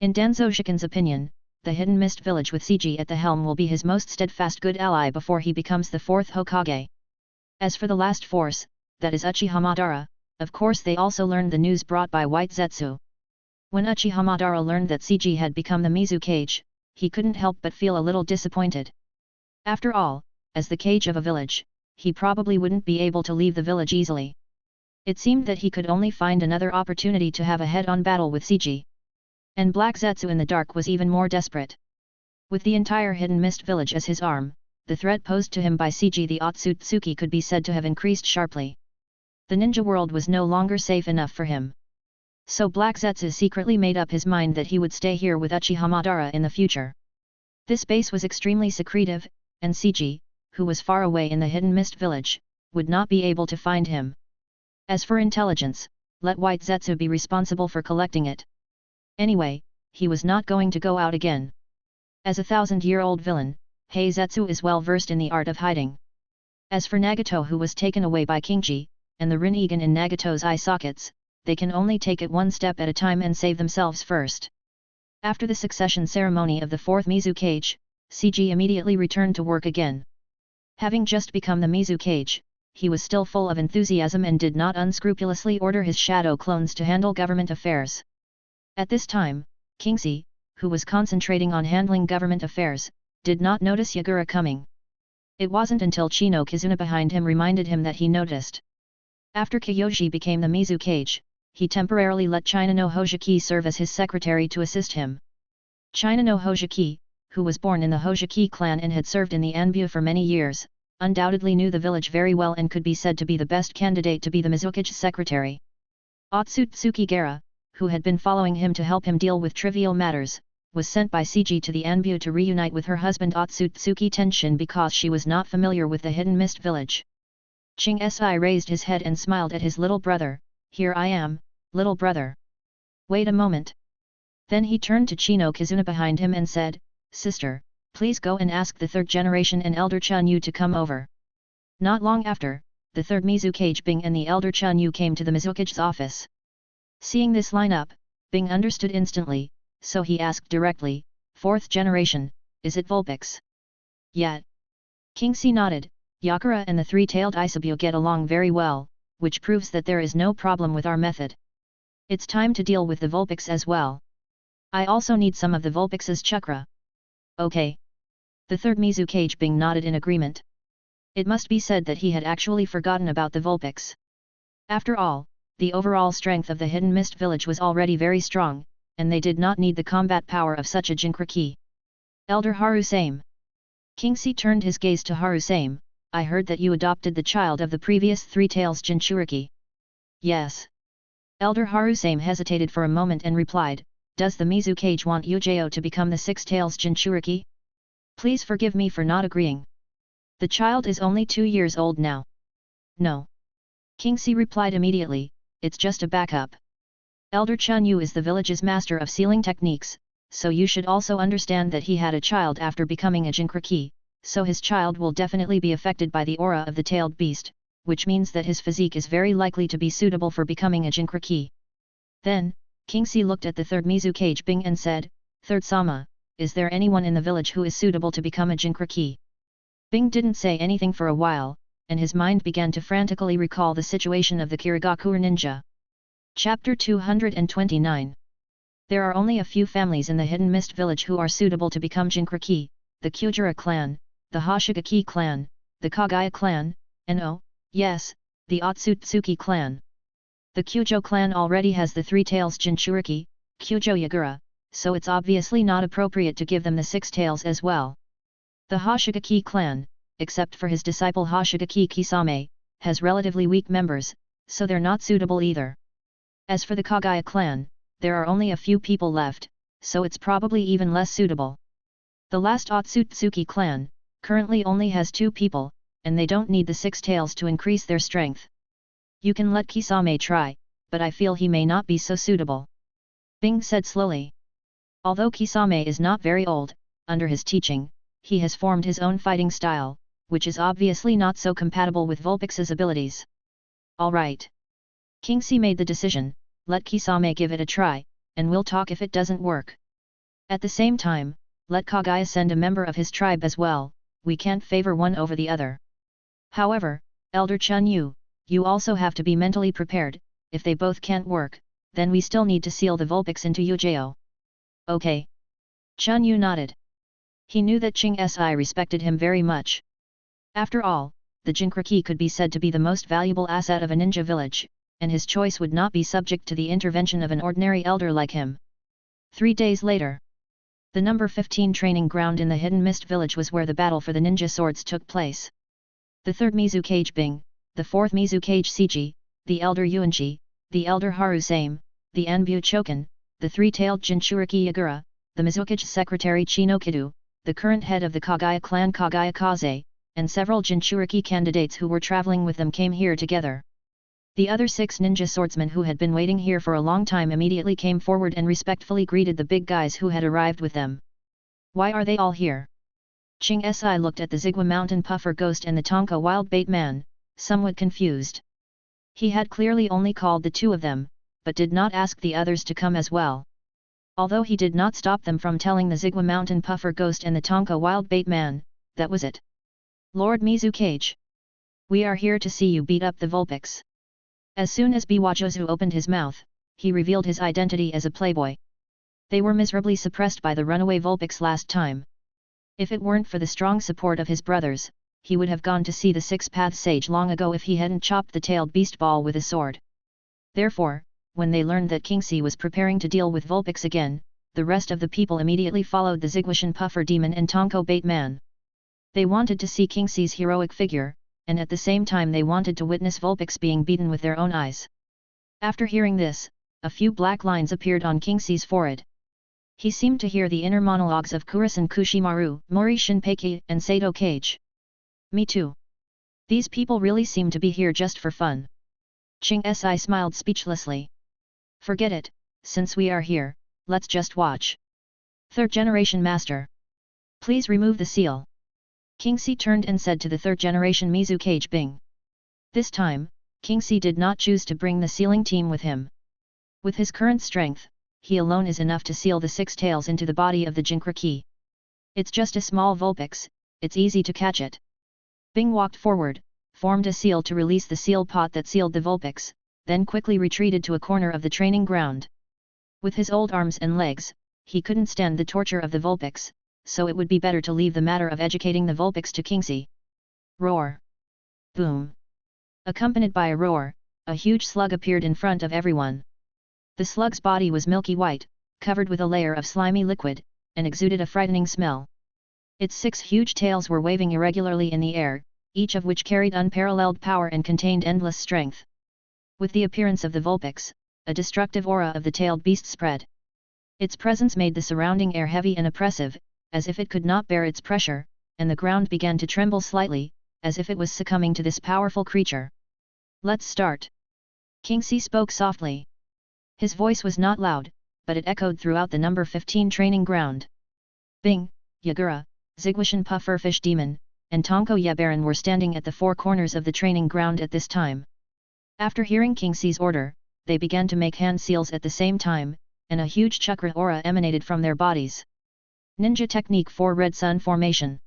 In Danzo Shikan's opinion, the Hidden Mist Village with CG at the helm will be his most steadfast good ally before he becomes the fourth Hokage. As for the last force, that is Uchiha Madara, of course they also learned the news brought by White Zetsu. When Uchiha Madara learned that CG had become the Mizukage, he couldn't help but feel a little disappointed. After all, as the Kage of a village, he probably wouldn't be able to leave the village easily. It seemed that he could only find another opportunity to have a head-on battle with CG. And Black Zetsu in the dark was even more desperate. With the entire Hidden Mist Village as his arm, the threat posed to him by CG the Otsutsuki could be said to have increased sharply. The ninja world was no longer safe enough for him. So Black Zetsu secretly made up his mind that he would stay here with Uchiha Madara in the future. This base was extremely secretive, and CG, who was far away in the Hidden Mist Village, would not be able to find him. As for intelligence, let White Zetsu be responsible for collecting it. Anyway, he was not going to go out again. As a 1,000-year-old villain, Heizetsu is well versed in the art of hiding. As for Nagato, who was taken away by Kingji, and the Rinnegan in Nagato's eye sockets, they can only take it one step at a time and save themselves first. After the succession ceremony of the fourth Mizukage, CG immediately returned to work again. Having just become the Mizukage, he was still full of enthusiasm and did not unscrupulously order his shadow clones to handle government affairs. At this time, Kingzi, who was concentrating on handling government affairs, did not notice Yagura coming. It wasn't until Chino Kizuna behind him reminded him that he noticed. After Kyoji became the Mizukage, he temporarily let China no Hojiki serve as his secretary to assist him. China no Hojiki, who was born in the Hojiki clan and had served in the Anbu for many years, undoubtedly knew the village very well and could be said to be the best candidate to be the Mizukage's secretary. Otsutsuki Gara, who had been following him to help him deal with trivial matters, was sent by CG to the Anbu to reunite with her husband Otsutsuki Tenshin because she was not familiar with the Hidden Mist Village. Ching Si raised his head and smiled at his little brother. "Here I am, little brother. Wait a moment." Then he turned to Chino Kizuna behind him and said, "Sister, please go and ask the third generation and Elder Chunyu to come over." Not long after, the third Mizukage Bing and the Elder Chunyu came to the Mizukage's office. Seeing this lineup, Bing understood instantly, so he asked directly, "Fourth generation, is it Vulpix?" "Yet." Kingsi nodded. "Yakura and the three-tailed Isabu get along very well, which proves that there is no problem with our method. It's time to deal with the Vulpix as well. I also need some of the Vulpix's chakra. Okay. The third Mizukage Bing nodded in agreement. It must be said that he had actually forgotten about the Vulpix. After all, the overall strength of the Hidden Mist Village was already very strong, and they did not need the combat power of such a Jinchuriki. Elder Harusame. Kingxi turned his gaze to Harusame. I heard that you adopted the child of the previous Three Tails Jinchuriki. Yes. Elder Harusame hesitated for a moment and replied, does the Mizukage want Yujao to become the Six Tails Jinchuriki? Please forgive me for not agreeing. The child is only 2 years old now. No. Kingxi replied immediately, it's just a backup. Elder Chun Yu is the village's master of sealing techniques, so you should also understand that he had a child after becoming a Jinchuriki, so his child will definitely be affected by the aura of the tailed beast, which means that his physique is very likely to be suitable for becoming a Jinchuriki. Then, Kingxi looked at the third Mizukage Bing and said, Third Sama, is there anyone in the village who is suitable to become a Jinchuriki? Bing didn't say anything for a while, and his mind began to frantically recall the situation of the Kirigakure ninja. Chapter 229. There are only a few families in the Hidden Mist Village who are suitable to become Jinchuriki, the Kyujira clan, the Hoshigaki clan, the Kagaya clan, and oh, yes, the Otsutsuki clan. The Kyujo clan already has the Three Tails Jinchuriki, Kyujo Yagura, so it's obviously not appropriate to give them the Six Tails as well. The Hoshigaki clan, except for his disciple Hoshigaki Kisame, has relatively weak members, so they're not suitable either. As for the Kagaya clan, there are only a few people left, so it's probably even less suitable. The last Otsutsuki clan, currently only has 2 people, and they don't need the Six Tails to increase their strength. You can let Kisame try, but I feel he may not be so suitable. Bing said slowly. Although Kisame is not very old, under his teaching, he has formed his own fighting style, which is obviously not so compatible with Vulpix's abilities. Alright. Kingxi made the decision, let Kisame give it a try, and we'll talk if it doesn't work. At the same time, let Kagaya send a member of his tribe as well, we can't favor one over the other. However, Elder Chun Yu, you also have to be mentally prepared, if they both can't work, then we still need to seal the Vulpix into Yujao. Okay. Chun Yu nodded. He knew that Ching Si respected him very much. After all, the Jinchuriki could be said to be the most valuable asset of a ninja village, and his choice would not be subject to the intervention of an ordinary elder like him. 3 days later. The number 15 training ground in the Hidden Mist Village was where the battle for the ninja swords took place. The third Mizukage Bing, the fourth Mizukage Siji, the elder Yuanji, the elder Harusame, the Anbu Choken, the three-tailed Jinchuriki Yagura, the Mizukage secretary Chinokidu, the current head of the Kagaya clan Kagaya Kaze, and several Jinchuriki candidates who were traveling with them came here together. The other 6 ninja swordsmen who had been waiting here for a long time immediately came forward and respectfully greeted the big guys who had arrived with them. Why are they all here? Ching Si looked at the Zigwa Mountain Puffer Ghost and the Tonka Wild Bait Man, somewhat confused. He had clearly only called the 2 of them, but did not ask the others to come as well. Although he did not stop them from telling the Zigwa Mountain Puffer Ghost and the Tonka Wild Bait Man, that was it. Lord Mizukage. We are here to see you beat up the Vulpix. As soon as Biwajozu opened his mouth, he revealed his identity as a playboy. They were miserably suppressed by the runaway Vulpix last time. If it weren't for the strong support of his brothers, he would have gone to see the Six-Path Sage long ago if he hadn't chopped the tailed beast ball with a sword. Therefore, when they learned that Kingxi was preparing to deal with Vulpix again, the rest of the people immediately followed the Zigwashan Puffer Demon and Tonko Bait Man. They wanted to see Kingxi's heroic figure, and at the same time they wanted to witness Vulpix being beaten with their own eyes. After hearing this, a few black lines appeared on Kingxi's forehead. He seemed to hear the inner monologues of Kurisan Kushimaru, Mori Shinpeki, and Sato Kage. Me too. These people really seem to be here just for fun. Ching Si smiled speechlessly. Forget it, since we are here, let's just watch. Third Generation Master. Please remove the seal. Kingxi turned and said to the third generation Mizukage Bing. This time, Kingxi did not choose to bring the sealing team with him. With his current strength, he alone is enough to seal the 6 tails into the body of the Jinchuriki. It's just a small Vulpix, it's easy to catch it. Bing walked forward, formed a seal to release the seal pot that sealed the Vulpix, then quickly retreated to a corner of the training ground. With his old arms and legs, he couldn't stand the torture of the Vulpix, so it would be better to leave the matter of educating the Vulpix to Kingxi. Roar! Boom! Accompanied by a roar, a huge slug appeared in front of everyone. The slug's body was milky white, covered with a layer of slimy liquid, and exuded a frightening smell. Its 6 huge tails were waving irregularly in the air, each of which carried unparalleled power and contained endless strength. With the appearance of the Vulpix, a destructive aura of the tailed beast spread. Its presence made the surrounding air heavy and oppressive, as if it could not bear its pressure, and the ground began to tremble slightly, as if it was succumbing to this powerful creature. Let's start. Kingxi spoke softly. His voice was not loud, but it echoed throughout the number 15 training ground. Bing, Yagura, Zigwashan Pufferfish Demon, and Tonko Yabaran were standing at the 4 corners of the training ground at this time. After hearing Kingxi's order, they began to make hand seals at the same time, and a huge chakra aura emanated from their bodies. Ninja Technique 4 Red Sun Formation.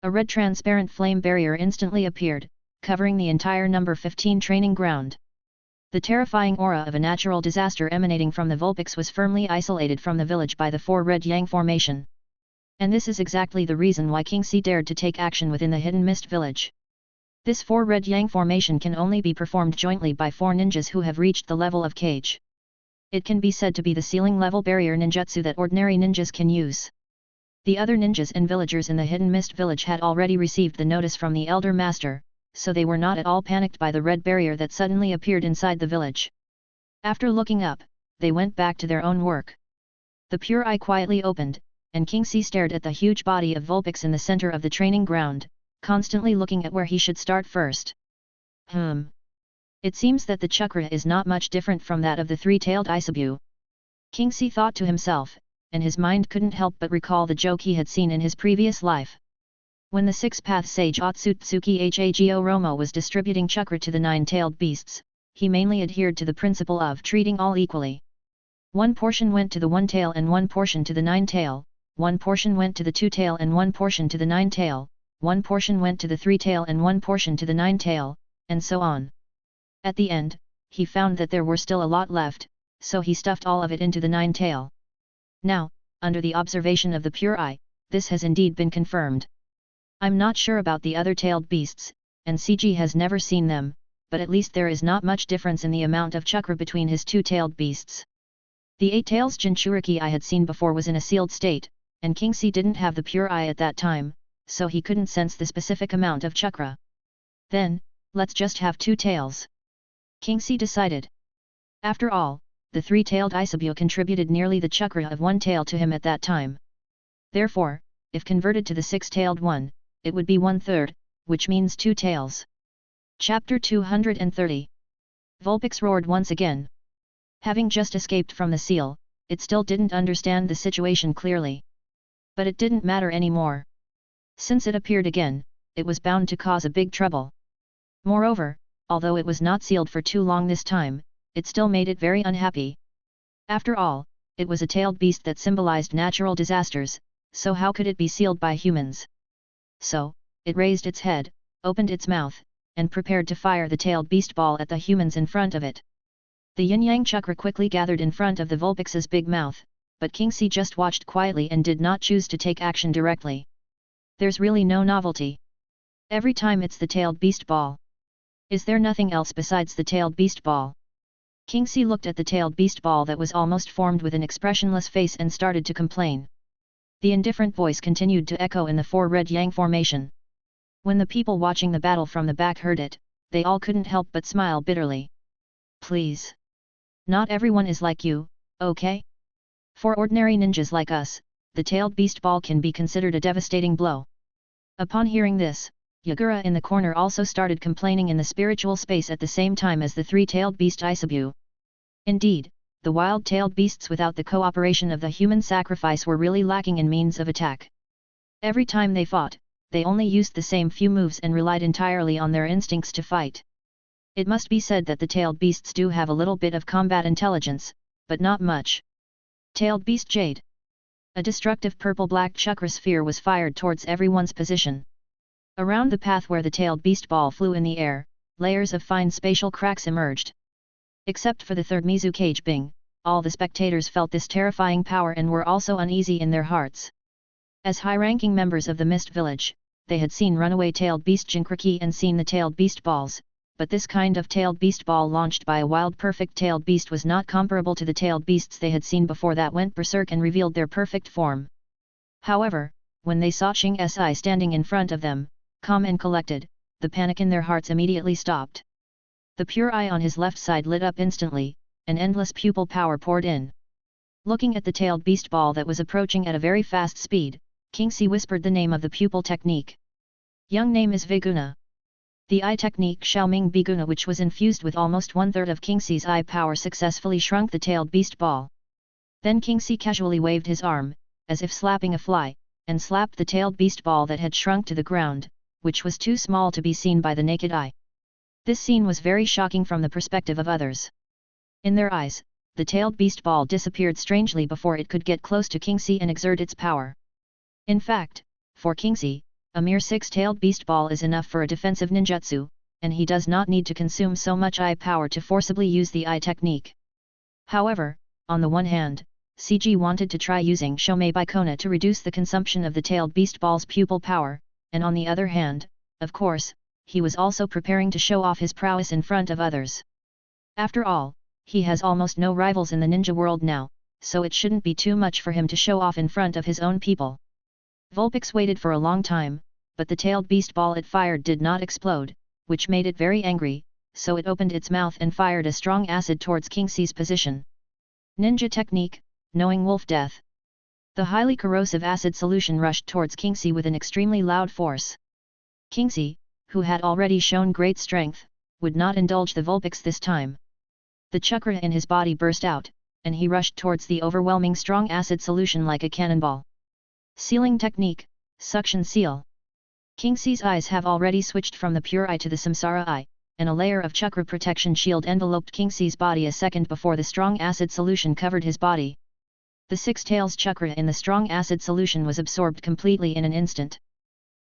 A red transparent flame barrier instantly appeared, covering the entire number 15 training ground. The terrifying aura of a natural disaster emanating from the Vulpix was firmly isolated from the village by the 4 Red Yang Formation. And this is exactly the reason why Kingxi dared to take action within the Hidden Mist village. This 4 Red Yang Formation can only be performed jointly by 4 ninjas who have reached the level of Cage. It can be said to be the ceiling level barrier ninjutsu that ordinary ninjas can use. The other ninjas and villagers in the Hidden Mist village had already received the notice from the Elder Master, so they were not at all panicked by the red barrier that suddenly appeared inside the village. After looking up, they went back to their own work. The pure eye quietly opened, and Kingxi stared at the huge body of Vulpix in the center of the training ground, constantly looking at where he should start first. It seems that the chakra is not much different from that of the 3-tailed Isabu. Kingxi thought to himself, and his mind couldn't help but recall the joke he had seen in his previous life. When the 6-path sage Otsutsuki Hago Romo was distributing chakra to the 9-tailed beasts, he mainly adhered to the principle of treating all equally. 1 portion went to the 1-tail and 1 portion to the 9-tail, 1 portion went to the 2-tail and 1 portion to the 9-tail, 1 portion went to the 3-tail and 1 portion to the 9-tail, and so on. At the end, he found that there were still a lot left, so he stuffed all of it into the 9-tail. Now, under the observation of the pure eye, this has indeed been confirmed. I'm not sure about the other tailed beasts, and CG has never seen them, but at least there is not much difference in the amount of chakra between his 2-tailed beasts. The 8-tails Jinchuriki I had seen before was in a sealed state, and Kingxi didn't have the pure eye at that time, so he couldn't sense the specific amount of chakra. Then, let's just have 2 tails. Kingxi decided. After all, the 3-tailed Isabu contributed nearly the chakra of 1 tail to him at that time. Therefore, if converted to the 6-tailed one, it would be 1/3, which means 2 tails. Chapter 230. Vulpix roared once again. Having just escaped from the seal, it still didn't understand the situation clearly. But it didn't matter anymore. Since it appeared again, it was bound to cause a big trouble. Moreover, although it was not sealed for too long this time, it still made it very unhappy. After all, it was a tailed beast that symbolized natural disasters, so how could it be sealed by humans? So, it raised its head, opened its mouth, and prepared to fire the tailed beast ball at the humans in front of it. The yin-yang chakra quickly gathered in front of the Vulpix's big mouth, but Kingxi just watched quietly and did not choose to take action directly. There's really no novelty. Every time it's the tailed beast ball. Is there nothing else besides the tailed beast ball? Kingxi looked at the tailed beast ball that was almost formed with an expressionless face and started to complain. The indifferent voice continued to echo in the 4 Red Yang formation. When the people watching the battle from the back heard it, they all couldn't help but smile bitterly. Please. Not everyone is like you, okay? For ordinary ninjas like us, the tailed beast ball can be considered a devastating blow. Upon hearing this, Yagura in the corner also started complaining in the spiritual space at the same time as the 3-tailed beast Isabu. Indeed, the wild-tailed beasts without the cooperation of the human sacrifice were really lacking in means of attack. Every time they fought, they only used the same few moves and relied entirely on their instincts to fight. It must be said that the tailed beasts do have a little bit of combat intelligence, but not much. Tailed beast Jade. A destructive purple-black chakra sphere was fired towards everyone's position. Around the path where the tailed beast ball flew in the air, layers of fine spatial cracks emerged. Except for the third Mizukage Bing, all the spectators felt this terrifying power and were also uneasy in their hearts. As high-ranking members of the Mist Village, they had seen runaway tailed beast Jinkriki and seen the tailed beast balls, but this kind of tailed beast ball launched by a wild perfect tailed beast was not comparable to the tailed beasts they had seen before that went berserk and revealed their perfect form. However, when they saw Xing Si standing in front of them, calm and collected, the panic in their hearts immediately stopped. The pure eye on his left side lit up instantly, and endless pupil power poured in. Looking at the tailed beast ball that was approaching at a very fast speed, Kingxi whispered the name of the pupil technique. Young name is Viguna. The eye technique Xiaoming Biguna, which was infused with almost one-third of Kingxi's eye power, successfully shrunk the tailed beast ball. Then Kingxi casually waved his arm, as if slapping a fly, and slapped the tailed beast ball that had shrunk to the ground, which was too small to be seen by the naked eye. This scene was very shocking from the perspective of others. In their eyes, the tailed beast ball disappeared strangely before it could get close to Kingxi and exert its power. In fact, for Kingxi, a mere six-tailed beast ball is enough for a defensive ninjutsu, and he does not need to consume so much eye power to forcibly use the eye technique. However, on the one hand, CG wanted to try using Shomei Bikona to reduce the consumption of the tailed beast ball's pupil power, and on the other hand, of course, he was also preparing to show off his prowess in front of others. After all, he has almost no rivals in the ninja world now, so it shouldn't be too much for him to show off in front of his own people. Vulpix waited for a long time, but the tailed beast ball it fired did not explode, which made it very angry, so it opened its mouth and fired a strong acid towards Kingxi's position. Ninja technique, knowing wolf death. The highly corrosive acid solution rushed towards Kingxi with an extremely loud force. Kingxi, who had already shown great strength, would not indulge the Vulpix this time. The chakra in his body burst out, and he rushed towards the overwhelming strong acid solution like a cannonball. Sealing technique, suction seal. Kingxi's eyes have already switched from the pure eye to the samsara eye, and a layer of chakra protection shield enveloped Kingxi's body a second before the strong acid solution covered his body. The six tails chakra in the strong acid solution was absorbed completely in an instant.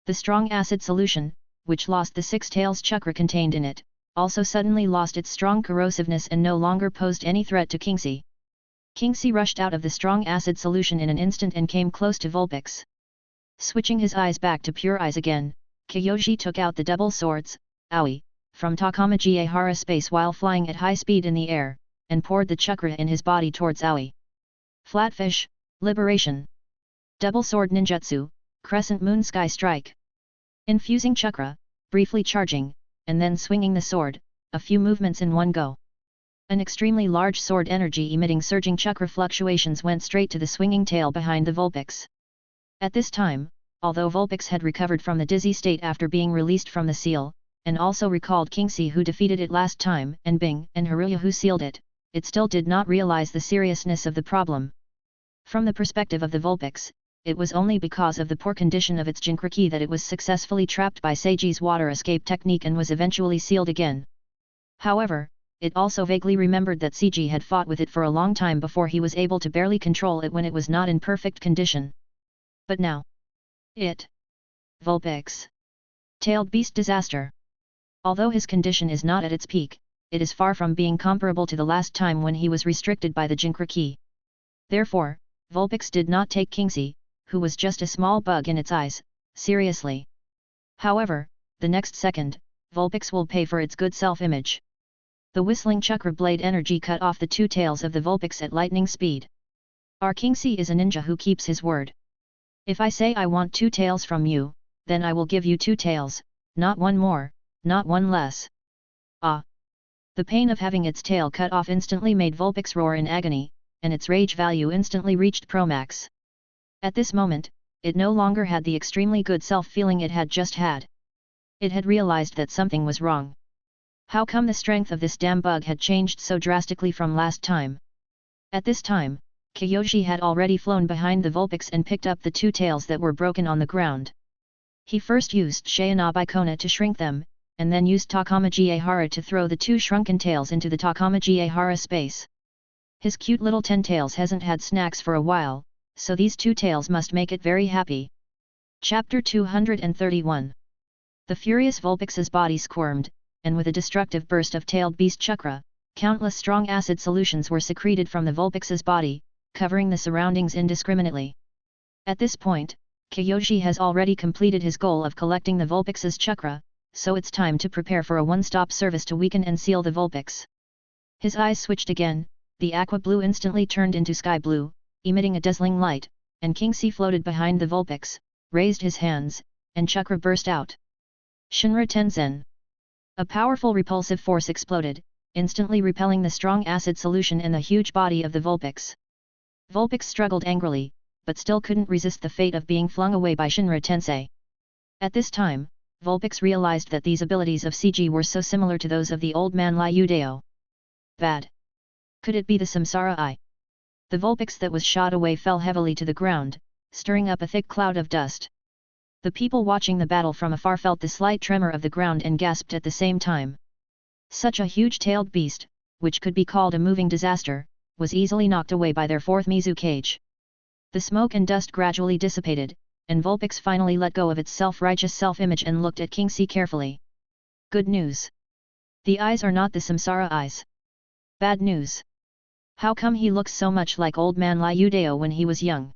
The strong acid solution, which lost the six tails chakra contained in it, also suddenly lost its strong corrosiveness and no longer posed any threat to Kingxi. Kingxi rushed out of the strong acid solution in an instant and came close to Vulpix. Switching his eyes back to pure eyes again, Kyoji took out the double swords, Aoi, from Takamaji Ehara space while flying at high speed in the air, and poured the chakra in his body towards Aoi. Flatfish, liberation. Double sword ninjutsu, crescent moon sky strike. Infusing chakra, briefly charging, and then swinging the sword, a few movements in one go. An extremely large sword energy emitting surging chakra fluctuations went straight to the swinging tail behind the Vulpix. At this time, although Vulpix had recovered from the dizzy state after being released from the seal, and also recalled Kingxi who defeated it last time and Bing and Haruya who sealed it, it still did not realize the seriousness of the problem. From the perspective of the Vulpix, it was only because of the poor condition of its Jinkriki that it was successfully trapped by Seiji's water escape technique and was eventually sealed again. However, it also vaguely remembered that Seiji had fought with it for a long time before he was able to barely control it when it was not in perfect condition. But now, Vulpix. Tailed beast disaster. Although his condition is not at its peak, it is far from being comparable to the last time when he was restricted by the Jinkriki. Therefore, Vulpix did not take Kingxi, who was just a small bug in its eyes, seriously. However, the next second, Vulpix will pay for its good self-image. The whistling chakra blade energy cut off the two tails of the Vulpix at lightning speed. Our Kingxi is a ninja who keeps his word. If I say I want two tails from you, then I will give you two tails, not one more, not one less. Ah! The pain of having its tail cut off instantly made Vulpix roar in agony, and its rage value instantly reached Promax. At this moment, it no longer had the extremely good self-feeling it had just had. It had realized that something was wrong. How come the strength of this damn bug had changed so drastically from last time? At this time, Kyoji had already flown behind the Vulpix and picked up the two tails that were broken on the ground. He first used Shayanabai Kona to shrink them, and then used Takamaji Ehara to throw the two shrunken tails into the Takamaji Ehara space. His cute little 10 tails hasn't had snacks for a while, so these two tails must make it very happy. Chapter 231. The furious Vulpix's body squirmed, and with a destructive burst of tailed beast chakra, Countless strong acid solutions were secreted from the Vulpix's body, covering the surroundings indiscriminately. At this point, Kyoji has already completed his goal of collecting the Vulpix's chakra, so it's time to prepare for a one-stop service to weaken and seal the Vulpix. His eyes switched again, the aqua blue instantly turned into sky blue, emitting a dazzling light, and Kingxi floated behind the Vulpix, raised his hands, and chakra burst out. Shinra Tenzen. A powerful repulsive force exploded, instantly repelling the strong acid solution in the huge body of the Vulpix. Vulpix struggled angrily, but still couldn't resist the fate of being flung away by Shinra Tensei. At this time, Vulpix realized that these abilities of CG were so similar to those of the old man Liudeo. Bad. Could it be the Samsara Eye? The Vulpix that was shot away fell heavily to the ground, stirring up a thick cloud of dust. The people watching the battle from afar felt the slight tremor of the ground and gasped at the same time. Such a huge-tailed beast, which could be called a moving disaster, was easily knocked away by their fourth Mizu cage. The smoke and dust gradually dissipated, and Vulpix finally let go of its self-righteous self-image and looked at Kingxi carefully. Good news. The eyes are not the Samsara eyes. Bad news. How come he looks so much like old man Liudeo when he was young?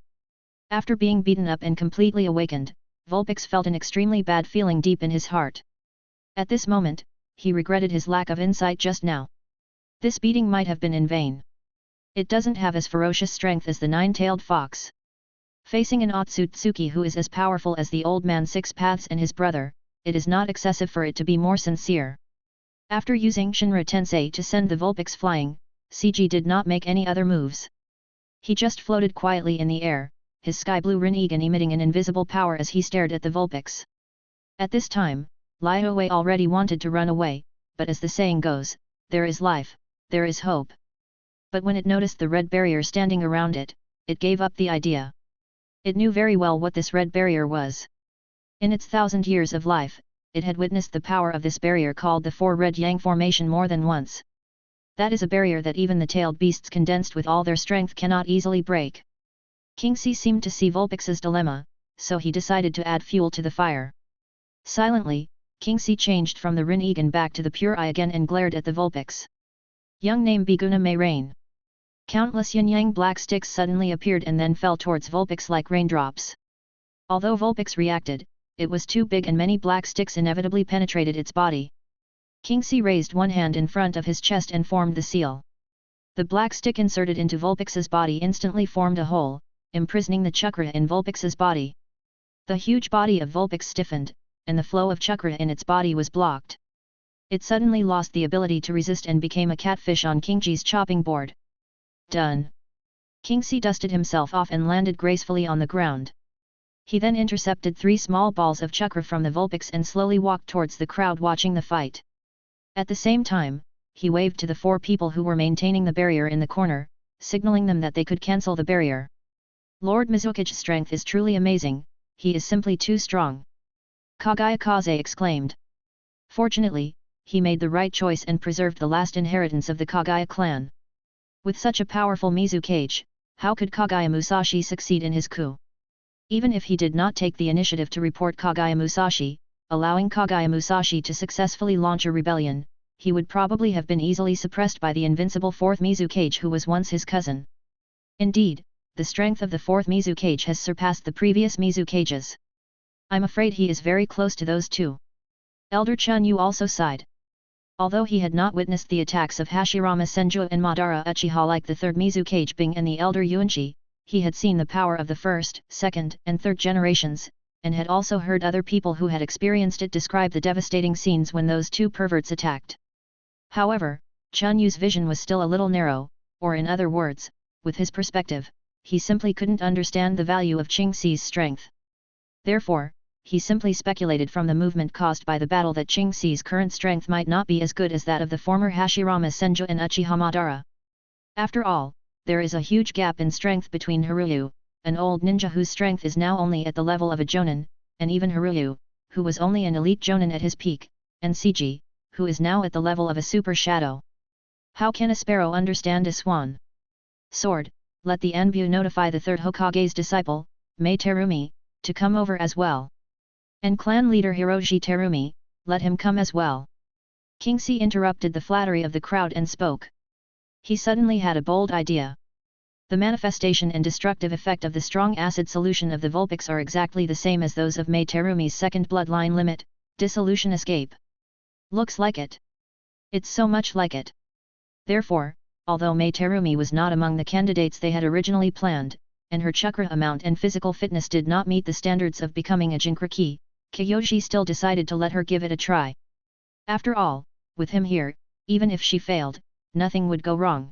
After being beaten up and completely awakened, Vulpix felt an extremely bad feeling deep in his heart. At this moment, he regretted his lack of insight just now. This beating might have been in vain. It doesn't have as ferocious strength as the nine-tailed fox. Facing an Otsutsuki who is as powerful as the old man Six Paths and his brother, it is not excessive for it to be more sincere. After using Shinra Tensei to send the Vulpix flying, CG did not make any other moves. He just floated quietly in the air, his sky-blue Rinnegan emitting an invisible power as he stared at the Vulpix. At this time, Liyue already wanted to run away, but as the saying goes, there is life, there is hope. But when it noticed the red barrier standing around it, it gave up the idea. It knew very well what this red barrier was. In its 1,000 years of life, it had witnessed the power of this barrier called the Four Red Yang formation more than once. That is a barrier that even the tailed beasts condensed with all their strength cannot easily break. Kingxi seemed to see Vulpix's dilemma, so he decided to add fuel to the fire. Silently, Kingxi changed from the Rinnegan back to the pure eye again and glared at the Vulpix. Young name Biguna may rain. Countless yin-yang black sticks suddenly appeared and then fell towards Vulpix like raindrops. Although Vulpix reacted, it was too big and many black sticks inevitably penetrated its body. Kingxi raised one hand in front of his chest and formed the seal. The black stick inserted into Vulpix's body instantly formed a hole, imprisoning the chakra in Vulpix's body. The huge body of Vulpix stiffened, and the flow of chakra in its body was blocked. It suddenly lost the ability to resist and became a catfish on Kingxi's chopping board. Done. Kingxi dusted himself off and landed gracefully on the ground. He then intercepted 3 small balls of chakra from the Vulpix and slowly walked towards the crowd watching the fight. At the same time, he waved to the 4 people who were maintaining the barrier in the corner, signaling them that they could cancel the barrier. Lord Mizuki's strength is truly amazing, he is simply too strong. Kagaya Kaze exclaimed. Fortunately, he made the right choice and preserved the last inheritance of the Kagaya clan. With such a powerful Mizu cage, how could Kagaya Musashi succeed in his coup? Even if he did not take the initiative to report Kagaya Musashi, allowing Kagaya Musashi to successfully launch a rebellion, he would probably have been easily suppressed by the invincible 4th Mizu cage who was once his cousin. Indeed, the strength of the 4th Mizu cage has surpassed the previous Mizu cages. I'm afraid he is very close to those 2. Elder Chunyu also sighed. Although he had not witnessed the attacks of Hashirama Senju and Madara Uchiha like the 3rd Mizu cage Bing and the Elder Yuanchi, he had seen the power of the 1st, 2nd, and 3rd generations, and had also heard other people who had experienced it describe the devastating scenes when those 2 perverts attacked. However, Chunyu's vision was still a little narrow, or in other words, with his perspective, he simply couldn't understand the value of Kingxi's strength. Therefore, he simply speculated from the movement caused by the battle that Kingxi's current strength might not be as good as that of the former Hashirama Senju and Uchiha Madara. After all, there is a huge gap in strength between Haruyu, an old ninja whose strength is now only at the level of a jonin, and even Haruyu, who was only an elite jonin at his peak, and Cg, who is now at the level of a super shadow. How can a sparrow understand a swan? Sword, let the Anbu notify the 3rd Hokage's disciple, Mei Terumi, to come over as well. And clan leader Hiroji Terumi, let him come as well. Kingxi interrupted the flattery of the crowd and spoke. He suddenly had a bold idea. The manifestation and destructive effect of the strong acid solution of the Vulpix are exactly the same as those of Mei Terumi's second bloodline limit, dissolution escape. Looks like it. It's so much like it. Therefore, although Mei Terumi was not among the candidates they had originally planned, and her chakra amount and physical fitness did not meet the standards of becoming a Jinchuriki, Kyoji still decided to let her give it a try. After all, with him here, even if she failed, nothing would go wrong.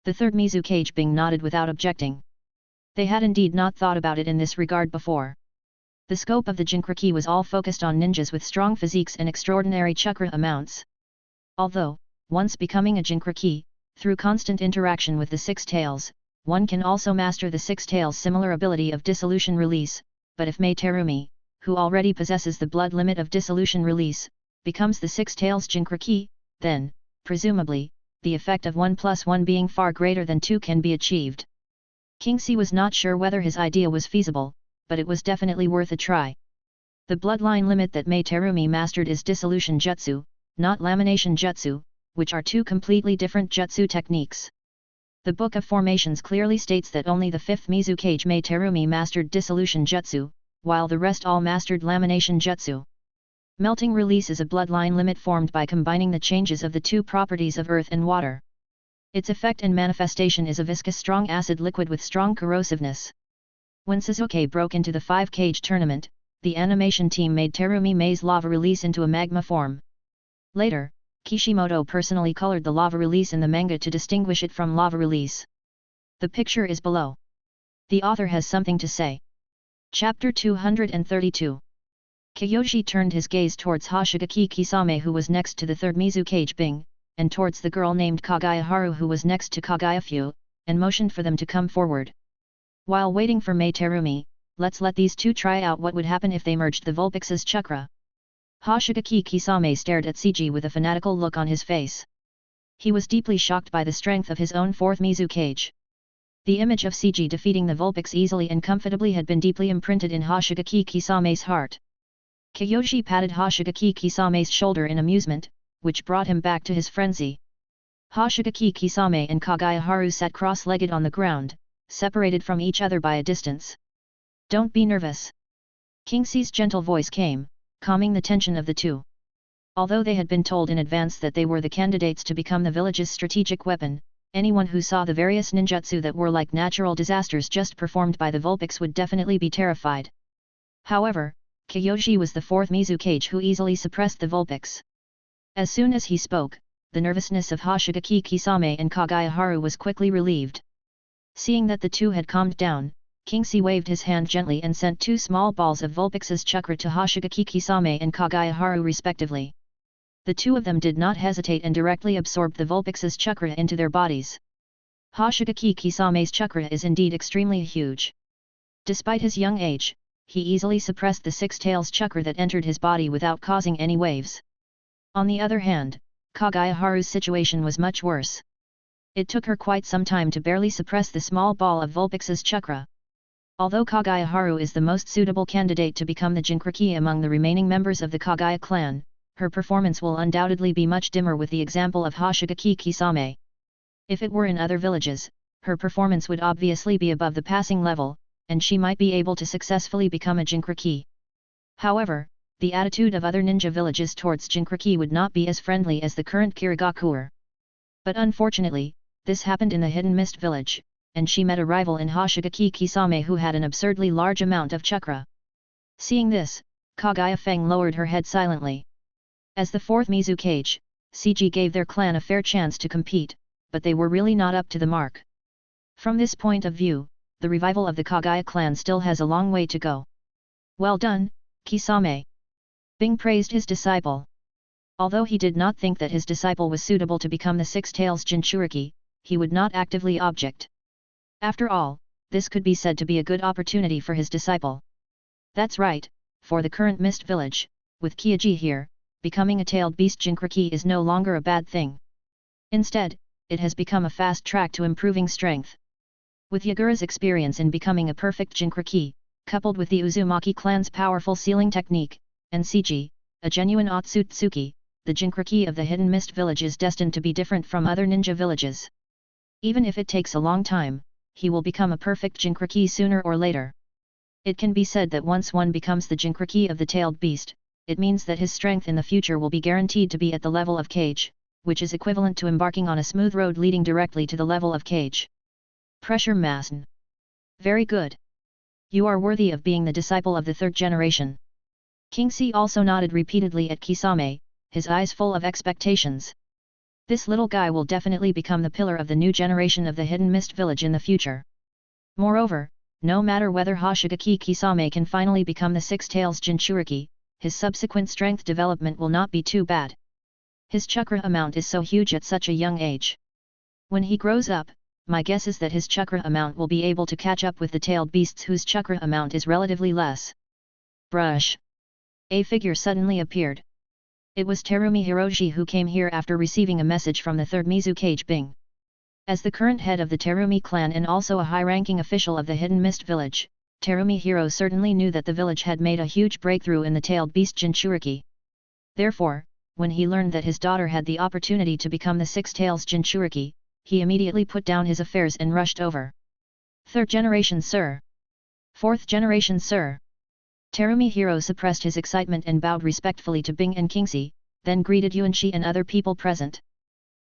The third Mizukage Bing nodded without objecting. They had indeed not thought about it in this regard before. The scope of the Jinchuriki was all focused on ninjas with strong physiques and extraordinary chakra amounts. Although, once becoming a Jinchuriki, through constant interaction with the Six Tails, one can also master the Six Tails' similar ability of dissolution release, but if Mei Terumi, who already possesses the blood limit of dissolution release, becomes the Six Tails Jinchuriki, then, presumably, the effect of 1 + 1 being far greater than 2 can be achieved. Kingxi was not sure whether his idea was feasible, but it was definitely worth a try. The bloodline limit that Mei Terumi mastered is dissolution jutsu, not lamination jutsu, which are two completely different jutsu techniques. The Book of Formations clearly states that only the 5th Mizukage Mei Terumi mastered dissolution jutsu, while the rest all mastered lamination jutsu. Melting release is a bloodline limit formed by combining the changes of the two properties of earth and water. Its effect and manifestation is a viscous strong acid liquid with strong corrosiveness. When Suzuki broke into the 5-cage tournament, the animation team made Terumi Mei's lava release into a magma form. Later, Kishimoto personally colored the lava release in the manga to distinguish it from lava release. The picture is below. The author has something to say. Chapter 232. Kyoji turned his gaze towards Hoshigaki Kisame who was next to the third Mizukage Bing, and towards the girl named Kagayaharu who was next to Kagayafu, and motioned for them to come forward. While waiting for Mei Terumi, let's let these two try out what would happen if they merged the Vulpix's chakra. Hoshigaki Kisame stared at Seiji with a fanatical look on his face. He was deeply shocked by the strength of his own fourth Mizukage. The image of Seiji defeating the Vulpix easily and comfortably had been deeply imprinted in Hoshigaki Kisame's heart. Kyoji patted Hoshigaki Kisame's shoulder in amusement, which brought him back to his frenzy. Hoshigaki Kisame and Kagayaharu sat cross-legged on the ground, separated from each other by a distance. Don't be nervous. Kingxi's gentle voice came, calming the tension of the two. Although they had been told in advance that they were the candidates to become the village's strategic weapon, anyone who saw the various ninjutsu that were like natural disasters just performed by the Vulpix would definitely be terrified. However, Kyoji was the fourth Mizukage who easily suppressed the Vulpix. As soon as he spoke, the nervousness of Hoshigaki Kisame and Kagayaharu was quickly relieved. Seeing that the two had calmed down, Kingxi waved his hand gently and sent two small balls of Vulpix's chakra to Hoshigaki Kisame and Kagayaharu respectively. The two of them did not hesitate and directly absorbed the Vulpix's chakra into their bodies. Hoshigaki Kisame's chakra is indeed extremely huge. Despite his young age, he easily suppressed the Six Tails chakra that entered his body without causing any waves. On the other hand, Kagayaharu's situation was much worse. It took her quite some time to barely suppress the small ball of Vulpix's chakra. Although Kagayaharu is the most suitable candidate to become the Jinchuriki among the remaining members of the Kagaya clan, her performance will undoubtedly be much dimmer with the example of Hoshigaki Kisame. If it were in other villages, her performance would obviously be above the passing level, and she might be able to successfully become a Jinchuriki. However, the attitude of other ninja villages towards Jinchuriki would not be as friendly as the current Kirigakure. But unfortunately, this happened in the Hidden Mist village, and she met a rival in Hoshigaki Kisame who had an absurdly large amount of chakra. Seeing this, Kagaya Feng lowered her head silently. As the fourth Mizukage, Seiji gave their clan a fair chance to compete, but they were really not up to the mark. From this point of view, the revival of the Kagaya clan still has a long way to go. Well done, Kisame. Bing praised his disciple. Although he did not think that his disciple was suitable to become the Six Tails Jinchuriki, he would not actively object. After all, this could be said to be a good opportunity for his disciple. That's right, for the current Mist village, with Kyoji here, becoming a tailed beast Jinchuriki is no longer a bad thing. Instead, it has become a fast track to improving strength. With Yagura's experience in becoming a perfect Jinchuriki, coupled with the Uzumaki clan's powerful sealing technique, and Seiji, a genuine Otsutsuki, the Jinchuriki of the Hidden Mist Village is destined to be different from other ninja villages. Even if it takes a long time, he will become a perfect Jinchuriki sooner or later. It can be said that once one becomes the Jinchuriki of the tailed beast, it means that his strength in the future will be guaranteed to be at the level of Kage, which is equivalent to embarking on a smooth road leading directly to the level of Kage. Pressure Masen. Very good. You are worthy of being the disciple of the third generation. Kingxi also nodded repeatedly at Kisame, his eyes full of expectations. This little guy will definitely become the pillar of the new generation of the Hidden Mist Village in the future. Moreover, no matter whether Hoshigaki Kisame can finally become the Six Tails Jinchuriki, his subsequent strength development will not be too bad. His chakra amount is so huge at such a young age. When he grows up, my guess is that his chakra amount will be able to catch up with the tailed beasts whose chakra amount is relatively less. Brush. A figure suddenly appeared. It was Terumi Hiroshi who came here after receiving a message from the third Mizukage Bing. As the current head of the Terumi clan and also a high-ranking official of the Hidden Mist Village, Terumi Hiro certainly knew that the village had made a huge breakthrough in the tailed beast Jinchuriki. Therefore, when he learned that his daughter had the opportunity to become the Six Tails Jinchuriki, he immediately put down his affairs and rushed over. Third generation, sir. Fourth generation, sir. Terumi Hiro suppressed his excitement and bowed respectfully to Bing and Kingxi, then greeted Yuanshi and other people present.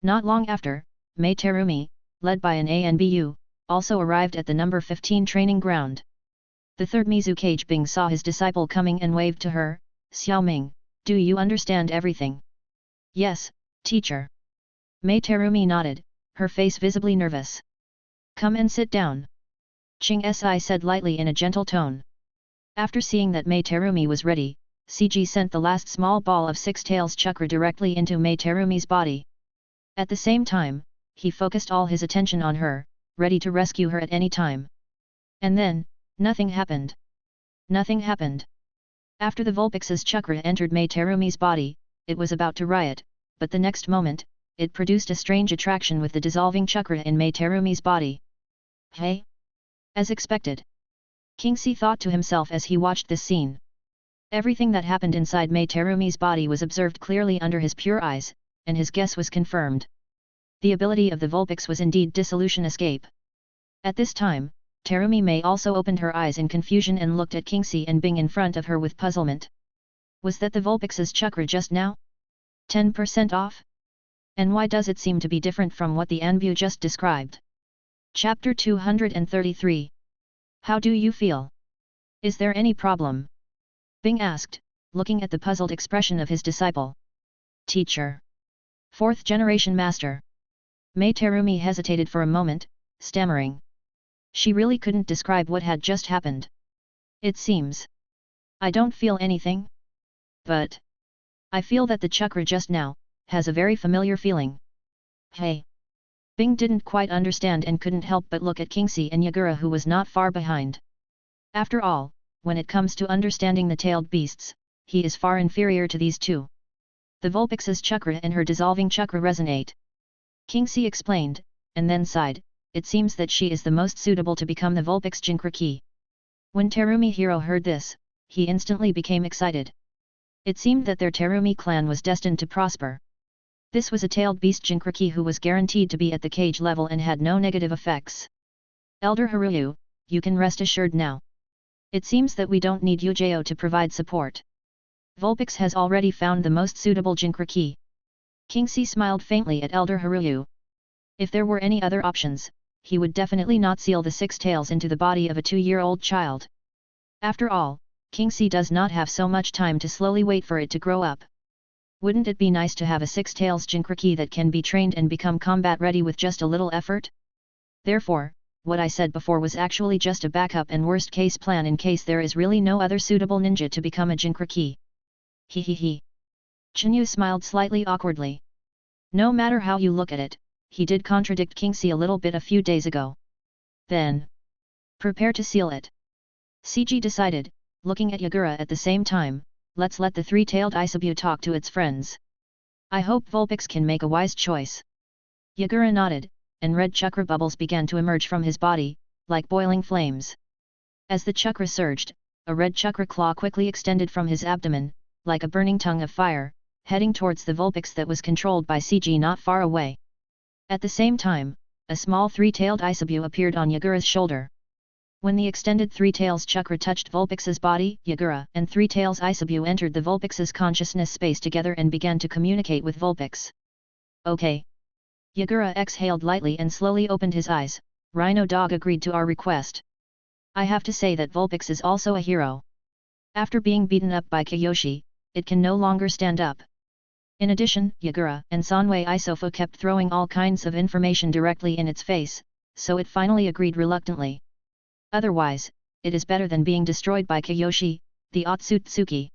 Not long after, Mei Terumi, led by an ANBU, also arrived at the number 15 training ground. The third Mizukage Bing saw his disciple coming and waved to her. Xiaoming, do you understand everything? Yes, teacher. Mei Terumi nodded, her face visibly nervous. Come and sit down. Ching Si said lightly in a gentle tone. After seeing that Mei Terumi was ready, CG sent the last small ball of Six Tails chakra directly into Mei Terumi's body. At the same time, he focused all his attention on her, ready to rescue her at any time. And then, nothing happened. Nothing happened. After the Vulpix's chakra entered Mei Terumi's body, it was about to riot, but the next moment, it produced a strange attraction with the dissolving chakra in Mei Terumi's body. Hey? As expected. Kingxi thought to himself as he watched this scene. Everything that happened inside Mei Terumi's body was observed clearly under his pure eyes, and his guess was confirmed. The ability of the Vulpix was indeed dissolution escape. At this time, Terumi Mei also opened her eyes in confusion and looked at Kingxi and Bing in front of her with puzzlement. Was that the Vulpix's chakra just now? 10% off? And why does it seem to be different from what the Anbu just described? Chapter 233. How do you feel? Is there any problem? Bing asked, looking at the puzzled expression of his disciple. Teacher. Fourth generation master. Mei Terumi hesitated for a moment, stammering. She really couldn't describe what had just happened. It seems. I don't feel anything. But I feel that the chakra just now has a very familiar feeling. Hey. Bing didn't quite understand and couldn't help but look at Kingxi and Yagura, who was not far behind. After all, when it comes to understanding the tailed beasts, he is far inferior to these two. The Vulpix's chakra and her dissolving chakra resonate. Kingxi explained, and then sighed, it seems that she is the most suitable to become the Vulpix Jinchuriki. When Terumi Hiro heard this, he instantly became excited. It seemed that their Terumi clan was destined to prosper. This was a tailed beast Jinchuriki who was guaranteed to be at the Kage level and had no negative effects. Elder Haruyu, you can rest assured now. It seems that we don't need Yujao to provide support. Vulpix has already found the most suitable Jinchuriki. Kingxi smiled faintly at Elder Haruyu. If there were any other options, he would definitely not seal the six tails into the body of a 2-year-old child. After all, Kingxi does not have so much time to slowly wait for it to grow up. Wouldn't it be nice to have a Six Tails Jinchuriki that can be trained and become combat ready with just a little effort? Therefore, what I said before was actually just a backup and worst case plan in case there is really no other suitable ninja to become a Jinchuriki. He. Chinyu smiled slightly awkwardly. No matter how you look at it, he did contradict Kingxi a little bit a few days ago. Then, prepare to seal it. CG decided, looking at Yagura at the same time. Let's let the three-tailed Isabu talk to its friends. I hope Vulpix can make a wise choice. Yagura nodded, and red chakra bubbles began to emerge from his body, like boiling flames. As the chakra surged, a red chakra claw quickly extended from his abdomen, like a burning tongue of fire, heading towards the Vulpix that was controlled by CG not far away. At the same time, a small three-tailed Isabu appeared on Yagura's shoulder. When the extended Three Tails chakra touched Vulpix's body, Yagura and Three Tails Isabu entered the Vulpix's consciousness space together and began to communicate with Vulpix. Okay. Yagura exhaled lightly and slowly opened his eyes. Rhino Dog agreed to our request. I have to say that Vulpix is also a hero. After being beaten up by Kiyoshi, it can no longer stand up. In addition, Yagura and Sanwei Isofu kept throwing all kinds of information directly in its face, so it finally agreed reluctantly. Otherwise, it is better than being destroyed by Kiyoshi, the Otsutsuki.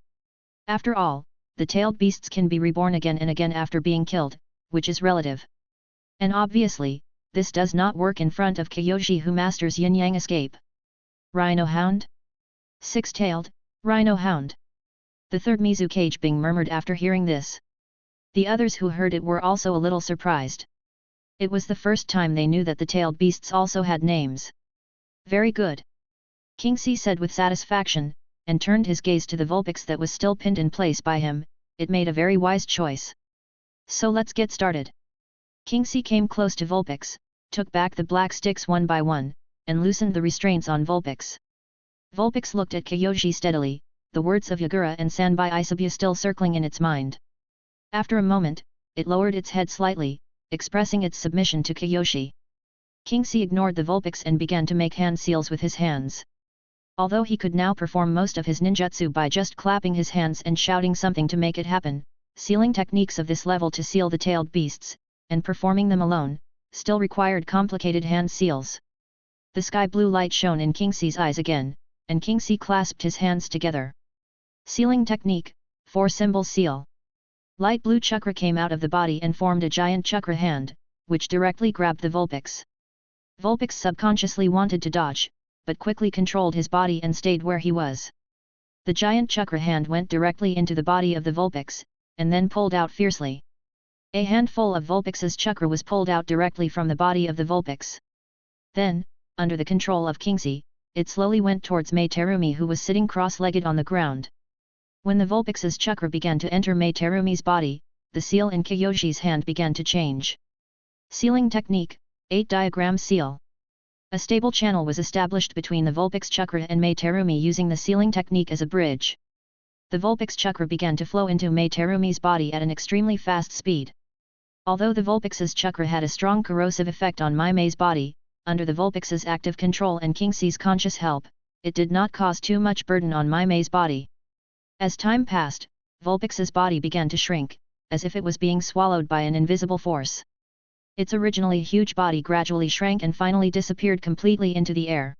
After all, the tailed beasts can be reborn again and again after being killed, which is relative. And obviously, this does not work in front of Kiyoshi who masters yin-yang escape. Rhino Hound? Six-tailed, Rhino Hound. The third Mizukage Bing murmured after hearing this. The others who heard it were also a little surprised. It was the first time they knew that the tailed beasts also had names. Very good. King C said with satisfaction, and turned his gaze to the Vulpix that was still pinned in place by him. It made a very wise choice. So let's get started. King C came close to Vulpix, took back the black sticks one by one, and loosened the restraints on Vulpix. Vulpix looked at Kiyoshi steadily, the words of Yagura and Sanbai Isabu still circling in its mind. After a moment, it lowered its head slightly, expressing its submission to Kiyoshi. King C ignored the Vulpix and began to make hand seals with his hands. Although he could now perform most of his ninjutsu by just clapping his hands and shouting something to make it happen, sealing techniques of this level to seal the tailed beasts, and performing them alone, still required complicated hand seals. The sky blue light shone in King C's eyes again, and King C clasped his hands together. Sealing technique, 4-symbol seal. Light blue chakra came out of the body and formed a giant chakra hand, which directly grabbed the Vulpix. Vulpix subconsciously wanted to dodge, but quickly controlled his body and stayed where he was. The giant chakra hand went directly into the body of the Vulpix, and then pulled out fiercely. A handful of Vulpix's chakra was pulled out directly from the body of the Vulpix. Then, under the control of King C, it slowly went towards Mei Terumi who was sitting cross-legged on the ground. When the Vulpix's chakra began to enter Mei Terumi's body, the seal in Kiyoshi's hand began to change. Sealing technique, 8-diagram seal. A stable channel was established between the Vulpix chakra and Mei Terumi using the sealing technique as a bridge. The Vulpix chakra began to flow into Mei Terumi's body at an extremely fast speed. Although the Vulpix's chakra had a strong corrosive effect on Mei's body, under the Vulpix's active control and King C's conscious help, it did not cause too much burden on Mei's body. As time passed, Vulpix's body began to shrink, as if it was being swallowed by an invisible force. Its originally huge body gradually shrank and finally disappeared completely into the air.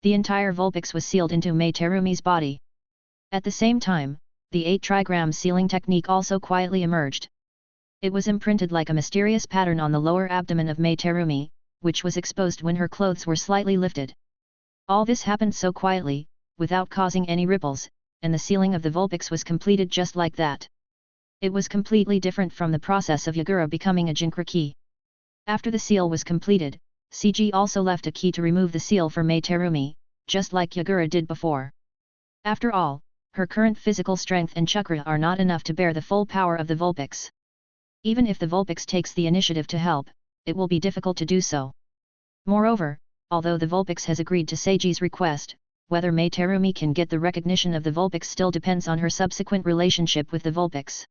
The entire Vulpix was sealed into Mei Terumi's body. At the same time, the 8-trigram sealing technique also quietly emerged. It was imprinted like a mysterious pattern on the lower abdomen of Mei Terumi, which was exposed when her clothes were slightly lifted. All this happened so quietly, without causing any ripples, and the sealing of the Vulpix was completed just like that. It was completely different from the process of Yagura becoming a Jinchuriki. After the seal was completed, CG also left a key to remove the seal for Mei Terumi, just like Yagura did before. After all, her current physical strength and chakra are not enough to bear the full power of the Vulpix. Even if the Vulpix takes the initiative to help, it will be difficult to do so. Moreover, although the Vulpix has agreed to Seiji's request, whether Mei Terumi can get the recognition of the Vulpix still depends on her subsequent relationship with the Vulpix.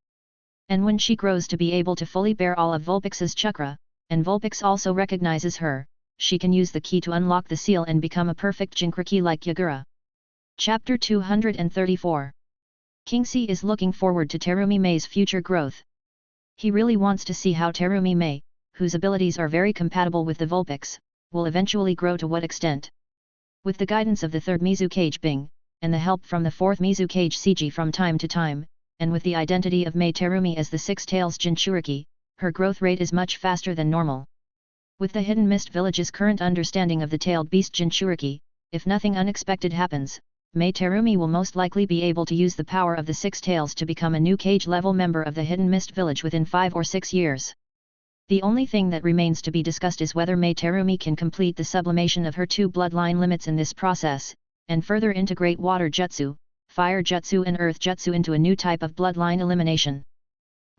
And when she grows to be able to fully bear all of Vulpix's chakra, and Vulpix also recognizes her, she can use the key to unlock the seal and become a perfect Jinchuriki like Yagura. Chapter 234. King C is looking forward to Terumi Mei's future growth. He really wants to see how Terumi Mei, whose abilities are very compatible with the Vulpix, will eventually grow to what extent. With the guidance of the third Mizukage Bing, and the help from the fourth Mizukage CG from time to time, and with the identity of Mei Terumi as the Six Tails Jinchuriki, her growth rate is much faster than normal. With the Hidden Mist Village's current understanding of the tailed beast Jinchuriki, if nothing unexpected happens, Mei Terumi will most likely be able to use the power of the Six Tails to become a new cage-level member of the Hidden Mist Village within 5 or 6 years. The only thing that remains to be discussed is whether Mei Terumi can complete the sublimation of her 2 bloodline limits in this process, and further integrate water jutsu, fire jutsu and earth jutsu into a new type of bloodline elimination.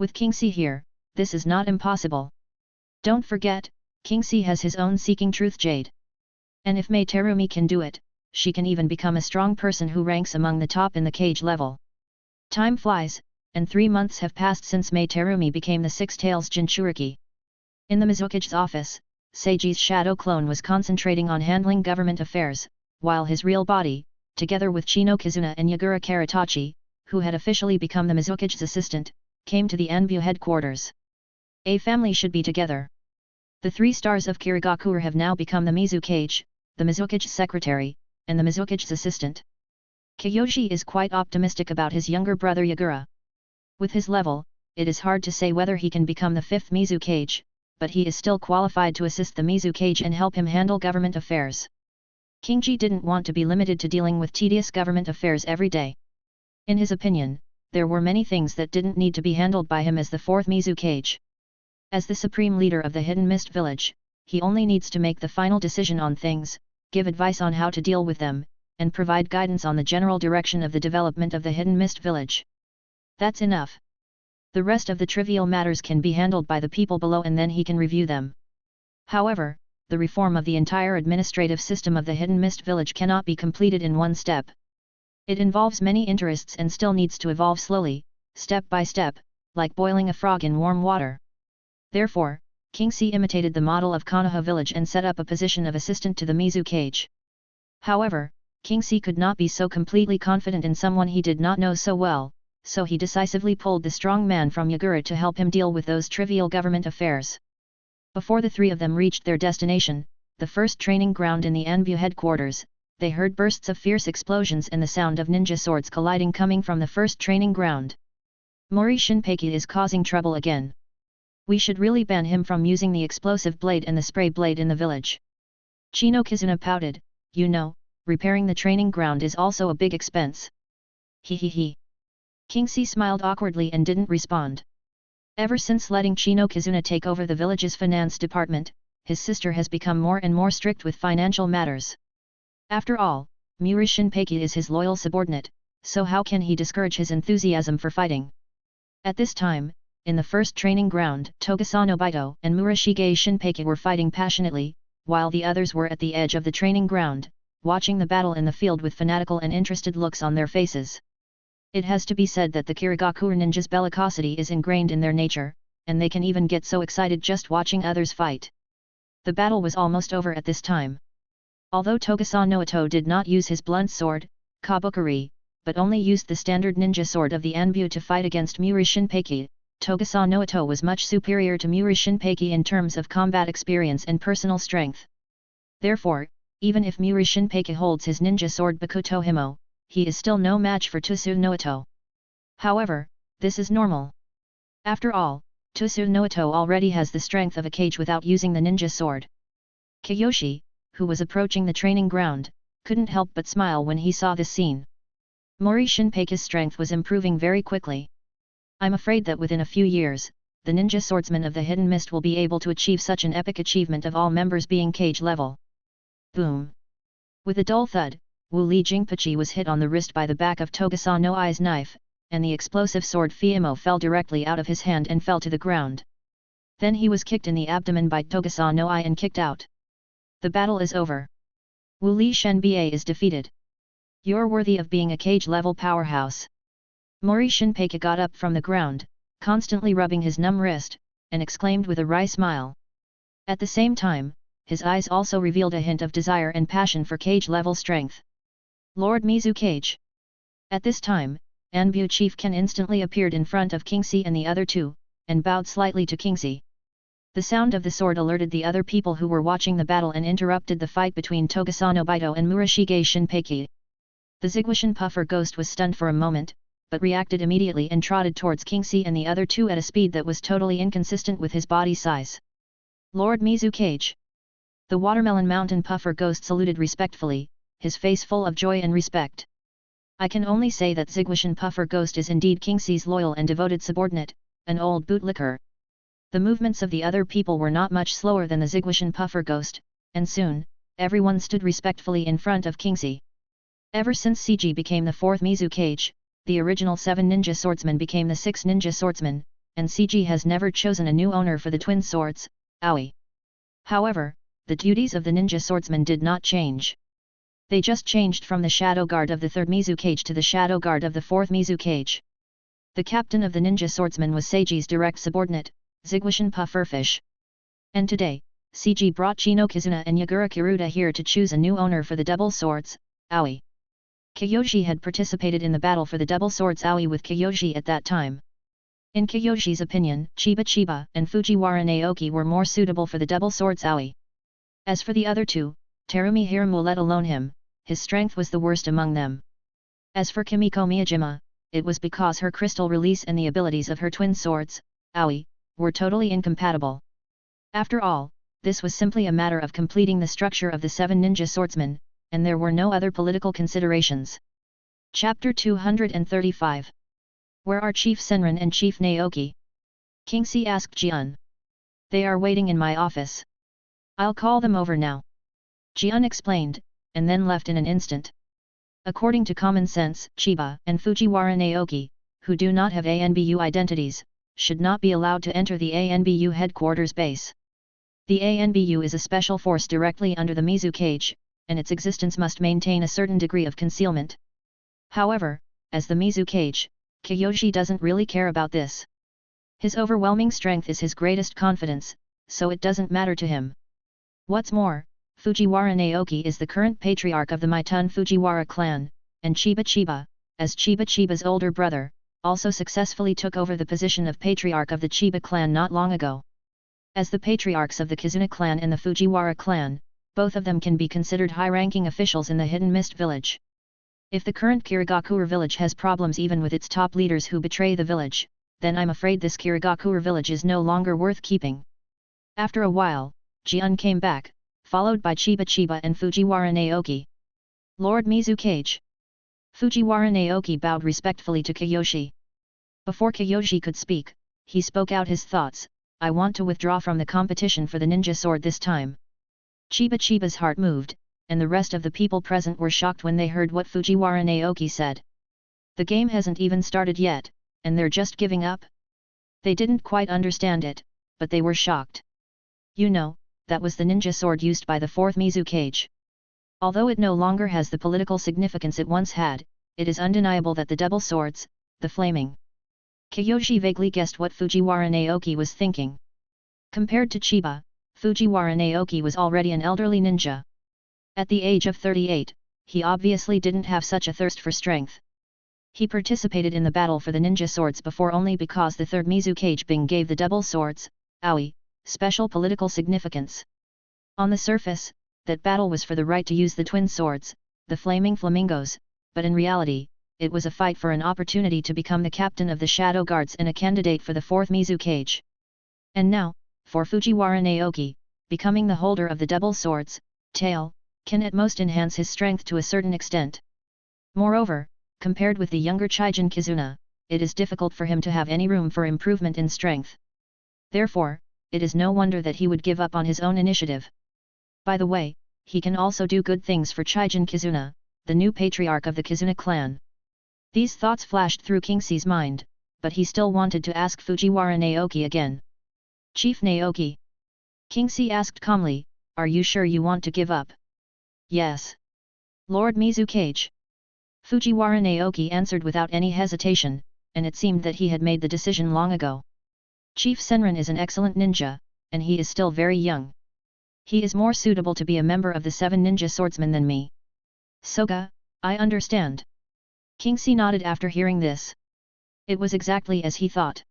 With Kingxi here, this is not impossible. Don't forget, Kingxi has his own seeking truth jade. And if Mei Terumi can do it, she can even become a strong person who ranks among the top in the cage level. Time flies, and 3 months have passed since Mei Terumi became the Six Tails Jinchuriki. In the Mizuki's office, Seiji's shadow clone was concentrating on handling government affairs, while his real body, together with Chino Kizuna and Yagura Karatachi, who had officially become the Mizuki's assistant, came to the Anbu headquarters. A family should be together. The 3 stars of Kirigakure have now become the Mizukage, the Mizuki's secretary, and the Mizuki's assistant. Kiyoshi is quite optimistic about his younger brother Yagura. With his level, it is hard to say whether he can become the 5th Mizukage, but he is still qualified to assist the Mizukage and help him handle government affairs. Kingji didn't want to be limited to dealing with tedious government affairs every day. In his opinion, there were many things that didn't need to be handled by him as the 4th Mizukage. As the supreme leader of the Hidden Mist Village, he only needs to make the final decision on things, give advice on how to deal with them, and provide guidance on the general direction of the development of the Hidden Mist Village. That's enough. The rest of the trivial matters can be handled by the people below and then he can review them. However, the reform of the entire administrative system of the Hidden Mist Village cannot be completed in one step. It involves many interests and still needs to evolve slowly, step by step, like boiling a frog in warm water. Therefore, Kingxi imitated the model of Konoha village and set up a position of assistant to the Mizukage. However, Kingxi could not be so completely confident in someone he did not know so well, so he decisively pulled the strong man from Yagura to help him deal with those trivial government affairs. Before the 3 of them reached their destination, the first training ground in the Anbu headquarters, they heard bursts of fierce explosions and the sound of ninja swords colliding coming from the first training ground. Mori Shinpeki is causing trouble again. We should really ban him from using the explosive blade and the spray blade in the village. Chino Kizuna pouted, you know, repairing the training ground is also a big expense. He. Kingxi smiled awkwardly and didn't respond. Ever since letting Chino Kizuna take over the village's finance department, his sister has become more and more strict with financial matters. After all, Muri Shinpeki is his loyal subordinate, so how can he discourage his enthusiasm for fighting? At this time, in the first training ground, Tokusa Nobito and Murashige Shinpeki were fighting passionately, while the others were at the edge of the training ground, watching the battle in the field with fanatical and interested looks on their faces. It has to be said that the Kirigakure ninjas' bellicosity is ingrained in their nature, and they can even get so excited just watching others fight. The battle was almost over at this time. Although Tokusa Noito did not use his blunt sword, Kabukari, but only used the standard ninja sword of the Anbu to fight against Muri Shinpeki, Tokusa Noito was much superior to Muri Shinpeki in terms of combat experience and personal strength. Therefore, even if Muri Shinpeki holds his ninja sword Bakuto Himo, he is still no match for Tokusa Noito. However, this is normal. After all, Tokusa Noito already has the strength of a cage without using the ninja sword. Kiyoshi, who was approaching the training ground, couldn't help but smile when he saw this scene. Mori Shinpeki's strength was improving very quickly. I'm afraid that within a few years, the ninja swordsmen of the Hidden Mist will be able to achieve such an epic achievement of all members being cage level. Boom! With a dull thud, Wu Li Jingpachi was hit on the wrist by the back of Tokusa Noi's knife, and the explosive sword Fiimo fell directly out of his hand and fell to the ground. Then he was kicked in the abdomen by Tokusa Noi and kicked out. The battle is over. Wu Li Shenbei is defeated. You're worthy of being a cage-level powerhouse. Mori Shinpeki got up from the ground, constantly rubbing his numb wrist, and exclaimed with a wry smile. At the same time, his eyes also revealed a hint of desire and passion for cage-level strength. Lord Mizukage. At this time, Anbu Chief Ken instantly appeared in front of Kingxi and the other 2, and bowed slightly to Kingxi. The sound of the sword alerted the other people who were watching the battle and interrupted the fight between Tokusa Nobito and Murashige Shinpeki. The Zigwashin Puffer Ghost was stunned for a moment, but reacted immediately and trotted towards Kingxi and the other 2 at a speed that was totally inconsistent with his body size. Lord Mizukage. The Watermelon Mountain Puffer Ghost saluted respectfully, his face full of joy and respect. I can only say that Zigwashin Puffer Ghost is indeed Kingxi's loyal and devoted subordinate, an old bootlicker. The movements of the other people were not much slower than the Zigwashin Puffer Ghost, and soon, everyone stood respectfully in front of Kingxi. Ever since Seiji became the 4th Mizukage, the original 7 ninja swordsmen became the 6 ninja swordsmen, and CG has never chosen a new owner for the twin swords, Aoi. However, the duties of the ninja swordsman did not change. They just changed from the shadow guard of the 3rd Mizukage to the shadow guard of the 4th Mizukage. The captain of the ninja swordsman was Seiji's direct subordinate, Zigwashin Pufferfish. And today, CG brought Chino Kizuna and Yagura Kiruta here to choose a new owner for the double swords, Aoi. Kiyoshi had participated in the battle for the double swords Aoi with Kiyoshi at that time. In Kiyoshi's opinion, Chiba and Fujiwara Naoki were more suitable for the double swords Aoi. As for the other two, Terumi Hiramu let alone him, his strength was the worst among them. As for Kimiko Miyajima, it was because her crystal release and the abilities of her twin swords, Aoi, were totally incompatible. After all, this was simply a matter of completing the structure of the 7 ninja swordsmen, and there were no other political considerations. Chapter 235. Where are Chief Senran and Chief Naoki? Kingxi asked Jian. They are waiting in my office. I'll call them over now. Jian explained, and then left in an instant. According to common sense, Chiba and Fujiwara Naoki, who do not have ANBU identities, should not be allowed to enter the ANBU headquarters base. The ANBU is a special force directly under the Mizukage, and its existence must maintain a certain degree of concealment. However, as the Mizukage, Kiyoshi doesn't really care about this. His overwhelming strength is his greatest confidence, so it doesn't matter to him. What's more, Fujiwara Naoki is the current patriarch of the Maitun Fujiwara clan, and Chiba, as Chiba's older brother, also successfully took over the position of patriarch of the Chiba clan not long ago. As the patriarchs of the Kizuna clan and the Fujiwara clan, both of them can be considered high-ranking officials in the Hidden Mist village. If the current Kirigakure village has problems even with its top leaders who betray the village, then I'm afraid this Kirigakure village is no longer worth keeping. After a while, Jian came back, followed by Chiba and Fujiwara Naoki. Lord Mizukage. Fujiwara Naoki bowed respectfully to Kiyoshi. Before Kiyoshi could speak, he spoke out his thoughts. I want to withdraw from the competition for the ninja sword this time. Chiba's heart moved, and the rest of the people present were shocked when they heard what Fujiwara Naoki said. The game hasn't even started yet, and they're just giving up? They didn't quite understand it, but they were shocked. You know, that was the ninja sword used by the 4th Mizukage. Although it no longer has the political significance it once had, it is undeniable that the double swords, the flaming. Kiyoshi vaguely guessed what Fujiwara Naoki was thinking. Compared to Chiba, Fujiwara Naoki was already an elderly ninja. At the age of 38, he obviously didn't have such a thirst for strength. He participated in the battle for the ninja swords before only because the 3rd Mizukage Bing gave the double swords, Aoi, special political significance. On the surface, that battle was for the right to use the twin swords, the flaming flamingos, but in reality, it was a fight for an opportunity to become the captain of the Shadow Guards and a candidate for the 4th Mizukage. And now, for Fujiwara Naoki, becoming the holder of the double swords, tail, can at most enhance his strength to a certain extent. Moreover, compared with the younger Chijin Kizuna, it is difficult for him to have any room for improvement in strength. Therefore, it is no wonder that he would give up on his own initiative. By the way, he can also do good things for Chijin Kizuna, the new patriarch of the Kizuna clan. These thoughts flashed through Kingxi's mind, but he still wanted to ask Fujiwara Naoki again. Chief Naoki. Kingxi asked calmly, are you sure you want to give up? Yes. Lord Mizukage. Fujiwara Naoki answered without any hesitation, and it seemed that he had made the decision long ago. Chief Senran is an excellent ninja, and he is still very young. He is more suitable to be a member of the 7 ninja swordsmen than me. Soga, I understand. Kingxi nodded after hearing this. It was exactly as he thought.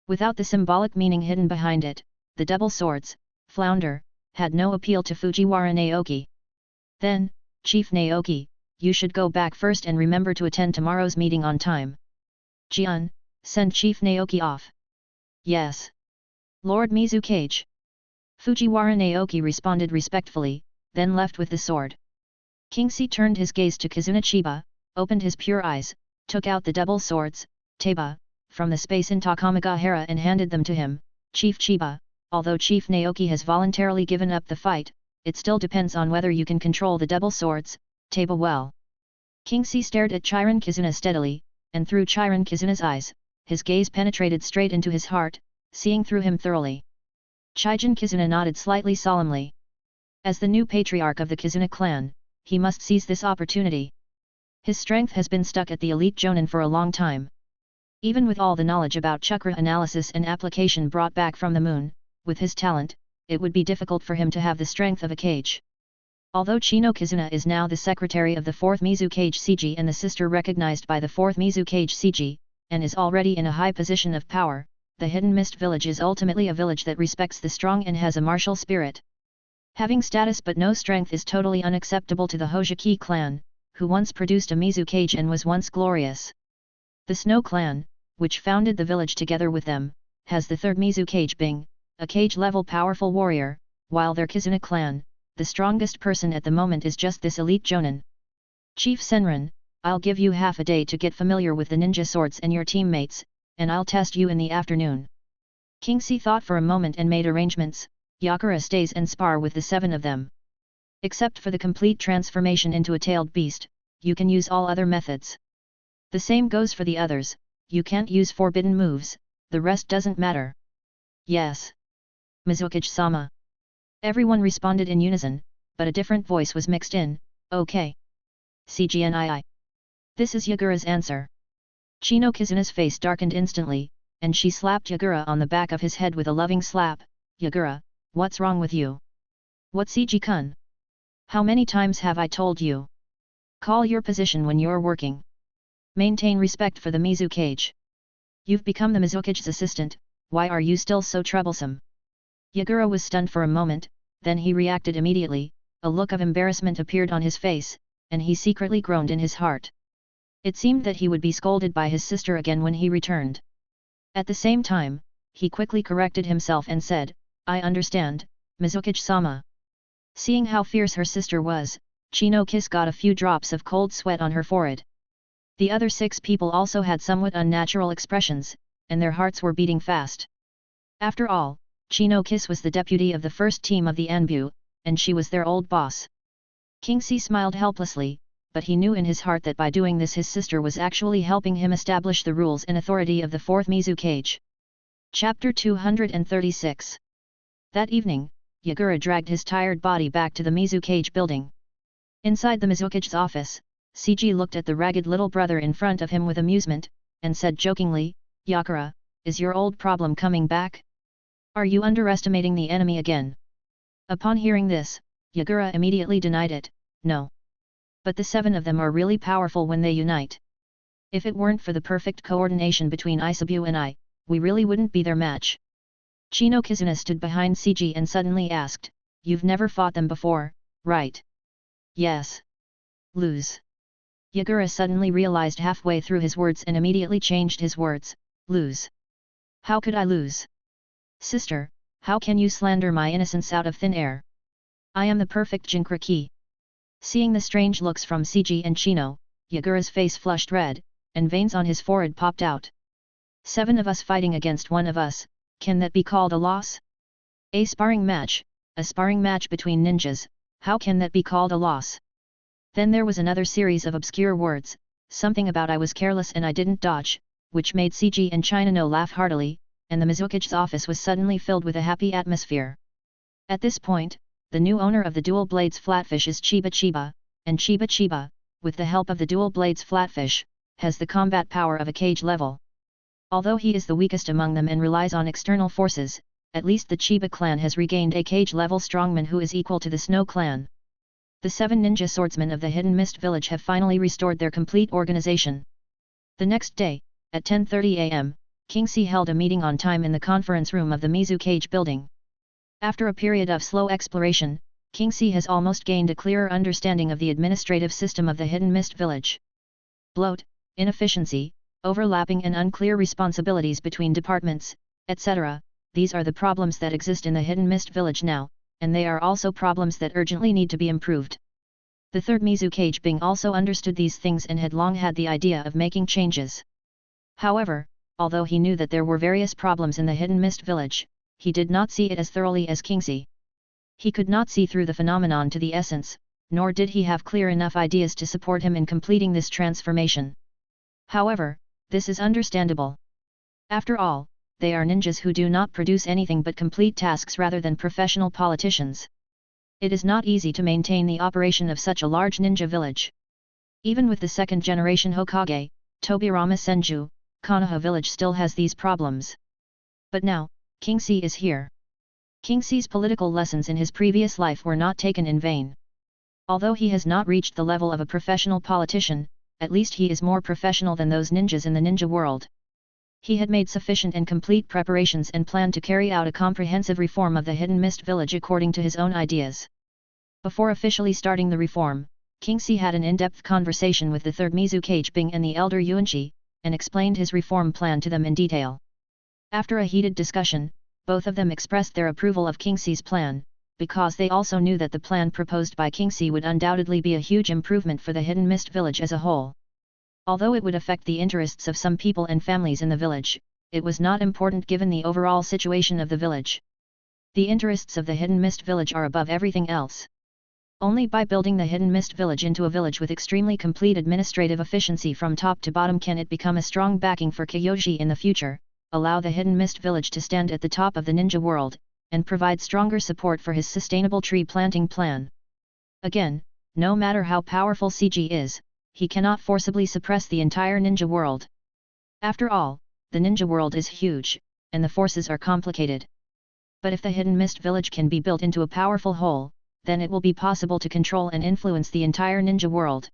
Without the symbolic meaning hidden behind it, the double swords, flounder, had no appeal to Fujiwara Naoki. Then, Chief Naoki, you should go back first and remember to attend tomorrow's meeting on time. Jian, send Chief Naoki off. Yes. Lord Mizukage. Fujiwara Naoki responded respectfully, then left with the sword. Kingxi turned his gaze to Kizuna Chiba, opened his pure eyes, took out the double swords, Teba, from the space in Takamagahara and handed them to him. Chief Chiba, although Chief Naoki has voluntarily given up the fight, it still depends on whether you can control the double swords, Teba well. Kingxi stared at Chiron Kizuna steadily, and through Chiron Kizuna's eyes, his gaze penetrated straight into his heart, seeing through him thoroughly. Chijin Kizuna nodded slightly solemnly. As the new patriarch of the Kizuna clan, he must seize this opportunity. His strength has been stuck at the elite Jonin for a long time. Even with all the knowledge about chakra analysis and application brought back from the moon, with his talent, it would be difficult for him to have the strength of a Kage. Although Chino Kizuna is now the secretary of the 4th Mizu Kage Seiji and the sister recognized by the 4th Mizu Kage Seiji, and is already in a high position of power, the Hidden Mist Village is ultimately a village that respects the strong and has a martial spirit. Having status but no strength is totally unacceptable to the Hojiki clan, who once produced a Mizu Kage and was once glorious. The Snow clan, which founded the village together with them, has the 3rd Mizu Kage Bing, a Kage-level powerful warrior, while their Kizuna clan, the strongest person at the moment is just this elite Jonin. Chief Senran, I'll give you half a day to get familiar with the ninja swords and your teammates, and I'll test you in the afternoon. Kingxi thought for a moment and made arrangements. Yakura stays and spar with the 7 of them. Except for the complete transformation into a tailed beast, you can use all other methods. The same goes for the others, you can't use forbidden moves, the rest doesn't matter. Yes. Mizukage-sama. Everyone responded in unison, but a different voice was mixed in, okay. CGNII. This is Yagura's answer. Chino Kizuna's face darkened instantly, and she slapped Yagura on the back of his head with a loving slap. Yagura, what's wrong with you? What Seiji-kun? How many times have I told you? Call your position when you're working. Maintain respect for the Mizu Kage. You've become the Mizukage's assistant, why are you still so troublesome? Yagura was stunned for a moment, then he reacted immediately, a look of embarrassment appeared on his face, and he secretly groaned in his heart. It seemed that he would be scolded by his sister again when he returned. At the same time, he quickly corrected himself and said, I understand, Mizukage-sama. Seeing how fierce her sister was, Chino Kiss got a few drops of cold sweat on her forehead. The other 6 people also had somewhat unnatural expressions, and their hearts were beating fast. After all, Chino Kiss was the deputy of the first team of the Anbu, and she was their old boss. Kingxi smiled helplessly, but he knew in his heart that by doing this his sister was actually helping him establish the rules and authority of the 4th Mizu Kage. Chapter 236. That evening, Yagura dragged his tired body back to the Mizu Kage building. Inside the Mizukage's office, Seiji looked at the ragged little brother in front of him with amusement, and said jokingly, Yakura, is your old problem coming back? Are you underestimating the enemy again? Upon hearing this, Yagura immediately denied it, no. But the 7 of them are really powerful when they unite. If it weren't for the perfect coordination between Isabu and I, we really wouldn't be their match. Chino Kizuna stood behind Seiji and suddenly asked, you've never fought them before, right? Yes. Lose. Yagura suddenly realized halfway through his words and immediately changed his words, lose. How could I lose? Sister, how can you slander my innocence out of thin air? I am the perfect Jinkraki. Seeing the strange looks from Seiji and Chino, Yagura's face flushed red, and veins on his forehead popped out. 7 of us fighting against 1 of us, can that be called a loss? A sparring match between ninjas, how can that be called a loss? Then there was another series of obscure words, something about I was careless and I didn't dodge, which made Seiji and Chino laugh heartily, and the Mizukage's office was suddenly filled with a happy atmosphere. At this point, the new owner of the Dual Blades Flatfish is Chiba Chiba, and Chiba Chiba, with the help of the Dual Blades Flatfish, has the combat power of a Kage level. Although he is the weakest among them and relies on external forces, at least the Chiba clan has regained a Kage-level strongman who is equal to the Snow clan. The 7 ninja swordsmen of the Hidden Mist Village have finally restored their complete organization. The next day, at 10:30 am, Kingxi held a meeting on time in the conference room of the Mizu Kage building. After a period of slow exploration, Kingxi has almost gained a clearer understanding of the administrative system of the Hidden Mist Village. Bloat, inefficiency, overlapping and unclear responsibilities between departments, etc. These are the problems that exist in the Hidden Mist Village now, and they are also problems that urgently need to be improved. The 3rd Mizu Kage Bing also understood these things and had long had the idea of making changes. However, although he knew that there were various problems in the Hidden Mist Village, he did not see it as thoroughly as Kingxi. He could not see through the phenomenon to the essence, nor did he have clear enough ideas to support him in completing this transformation. However, this is understandable. After all, they are ninjas who do not produce anything but complete tasks rather than professional politicians. It is not easy to maintain the operation of such a large ninja village. Even with the second-generation Hokage, Tobirama Senju, Konoha village still has these problems. But now, King C is here. King C's political lessons in his previous life were not taken in vain. Although he has not reached the level of a professional politician, at least he is more professional than those ninjas in the ninja world. He had made sufficient and complete preparations and planned to carry out a comprehensive reform of the Hidden Mist village according to his own ideas. Before officially starting the reform, King C had an in-depth conversation with the third Mizukage Bing and the elder Yuanqi, and explained his reform plan to them in detail. After a heated discussion, both of them expressed their approval of King C's plan, because they also knew that the plan proposed by King C would undoubtedly be a huge improvement for the Hidden Mist village as a whole. Although it would affect the interests of some people and families in the village, it was not important given the overall situation of the village. The interests of the Hidden Mist village are above everything else. Only by building the Hidden Mist village into a village with extremely complete administrative efficiency from top to bottom can it become a strong backing for Kyoji in the future, allow the Hidden Mist village to stand at the top of the ninja world, and provide stronger support for his sustainable tree planting plan. Again, no matter how powerful CG is, he cannot forcibly suppress the entire ninja world. After all, the ninja world is huge, and the forces are complicated. But if the Hidden Mist village can be built into a powerful whole, then it will be possible to control and influence the entire ninja world.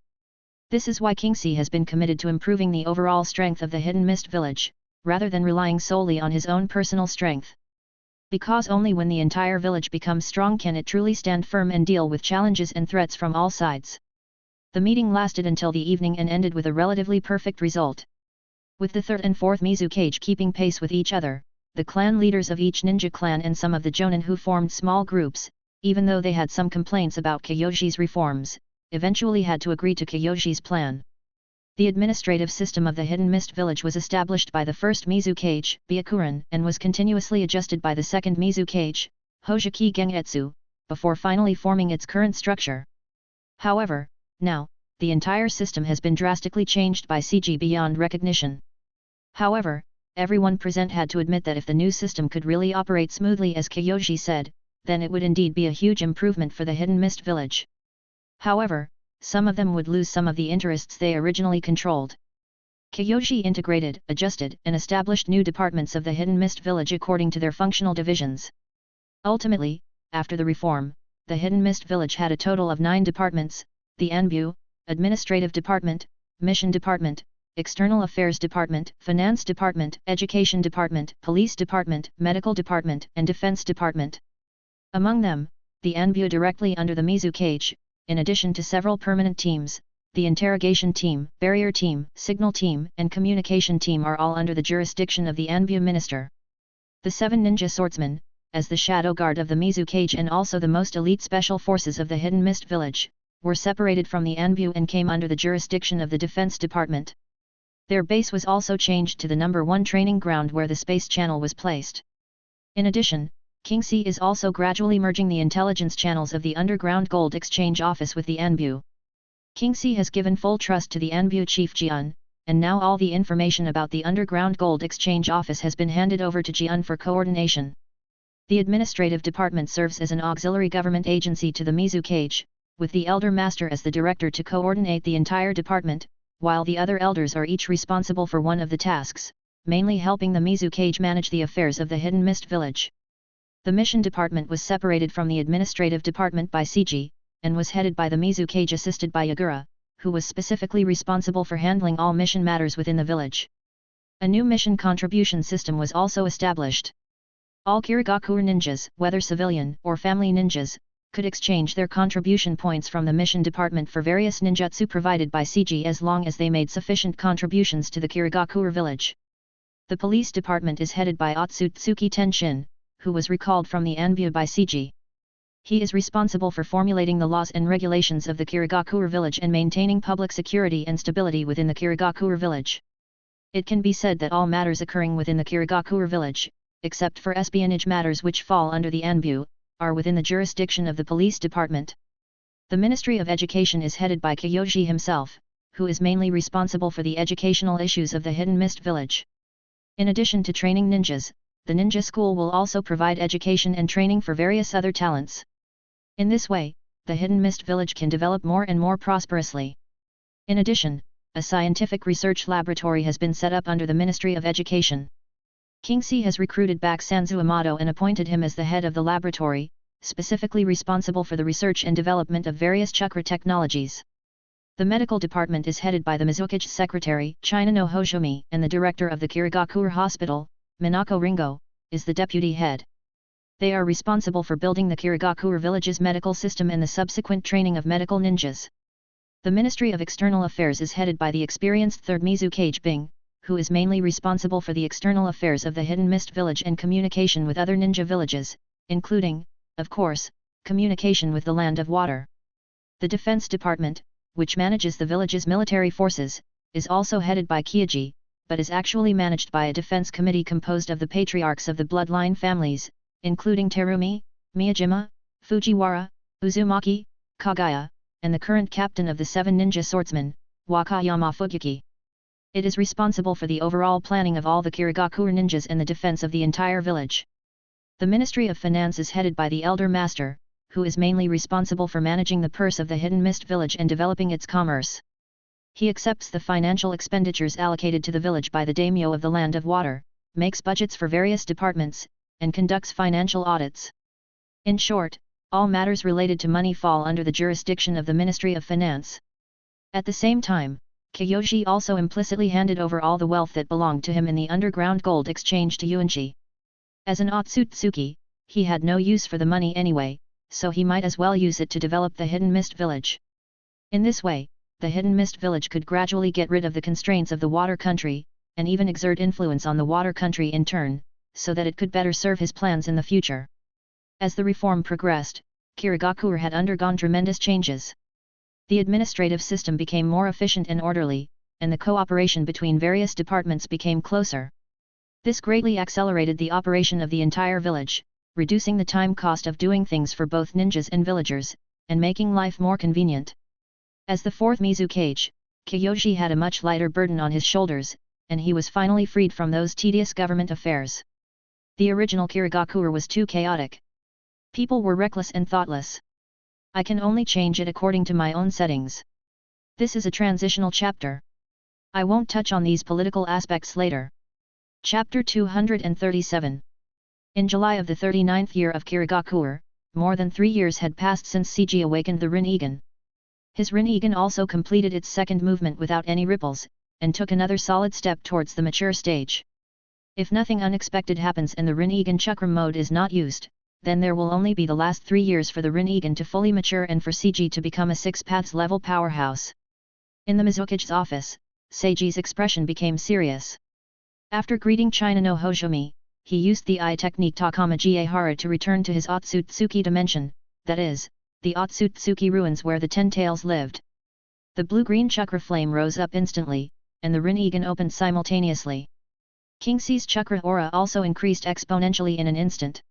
This is why King C has been committed to improving the overall strength of the Hidden Mist village, rather than relying solely on his own personal strength. Because only when the entire village becomes strong can it truly stand firm and deal with challenges and threats from all sides. The meeting lasted until the evening and ended with a relatively perfect result. With the third and fourth Mizukage keeping pace with each other, the clan leaders of each ninja clan and some of the jonin who formed small groups, even though they had some complaints about Kyoji's reforms, eventually had to agree to Kyoji's plan. The administrative system of the Hidden Mist village was established by the first Mizukage, Byakuren, and was continuously adjusted by the second Mizukage, Hojiki Gengetsu, before finally forming its current structure. However, now, the entire system has been drastically changed by CG beyond recognition. However, everyone present had to admit that if the new system could really operate smoothly as Kyoji said, then it would indeed be a huge improvement for the Hidden Mist village. However, some of them would lose some of the interests they originally controlled. Kyoji integrated, adjusted, and established new departments of the Hidden Mist village according to their functional divisions. Ultimately, after the reform, the Hidden Mist village had a total of 9 departments: the Anbu, Administrative Department, Mission Department, External Affairs Department, Finance Department, Education Department, Police Department, Medical Department, and Defense Department. Among them, the Anbu directly under the Mizukage, in addition to several permanent teams, the Interrogation Team, Barrier Team, Signal Team, and Communication Team are all under the jurisdiction of the Anbu Minister. The 7 ninja swordsmen, as the shadow guard of the Mizukage and also the most elite special forces of the Hidden Mist village, were separated from the Anbu and came under the jurisdiction of the Defense Department. Their base was also changed to the No. 1 training ground where the space channel was placed. In addition, King C is also gradually merging the intelligence channels of the Underground Gold Exchange Office with the Anbu. King C has given full trust to the Anbu Chief Jian, and now all the information about the Underground Gold Exchange Office has been handed over to Jian for coordination. The Administrative Department serves as an auxiliary government agency to the Mizukage, with the Elder Master as the director to coordinate the entire department, while the other elders are each responsible for one of the tasks, mainly helping the Mizukage manage the affairs of the Hidden Mist village. The Mission Department was separated from the Administrative Department by CG, and was headed by the Mizukage assisted by Yagura, who was specifically responsible for handling all mission matters within the village. A new mission contribution system was also established. All Kirigakure ninjas, whether civilian or family ninjas, could exchange their contribution points from the Mission Department for various ninjutsu provided by CG as long as they made sufficient contributions to the Kirigakure village. The Police Department is headed by Otsutsuki Tenshin, who was recalled from the Anbu by CG. He is responsible for formulating the laws and regulations of the Kirigakure village and maintaining public security and stability within the Kirigakure village. It can be said that all matters occurring within the Kirigakure village, except for espionage matters which fall under the Anbu, are within the jurisdiction of the Police Department. The Ministry of Education is headed by Kyoji himself, who is mainly responsible for the educational issues of the Hidden Mist village. In addition to training ninjas, the ninja school will also provide education and training for various other talents. In this way, the Hidden Mist Village can develop more and more prosperously. In addition, a scientific research laboratory has been set up under the Ministry of Education. Kingxi has recruited back Sanzu Amato and appointed him as the head of the laboratory, specifically responsible for the research and development of various chakra technologies. The medical department is headed by the Mizukage secretary, China no Hoshomi, and the director of the Kirigakure Hospital, Minako Ringo, is the deputy head. They are responsible for building the Kirigakure village's medical system and the subsequent training of medical ninjas. The Ministry of External Affairs is headed by the experienced 3rd Mizukage Bing, who is mainly responsible for the external affairs of the Hidden Mist Village and communication with other ninja villages, including, of course, communication with the Land of Water. The Defense Department, which manages the village's military forces, is also headed by Kyoji, but is actually managed by a defense committee composed of the patriarchs of the bloodline families, including Terumi, Miyajima, Fujiwara, Uzumaki, Kagaya, and the current captain of the 7 ninja swordsmen, Wakayama Fugyuki. It is responsible for the overall planning of all the Kirigakure ninjas and the defense of the entire village. The Ministry of Finance is headed by the Elder Master, who is mainly responsible for managing the purse of the Hidden Mist Village and developing its commerce. He accepts the financial expenditures allocated to the village by the daimyo of the Land of Water, makes budgets for various departments, and conducts financial audits. In short, all matters related to money fall under the jurisdiction of the Ministry of Finance. At the same time, Kyoji also implicitly handed over all the wealth that belonged to him in the underground gold exchange to Yuanchi. As an Otsutsuki, he had no use for the money anyway, so he might as well use it to develop the Hidden Mist Village. In this way, the Hidden Mist Village could gradually get rid of the constraints of the water country, and even exert influence on the water country in turn, so that it could better serve his plans in the future. As the reform progressed, Kirigakure had undergone tremendous changes. The administrative system became more efficient and orderly, and the cooperation between various departments became closer. This greatly accelerated the operation of the entire village, reducing the time cost of doing things for both ninjas and villagers, and making life more convenient. As the 4th Mizukage, Kyoji had a much lighter burden on his shoulders, and he was finally freed from those tedious government affairs. The original Kirigakure was too chaotic. People were reckless and thoughtless. I can only change it according to my own settings. This is a transitional chapter. I won't touch on these political aspects later. Chapter 237. In July of the 39th year of Kirigakure, more than 3 years had passed since Seiji awakened the Rinnegan. His Rinnegan also completed its second movement without any ripples, and took another solid step towards the mature stage. If nothing unexpected happens and the Rinnegan Chakram mode is not used, then there will only be the last 3 years for the Rinnegan to fully mature and for Seiji to become a 6 paths level powerhouse. In the Mizukage's office, Seiji's expression became serious. After greeting China no Hoshomi, he used the eye technique Takamaji Hara to return to his Otsutsuki dimension, that is, the Otsutsuki ruins where the Ten Tails lived. The blue-green chakra flame rose up instantly, and the Rinnegan opened simultaneously. Kingxi's chakra aura also increased exponentially in an instant.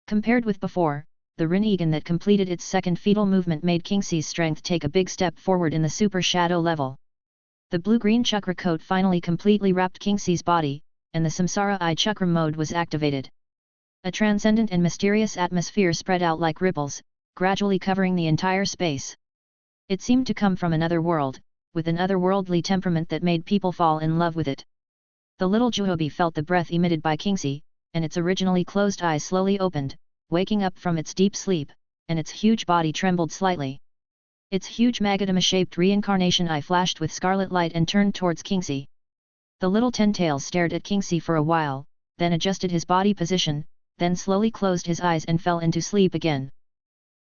Compared with before, the Rinnegan that completed its second fetal movement made Kingxi's strength take a big step forward in the super shadow level. The blue-green chakra coat finally completely wrapped Kingxi's body, and the Samsara Eye Chakra mode was activated. A transcendent and mysterious atmosphere spread out like ripples, gradually covering the entire space. It seemed to come from another world, with an otherworldly temperament that made people fall in love with it. The little Juhobi felt the breath emitted by Kingxi, and its originally closed eyes slowly opened, waking up from its deep sleep, and its huge body trembled slightly. Its huge Magadama-shaped reincarnation eye flashed with scarlet light and turned towards Kingxi. The little Ten Tails stared at Kingxi for a while, then adjusted his body position, then slowly closed his eyes and fell into sleep again.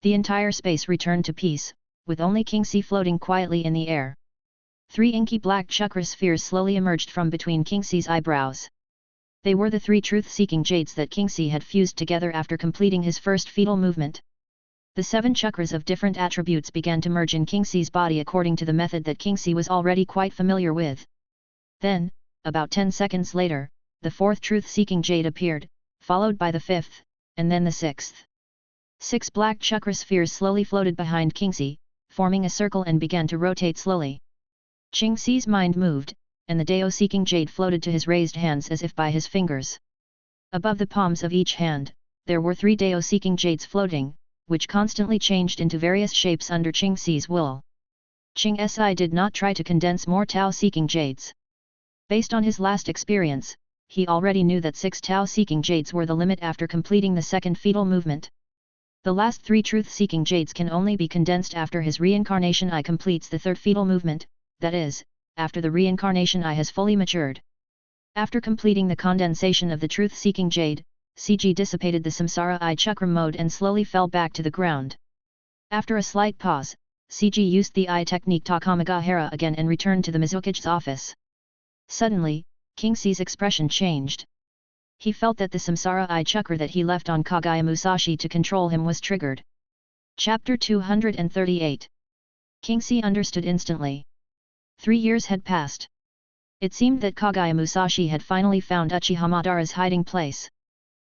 The entire space returned to peace, with only Kingxi floating quietly in the air. 3 inky black chakra spheres slowly emerged from between Kingxi's eyebrows. They were the 3 truth-seeking jades that Kingxi had fused together after completing his first fetal movement. The 7 chakras of different attributes began to merge in Kingxi's body according to the method that Kingxi was already quite familiar with. Then, about 10 seconds later, the 4th truth-seeking jade appeared, followed by the 5th, and then the 6th. 6 black chakra spheres slowly floated behind Kingxi, forming a circle and began to rotate slowly. Kingxi's mind moved, and the Dao-seeking jade floated to his raised hands as if by his fingers. Above the palms of each hand, there were 3 Dao-seeking jades floating, which constantly changed into various shapes under Ching Si's will. Ching Si did not try to condense more Tao-seeking jades. Based on his last experience, he already knew that 6 Tao-seeking jades were the limit after completing the second fetal movement. The last 3 truth-seeking jades can only be condensed after his reincarnation eye completes the third fetal movement, that is, after the reincarnation eye has fully matured. After completing the condensation of the truth-seeking jade, CG dissipated the samsara eye chakra mode and slowly fell back to the ground. After a slight pause, CG used the eye technique Takamagahara again and returned to the Mizuki's office. Suddenly, King Si's expression changed. He felt that the samsara eye chakra that he left on Kagaya Musashi to control him was triggered. Chapter 238. King Si understood instantly. 3 years had passed. It seemed that Kagaya Musashi had finally found Uchiha Madara's hiding place.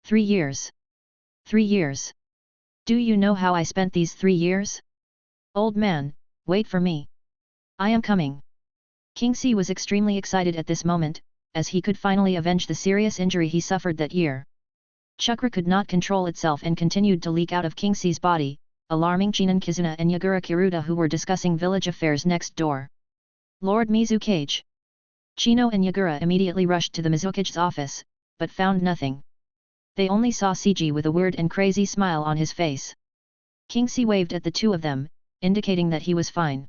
3 years. 3 years. Do you know how I spent these 3 years? Old man, wait for me. I am coming. King Si was extremely excited at this moment, as he could finally avenge the serious injury he suffered that year. Chakra could not control itself and continued to leak out of King Si's body, alarming Chinan Kizuna and Yagura Kiruta who were discussing village affairs next door. Lord Mizukage. Chino and Yagura immediately rushed to the Mizuki's office, but found nothing. They only saw CG with a weird and crazy smile on his face. King Si waved at the 2 of them, indicating that he was fine.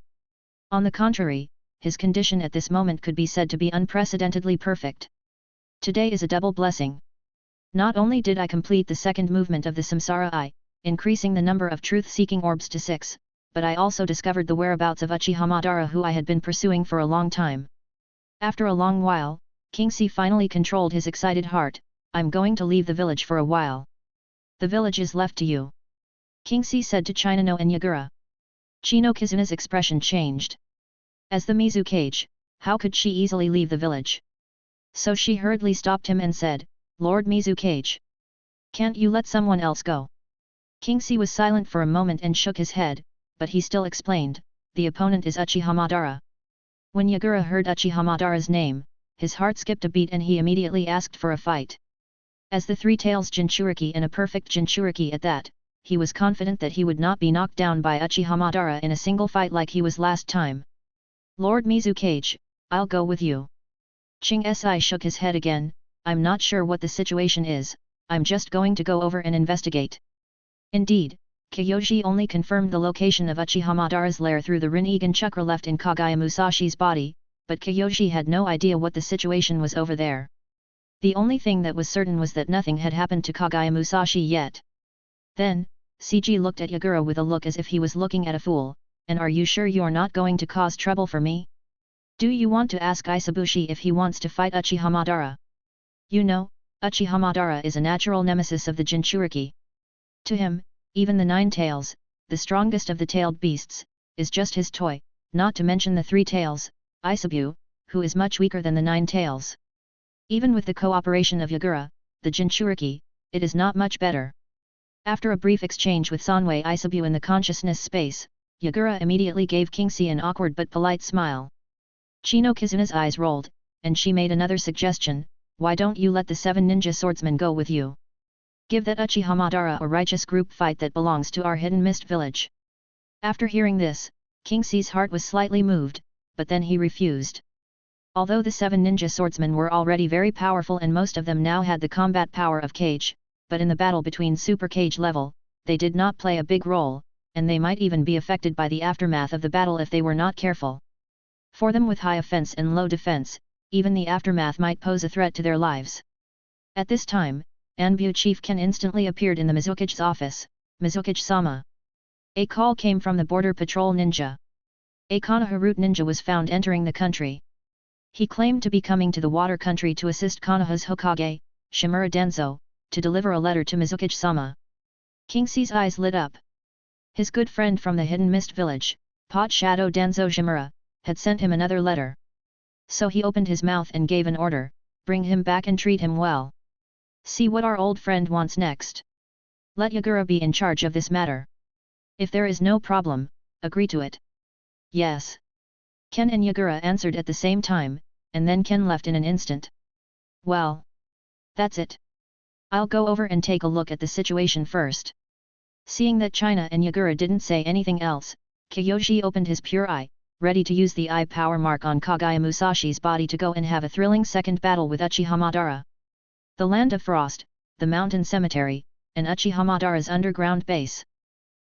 On the contrary, his condition at this moment could be said to be unprecedentedly perfect. Today is a double blessing. Not only did I complete the second movement of the samsara eye, increasing the number of truth-seeking orbs to 6, but I also discovered the whereabouts of Uchiha Madara who I had been pursuing for a long time. After a long while, King Si finally controlled his excited heart. I'm going to leave the village for a while. The village is left to you. King Si said to Chinano and Yagura. Chino Kizuna's expression changed. As the Mizukage, how could she easily leave the village? So she hurriedly stopped him and said, Lord Mizukage. Can't you let someone else go? King Si was silent for a moment and shook his head, but he still explained, the opponent is Uchiha Madara. When Yagura heard Uchiha Madara's name, his heart skipped a beat and he immediately asked for a fight. As the 3 tails Jinchuriki and a perfect Jinchuriki at that, he was confident that he would not be knocked down by Uchiha Madara in a single fight like he was last time. Lord Mizukage, I'll go with you. Ching Si shook his head again, I'm not sure what the situation is, I'm just going to go over and investigate. Indeed, Kyoji only confirmed the location of Uchiha Madara's lair through the Rinnegan chakra left in Kagaya Musashi's body, but Kyoji had no idea what the situation was over there. The only thing that was certain was that nothing had happened to Kagaya Musashi yet. Then, CG looked at Yagura with a look as if he was looking at a fool, and are you sure you're not going to cause trouble for me? Do you want to ask Isabushi if he wants to fight Uchiha Madara? You know, Uchiha Madara is a natural nemesis of the Jinchuriki. To him, even the 9 tails, the strongest of the tailed beasts, is just his toy, not to mention the 3 tails, Isabu, who is much weaker than the 9 tails. Even with the cooperation of Yagura, the Jinchuriki, it is not much better. After a brief exchange with Sanwei Isabu in the consciousness space, Yagura immediately gave King Si an awkward but polite smile. Chino Kizuna's eyes rolled, and she made another suggestion, why don't you let the 7 ninja swordsmen go with you? Give that Uchiha Madara a righteous group fight that belongs to our hidden mist village. After hearing this, King Si's heart was slightly moved, but then he refused. Although the 7 ninja swordsmen were already very powerful and most of them now had the combat power of Cage, but in the battle between Super Cage level, they did not play a big role, and they might even be affected by the aftermath of the battle if they were not careful. For them with high offense and low defense, even the aftermath might pose a threat to their lives. At this time, Anbu Chief Ken instantly appeared in the Mizuki's office. Mizukage-sama. A call came from the border patrol ninja. A Konoha route ninja was found entering the country. He claimed to be coming to the water country to assist Konoha's Hokage, Shimura Denzo, to deliver a letter to Mizukage-sama. King Si's eyes lit up. His good friend from the hidden mist village, Pot Shadow Denzo Shimura, had sent him another letter. So he opened his mouth and gave an order, bring him back and treat him well. See what our old friend wants next. Let Yagura be in charge of this matter. If there is no problem, agree to it. Yes. Ken and Yagura answered at the same time, and then Ken left in an instant. Well, that's it. I'll go over and take a look at the situation first. Seeing that China and Yagura didn't say anything else, Kiyoshi opened his pure eye, ready to use the eye power mark on Kagaya Musashi's body to go and have a thrilling second battle with Uchiha Madara. The Land of Frost, the Mountain Cemetery, and Uchiha Madara's underground base.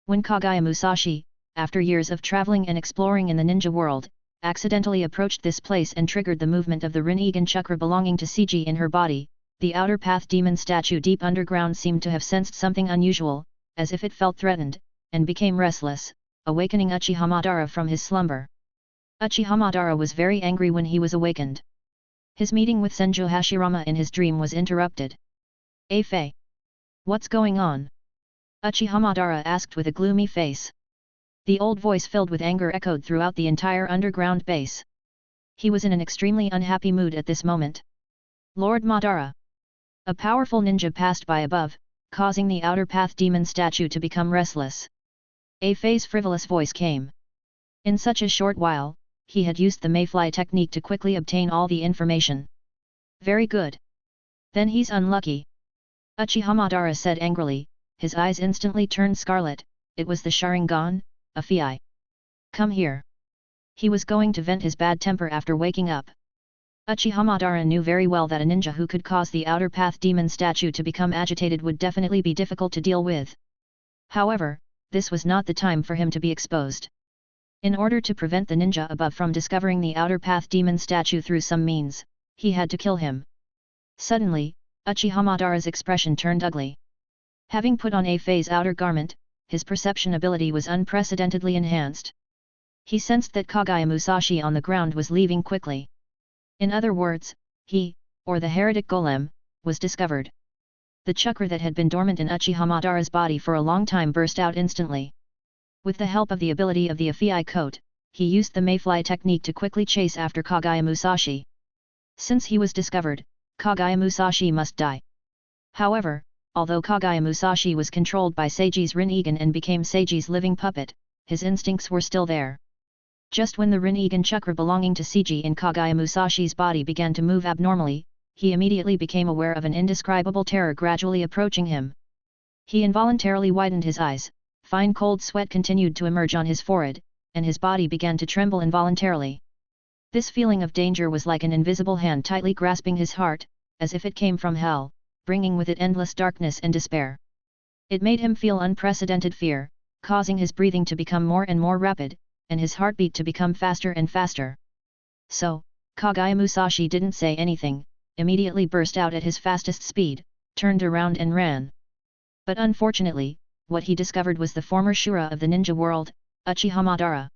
When Kagaya Musashi, after years of traveling and exploring in the ninja world, accidentally approached this place and triggered the movement of the Rinnegan chakra belonging to Seiji in her body, the outer path demon statue deep underground seemed to have sensed something unusual, as if it felt threatened, and became restless, awakening Uchiha Madara from his slumber. Uchiha Madara was very angry when he was awakened. His meeting with Senju Hashirama in his dream was interrupted. Fei. What's going on? Uchiha Madara asked with a gloomy face. The old voice filled with anger echoed throughout the entire underground base. He was in an extremely unhappy mood at this moment. Lord Madara. A powerful ninja passed by above, causing the outer path demon statue to become restless. Fei's frivolous voice came. In such a short while, he had used the mayfly technique to quickly obtain all the information. Very good. Then he's unlucky. Uchiha Madara said angrily, his eyes instantly turned scarlet. It was the Sharingan, Fei. Come here. He was going to vent his bad temper after waking up. Uchiha Madara knew very well that a ninja who could cause the outer path demon statue to become agitated would definitely be difficult to deal with. However, this was not the time for him to be exposed. In order to prevent the ninja above from discovering the outer path demon statue through some means, he had to kill him. Suddenly, Uchiha Madara's expression turned ugly. Having put on Fei's outer garment, his perception ability was unprecedentedly enhanced. He sensed that Kagaya Musashi on the ground was leaving quickly. In other words, he, or the heretic golem, was discovered. The chakra that had been dormant in Uchiha Madara's body for a long time burst out instantly. With the help of the ability of the Fei coat, he used the mayfly technique to quickly chase after Kagaya Musashi. Since he was discovered, Kagaya Musashi must die. However, although Kagaya Musashi was controlled by Seiji's Rinnegan and became Seiji's living puppet, his instincts were still there. Just when the Rinnegan chakra belonging to Seiji in Kagaya Musashi's body began to move abnormally, he immediately became aware of an indescribable terror gradually approaching him. He involuntarily widened his eyes, fine cold sweat continued to emerge on his forehead, and his body began to tremble involuntarily. This feeling of danger was like an invisible hand tightly grasping his heart, as if it came from hell, bringing with it endless darkness and despair. It made him feel unprecedented fear, causing his breathing to become more and more rapid, and his heartbeat to become faster and faster. So, Kagaya Musashi didn't say anything, immediately burst out at his fastest speed, turned around and ran. But unfortunately, what he discovered was the former Shura of the ninja world, Uchiha Madara.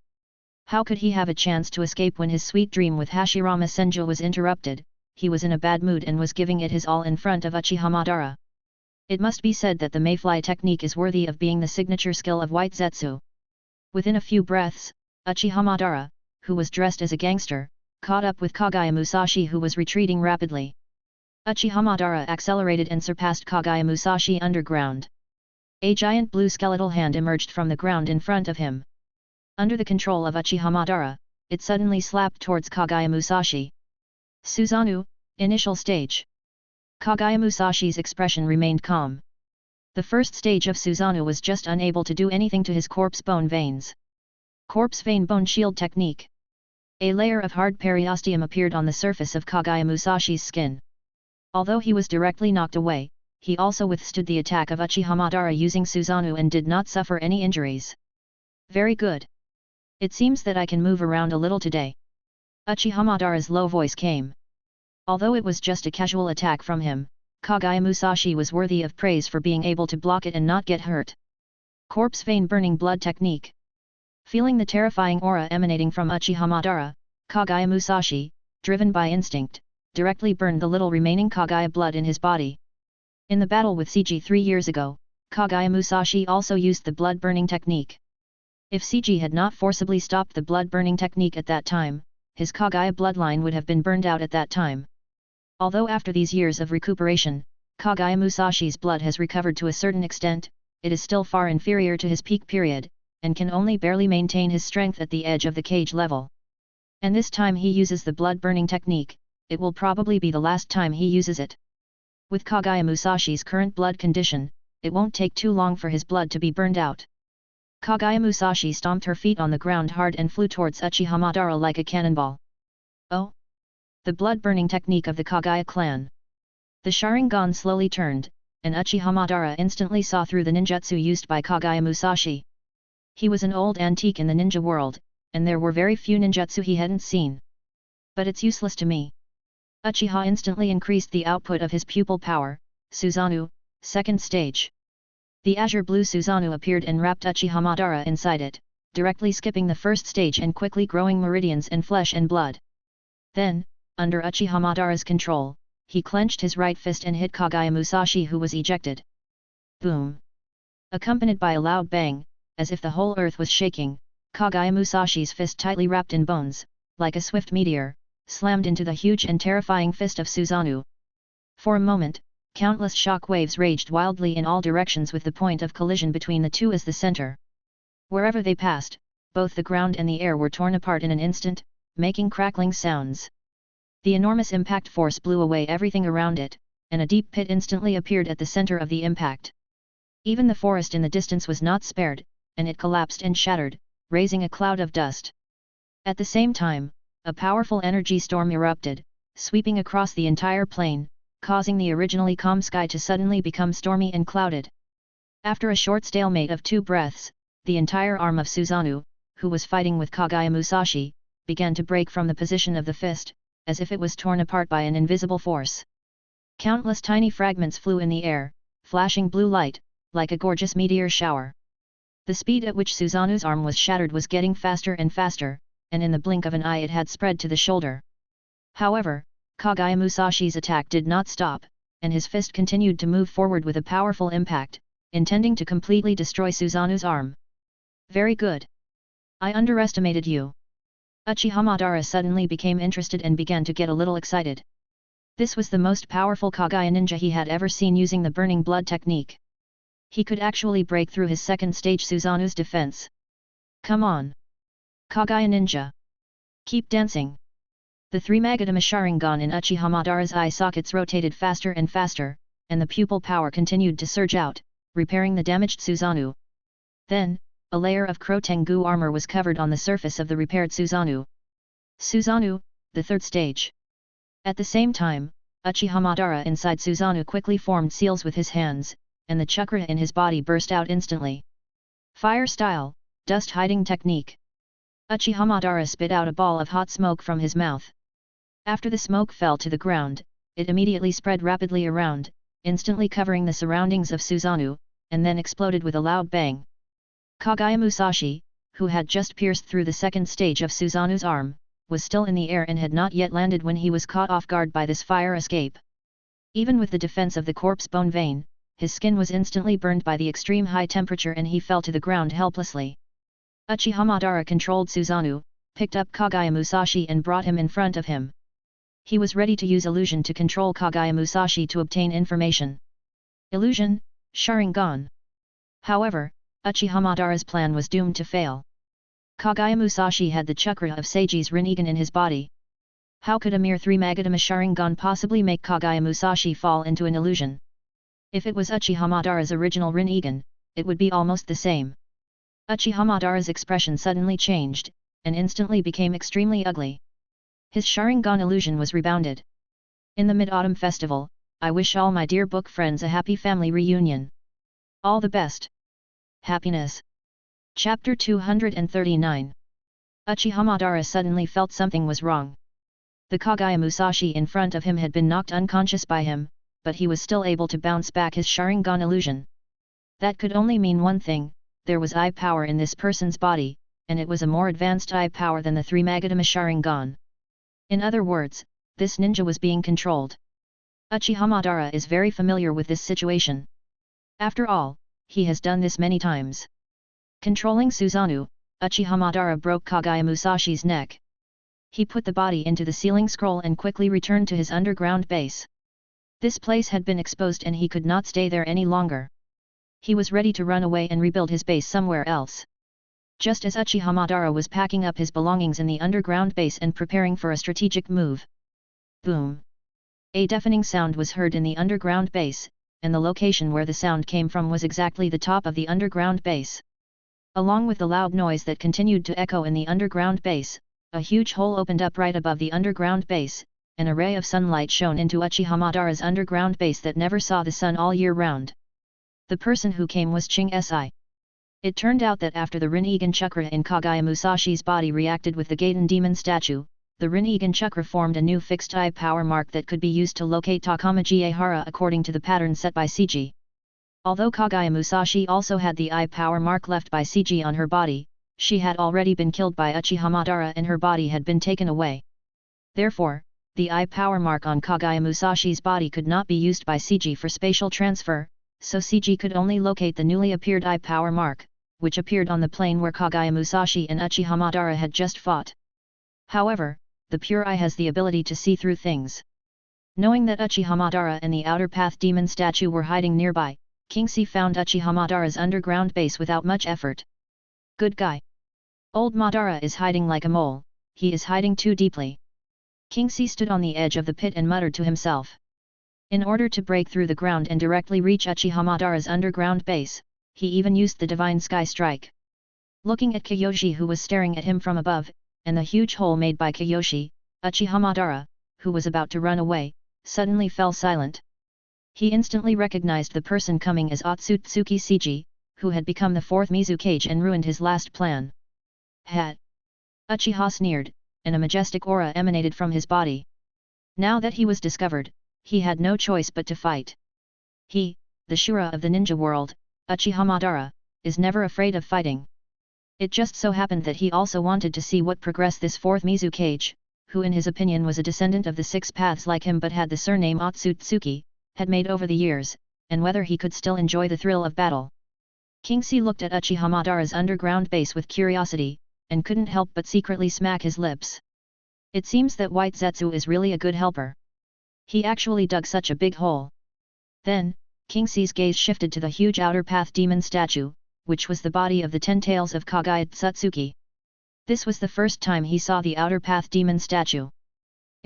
How could he have a chance to escape when his sweet dream with Hashirama Senju was interrupted? He was in a bad mood and was giving it his all in front of Uchiha Madara. It must be said that the mayfly technique is worthy of being the signature skill of White Zetsu. Within a few breaths, Uchiha Madara, who was dressed as a gangster, caught up with Kagaya Musashi who was retreating rapidly. Uchiha Madara accelerated and surpassed Kagaya Musashi underground. A giant blue skeletal hand emerged from the ground in front of him. Under the control of Uchiha Madara, it suddenly slapped towards Kagaya Musashi. Susanoo, initial stage. Kagaya Musashi's expression remained calm. The first stage of Susanoo was just unable to do anything to his corpse bone veins. Corpse vein bone shield technique. A layer of hard periosteum appeared on the surface of Kagaya Musashi's skin. Although he was directly knocked away, he also withstood the attack of Uchiha Madara using Susanoo and did not suffer any injuries. Very good. It seems that I can move around a little today. Uchiha Madara's low voice came. Although it was just a casual attack from him, Kagaya Musashi was worthy of praise for being able to block it and not get hurt. Corpse vein burning blood technique. Feeling the terrifying aura emanating from Uchiha Madara, Kagaya Musashi, driven by instinct, directly burned the little remaining Kagaya blood in his body. In the battle with Seiji 3 years ago, Kagaya Musashi also used the blood burning technique. If Seiji had not forcibly stopped the blood burning technique at that time, his Kagaya bloodline would have been burned out at that time. Although after these years of recuperation, Kagaya Musashi's blood has recovered to a certain extent, it is still far inferior to his peak period, and can only barely maintain his strength at the edge of the cage level. And this time he uses the blood-burning technique, it will probably be the last time he uses it. With Kagaya Musashi's current blood condition, it won't take too long for his blood to be burned out. Kagaya Musashi stomped her feet on the ground hard and flew towards Uchiha Madara like a cannonball. Oh! The blood-burning technique of the Kagaya clan. The Sharingan slowly turned, and Uchiha Madara instantly saw through the ninjutsu used by Kagaya Musashi. He was an old antique in the ninja world, and there were very few ninjutsu he hadn't seen. But it's useless to me. Uchiha instantly increased the output of his pupil power, Susanoo, second stage. The azure blue Susanoo appeared and wrapped Uchiha Madara inside it, directly skipping the first stage and quickly growing meridians in flesh and blood. Then, under Uchiha Madara's control, he clenched his right fist and hit Kagaya Musashi, who was ejected. Boom! Accompanied by a loud bang, as if the whole earth was shaking, Kagaya Musashi's fist, tightly wrapped in bones, like a swift meteor, slammed into the huge and terrifying fist of Susanoo. For a moment, countless shock waves raged wildly in all directions, with the point of collision between the two as the center. Wherever they passed, both the ground and the air were torn apart in an instant, making crackling sounds. The enormous impact force blew away everything around it, and a deep pit instantly appeared at the center of the impact. Even the forest in the distance was not spared, and it collapsed and shattered, raising a cloud of dust. At the same time, a powerful energy storm erupted, sweeping across the entire plain, causing the originally calm sky to suddenly become stormy and clouded. After a short stalemate of 2 breaths, the entire arm of Susanoo, who was fighting with Kagaya Musashi, began to break from the position of the fist, as if it was torn apart by an invisible force. Countless tiny fragments flew in the air, flashing blue light, like a gorgeous meteor shower. The speed at which Susanoo's arm was shattered was getting faster and faster, and in the blink of an eye it had spread to the shoulder. However, Kagaya Musashi's attack did not stop, and his fist continued to move forward with a powerful impact, intending to completely destroy Susanoo's arm. Very good. I underestimated you. Uchiha Madara suddenly became interested and began to get a little excited. This was the most powerful Kagaya ninja he had ever seen using the burning blood technique. He could actually break through his second stage Susanoo's defense. Come on! Kagaya ninja! Keep dancing! The 3 Magatama Sharingan in Uchiha Madara's eye sockets rotated faster and faster, and the pupil power continued to surge out, repairing the damaged Susanoo. Then, a layer of Crotengu armor was covered on the surface of the repaired Susanoo. Susanoo, the 3rd stage. At the same time, Uchiha Madara inside Susanoo quickly formed seals with his hands, and the chakra in his body burst out instantly. Fire style, dust hiding technique. Uchiha Madara spit out a ball of hot smoke from his mouth. After the smoke fell to the ground, it immediately spread rapidly around, instantly covering the surroundings of Susanoo, and then exploded with a loud bang. Kagaya Musashi, who had just pierced through the 2nd stage of Susanoo's arm, was still in the air and had not yet landed when he was caught off guard by this fire escape. Even with the defense of the corpse bone vein, his skin was instantly burned by the extreme high temperature and he fell to the ground helplessly. Uchiha Madara controlled Susanoo, picked up Kagaya Musashi and brought him in front of him. He was ready to use illusion to control Kagaya Musashi to obtain information. Illusion, Sharingan. However, Uchiha Madara's plan was doomed to fail. Kagaya Musashi had the chakra of Seiji's Rinnegan in his body. How could a mere 3 Magatama Sharingan possibly make Kagaya Musashi fall into an illusion? If it was Uchiha Madara's original Rinnegan, it would be almost the same. Uchiha Madara's expression suddenly changed, and instantly became extremely ugly. His Sharingan illusion was rebounded. In the Mid-Autumn Festival, I wish all my dear book friends a happy family reunion. All the best. Happiness. Chapter 239. Uchiha Madara suddenly felt something was wrong. The Kagaya Musashi in front of him had been knocked unconscious by him, but he was still able to bounce back his Sharingan illusion. That could only mean one thing: there was eye power in this person's body, and it was a more advanced eye power than the 3 Magatama Sharingan. In other words, this ninja was being controlled. Uchiha Madara is very familiar with this situation. After all, he has done this many times. Controlling Susanoo, Uchiha Madara broke Kagaya Musashi's neck. He put the body into the sealing scroll and quickly returned to his underground base. This place had been exposed and he could not stay there any longer. He was ready to run away and rebuild his base somewhere else. Just as Uchihamadara was packing up his belongings in the underground base and preparing for a strategic move. Boom! A deafening sound was heard in the underground base, and the location where the sound came from was exactly the top of the underground base. Along with the loud noise that continued to echo in the underground base, a huge hole opened up right above the underground base, and a ray of sunlight shone into Uchihamadara's underground base that never saw the sun all year round. The person who came was Ching Si. It turned out that after the Rinnegan chakra in Kagaya Musashi's body reacted with the Gaiden demon statue, the Rinnegan chakra formed a new fixed eye power mark that could be used to locate Takamaji Ehara according to the pattern set by CG. Although Kagaya Musashi also had the eye power mark left by CG on her body, she had already been killed by Uchihamadara and her body had been taken away. Therefore, the eye power mark on Kagaya Musashi's body could not be used by CG for spatial transfer, so CG could only locate the newly appeared eye power mark, which appeared on the plane where Kagaya Musashi and Uchihamadara had just fought. However, the pure eye has the ability to see through things. Knowing that Uchihamadara and the outer path demon statue were hiding nearby, Kingsi found Uchihamadara's underground base without much effort. Good guy. Old Madara is hiding like a mole, he is hiding too deeply. Kingsi stood on the edge of the pit and muttered to himself. In order to break through the ground and directly reach Uchihamadara's underground base, he even used the Divine Sky Strike. Looking at Kiyoshi who was staring at him from above, and the huge hole made by Kiyoshi, Uchihamadara, who was about to run away, suddenly fell silent. He instantly recognized the person coming as Otsutsuki Seiji, who had become the fourth Mizukage and ruined his last plan. Hat! Uchiha sneered, and a majestic aura emanated from his body. Now that he was discovered, he had no choice but to fight. He, the Shura of the ninja world, Uchihamadara, is never afraid of fighting. It just so happened that he also wanted to see what progress this fourth Mizukage, who in his opinion was a descendant of the six paths like him but had the surname Otsutsuki, had made over the years, and whether he could still enjoy the thrill of battle. Kingsi looked at Uchihamadara's underground base with curiosity, and couldn't help but secretly smack his lips. It seems that White Zetsu is really a good helper. He actually dug such a big hole. Then, Kingsi's gaze shifted to the huge outer path demon statue, which was the body of the 10 tails of Kagaya Otsutsuki. This was the first time he saw the outer path demon statue.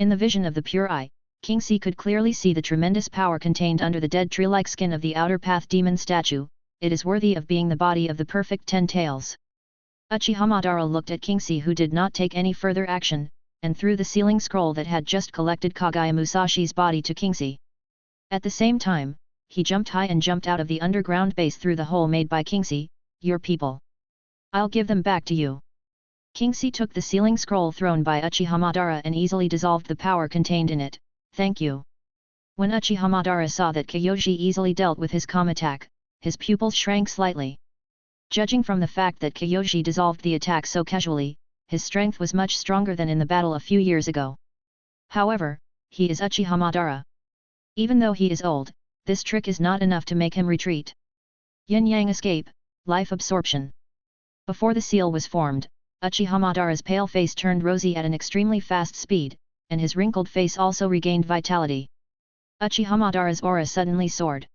In the vision of the pure eye, Kingsi could clearly see the tremendous power contained under the dead tree-like skin of the outer path demon statue. It is worthy of being the body of the perfect 10 tails. Uchihamadara looked at Kingsi who did not take any further action, and threw the sealing scroll that had just collected Kagaya Musashi's body to Kingsi. At the same time, he jumped high and jumped out of the underground base through the hole made by Kingsi. Your people. I'll give them back to you. Kingsi took the sealing scroll thrown by Uchihamadara and easily dissolved the power contained in it. Thank you. When Uchihamadara saw that Kiyoshi easily dealt with his calm attack, his pupils shrank slightly. Judging from the fact that Kiyoshi dissolved the attack so casually, his strength was much stronger than in the battle a few years ago. However, he is Uchihamadara. Even though he is old, this trick is not enough to make him retreat. Yin-Yang escape, life absorption. Before the seal was formed, Uchihamadara's pale face turned rosy at an extremely fast speed, and his wrinkled face also regained vitality. Uchihamadara's aura suddenly soared.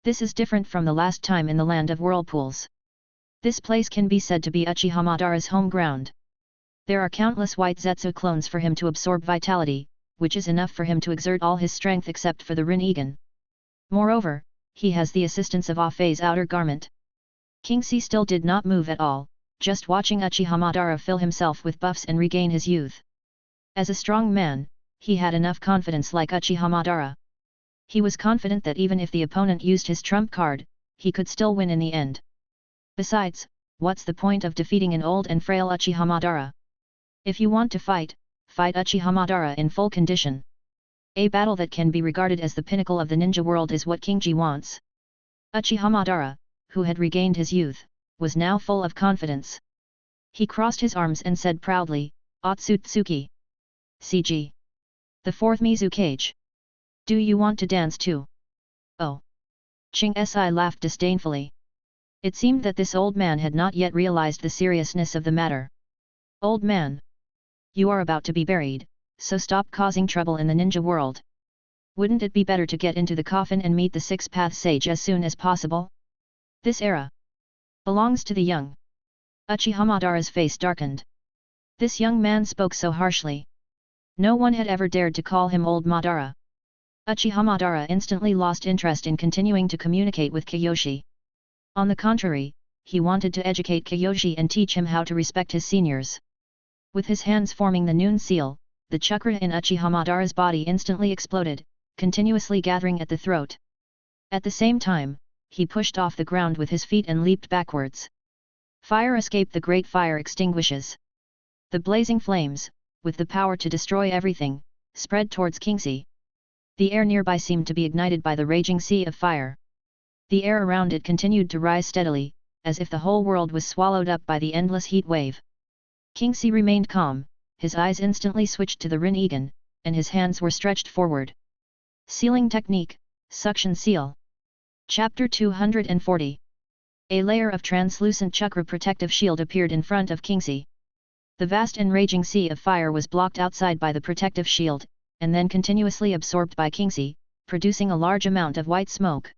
This is different from the last time in the land of whirlpools. This place can be said to be Uchihamadara's home ground. There are countless White Zetsu clones for him to absorb vitality, which is enough for him to exert all his strength except for the Rinnegan. Moreover, he has the assistance of Afei's outer garment. Kingsi still did not move at all, just watching Uchihamadara fill himself with buffs and regain his youth. As a strong man, he had enough confidence like Uchihamadara. He was confident that even if the opponent used his trump card, he could still win in the end. Besides, what's the point of defeating an old and frail Uchihamadara? If you want to fight, fight Uchihamadara in full condition. A battle that can be regarded as the pinnacle of the ninja world is what Kingji wants. Uchihamadara, who had regained his youth, was now full of confidence. He crossed his arms and said proudly, Otsutsuki. CG. The fourth Mizukage. Do you want to dance too? Oh. Ching Si laughed disdainfully. It seemed that this old man had not yet realized the seriousness of the matter. Old man. You are about to be buried, so stop causing trouble in the ninja world. Wouldn't it be better to get into the coffin and meet the six-path sage as soon as possible? This era belongs to the young. Uchiha Madara's face darkened. This young man spoke so harshly. No one had ever dared to call him Old Madara. Uchiha Madara instantly lost interest in continuing to communicate with Kiyoshi. On the contrary, he wanted to educate Kiyoshi and teach him how to respect his seniors. With his hands forming the noon seal, the chakra in Uchiha Madara's body instantly exploded, continuously gathering at the throat. At the same time, he pushed off the ground with his feet and leaped backwards. Fire escaped, the great fire extinguishes. The blazing flames, with the power to destroy everything, spread towards Kingxi. The air nearby seemed to be ignited by the raging sea of fire. The air around it continued to rise steadily, as if the whole world was swallowed up by the endless heat wave. Kingxi remained calm, his eyes instantly switched to the Rinnegan, and his hands were stretched forward. Sealing Technique, Suction Seal. Chapter 240. A layer of translucent chakra protective shield appeared in front of Kingxi. The vast and raging sea of fire was blocked outside by the protective shield, and then continuously absorbed by Kingxi, producing a large amount of white smoke.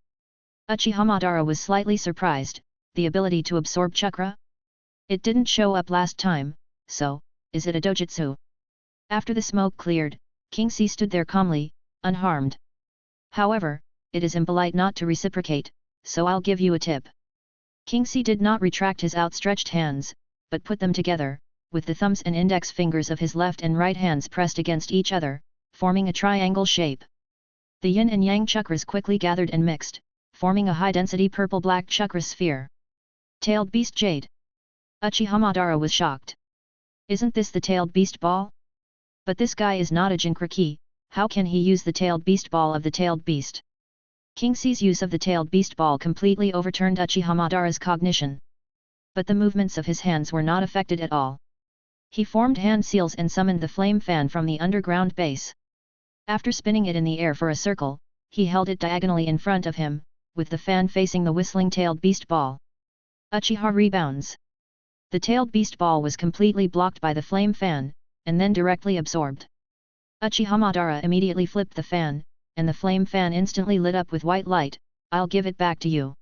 Uchiha Madara was slightly surprised. The ability to absorb chakra? It didn't show up last time, so, is it a dojutsu? After the smoke cleared, Kingxi stood there calmly, unharmed. However, it is impolite not to reciprocate, so I'll give you a tip. Kingxi did not retract his outstretched hands, but put them together, with the thumbs and index fingers of his left and right hands pressed against each other, forming a triangle shape. The yin and yang chakras quickly gathered and mixed, forming a high-density purple-black chakra sphere. Tailed Beast Jade. Uchiha Madara was shocked. Isn't this the Tailed Beast Ball? But this guy is not a Jinchuriki, how can he use the Tailed Beast Ball of the Tailed Beast? Kingxi's use of the Tailed Beast Ball completely overturned Uchiha Madara's cognition. But the movements of his hands were not affected at all. He formed hand seals and summoned the flame fan from the underground base. After spinning it in the air for a circle, he held it diagonally in front of him, with the fan facing the whistling Tailed Beast Ball. Uchiha rebounds. The Tailed Beast Ball was completely blocked by the flame fan, and then directly absorbed. Uchiha Madara immediately flipped the fan, and the flame fan instantly lit up with white light. I'll give it back to you.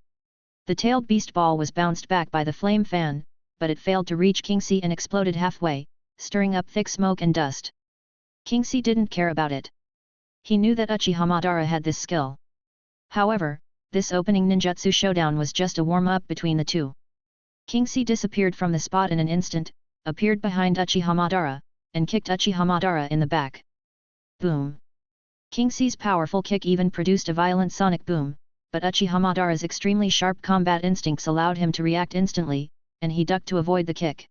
The Tailed Beast Ball was bounced back by the flame fan, but it failed to reach Kingxi and exploded halfway, stirring up thick smoke and dust. Kingxi didn't care about it. He knew that Uchiha Madara had this skill. However, this opening ninjutsu showdown was just a warm-up between the two. Kingxi disappeared from the spot in an instant, appeared behind Uchiha Madara, and kicked Uchiha Madara in the back. Boom! Kingxi's powerful kick even produced a violent sonic boom, but Uchiha Madara's extremely sharp combat instincts allowed him to react instantly, and he ducked to avoid the kick.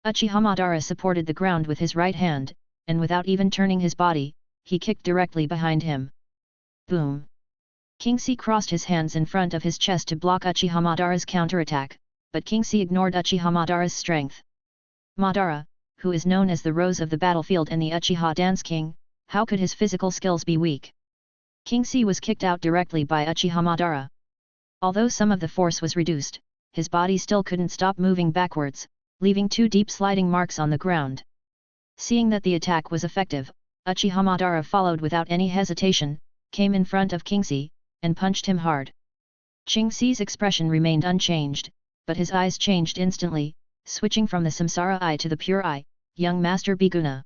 Uchiha Madara supported the ground with his right hand, and without even turning his body, he kicked directly behind him. Boom! Kingxi crossed his hands in front of his chest to block Uchiha Madara's counterattack, but Kingxi ignored Uchiha Madara's strength. Madara, who is known as the Rose of the Battlefield and the Uchiha Dance King, how could his physical skills be weak? Kingxi was kicked out directly by Uchiha Madara. Although some of the force was reduced, his body still couldn't stop moving backwards, leaving 2 deep sliding marks on the ground. Seeing that the attack was effective, Uchiha Madara followed without any hesitation, came in front of Kingxi, and punched him hard. Kingxi's expression remained unchanged, but his eyes changed instantly, switching from the Samsara eye to the pure eye, young Master Biguna.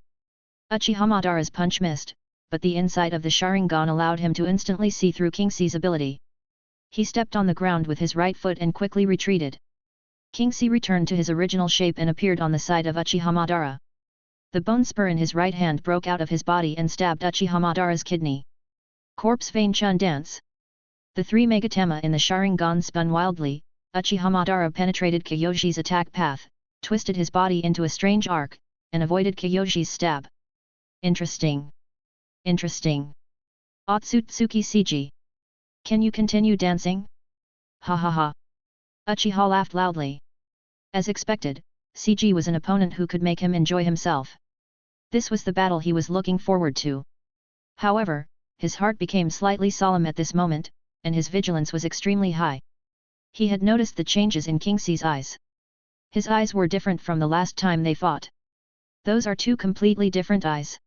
Uchiha Madara's punch missed, but the insight of the Sharingan allowed him to instantly see through Kingxi's ability. He stepped on the ground with his right foot and quickly retreated. Kingxi returned to his original shape and appeared on the side of Uchiha Madara. The bone spur in his right hand broke out of his body and stabbed Uchiha Madara's kidney. Corpse Vein Chun Dance. The 3 Megatama in the Sharingan spun wildly. Uchiha Madara penetrated Kiyoshi's attack path, twisted his body into a strange arc, and avoided Kiyoshi's stab. Interesting. Interesting. Otsutsuki CG. Can you continue dancing? Ha ha ha. Uchiha laughed loudly. As expected, CG was an opponent who could make him enjoy himself. This was the battle he was looking forward to. However, his heart became slightly solemn at this moment, and his vigilance was extremely high. He had noticed the changes in Kingxi's eyes. His eyes were different from the last time they fought. Those are 2 completely different eyes.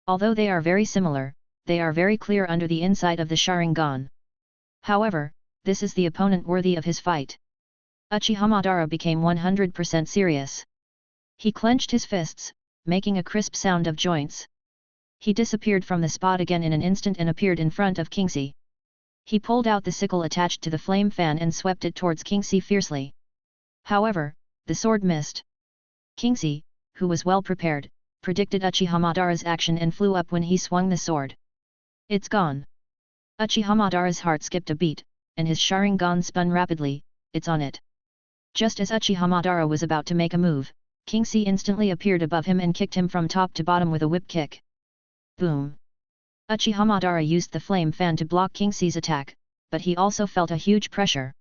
Although they are very similar, they are very clear under the inside of the Sharingan. However, this is the opponent worthy of his fight. Uchiha Madara became 100% serious. He clenched his fists, making a crisp sound of joints. He disappeared from the spot again in an instant and appeared in front of Kingxi. He pulled out the sickle attached to the flame fan and swept it towards Kingxi fiercely. However, the sword missed. Kingxi, who was well prepared, predicted Uchiha Madara's action and flew up when he swung the sword. It's gone. Uchiha Madara's heart skipped a beat, and his Sharingan spun rapidly. It's on it. Just as Uchiha Madara was about to make a move, Kingxi instantly appeared above him and kicked him from top to bottom with a whip kick. Boom! Uchiha Madara used the flame fan to block Kingxi's attack, but he also felt a huge pressure.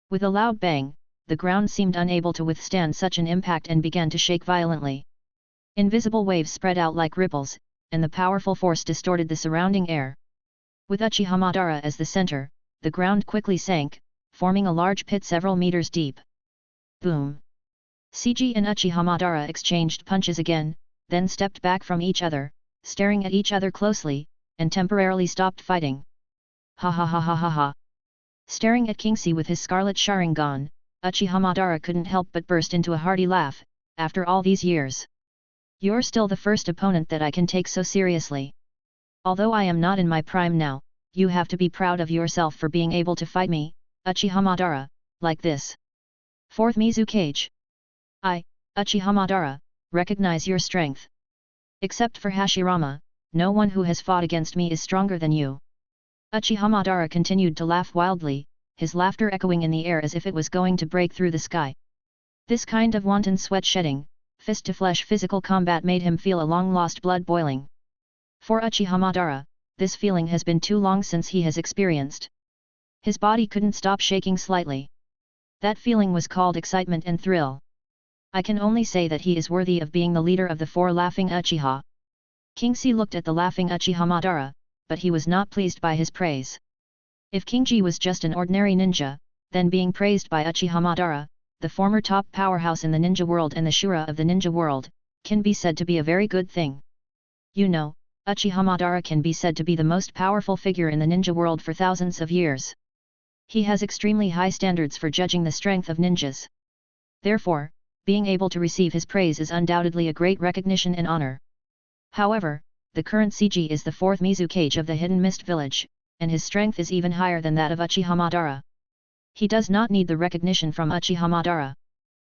With a loud bang, the ground seemed unable to withstand such an impact and began to shake violently. Invisible waves spread out like ripples, and the powerful force distorted the surrounding air. With Uchiha Madara as the center, the ground quickly sank, forming a large pit several meters deep. Boom! CG and Uchiha Madara exchanged punches again, then stepped back from each other, staring at each other closely, and temporarily stopped fighting. Ha ha ha ha ha ha! Staring at Kingxi with his scarlet Sharingan, Uchiha Madara couldn't help but burst into a hearty laugh. After all these years, you're still the first opponent that I can take so seriously. Although I am not in my prime now, you have to be proud of yourself for being able to fight me, Uchiha Madara, like this. 4th Mizukage. I, Uchiha Madara, recognize your strength. Except for Hashirama, no one who has fought against me is stronger than you. Uchiha Madara continued to laugh wildly, his laughter echoing in the air as if it was going to break through the sky. This kind of wanton sweat-shedding, fist-to-flesh physical combat made him feel a long-lost blood boiling. For Uchiha Madara, this feeling has been too long since he has experienced. His body couldn't stop shaking slightly. That feeling was called excitement and thrill. I can only say that he is worthy of being the leader of the 4 laughing Uchiha. Kingxi looked at the laughing Uchiha Madara, but he was not pleased by his praise. If Kingxi was just an ordinary ninja, then being praised by Uchiha Madara, the former top powerhouse in the ninja world and the Shura of the ninja world, can be said to be a very good thing. You know, Uchiha Madara can be said to be the most powerful figure in the ninja world for thousands of years. He has extremely high standards for judging the strength of ninjas. Therefore, being able to receive his praise is undoubtedly a great recognition and honor. However, the current CG is the 4th Mizukage of the Hidden Mist Village, and his strength is even higher than that of Uchiha Madara. He does not need the recognition from Uchiha Madara.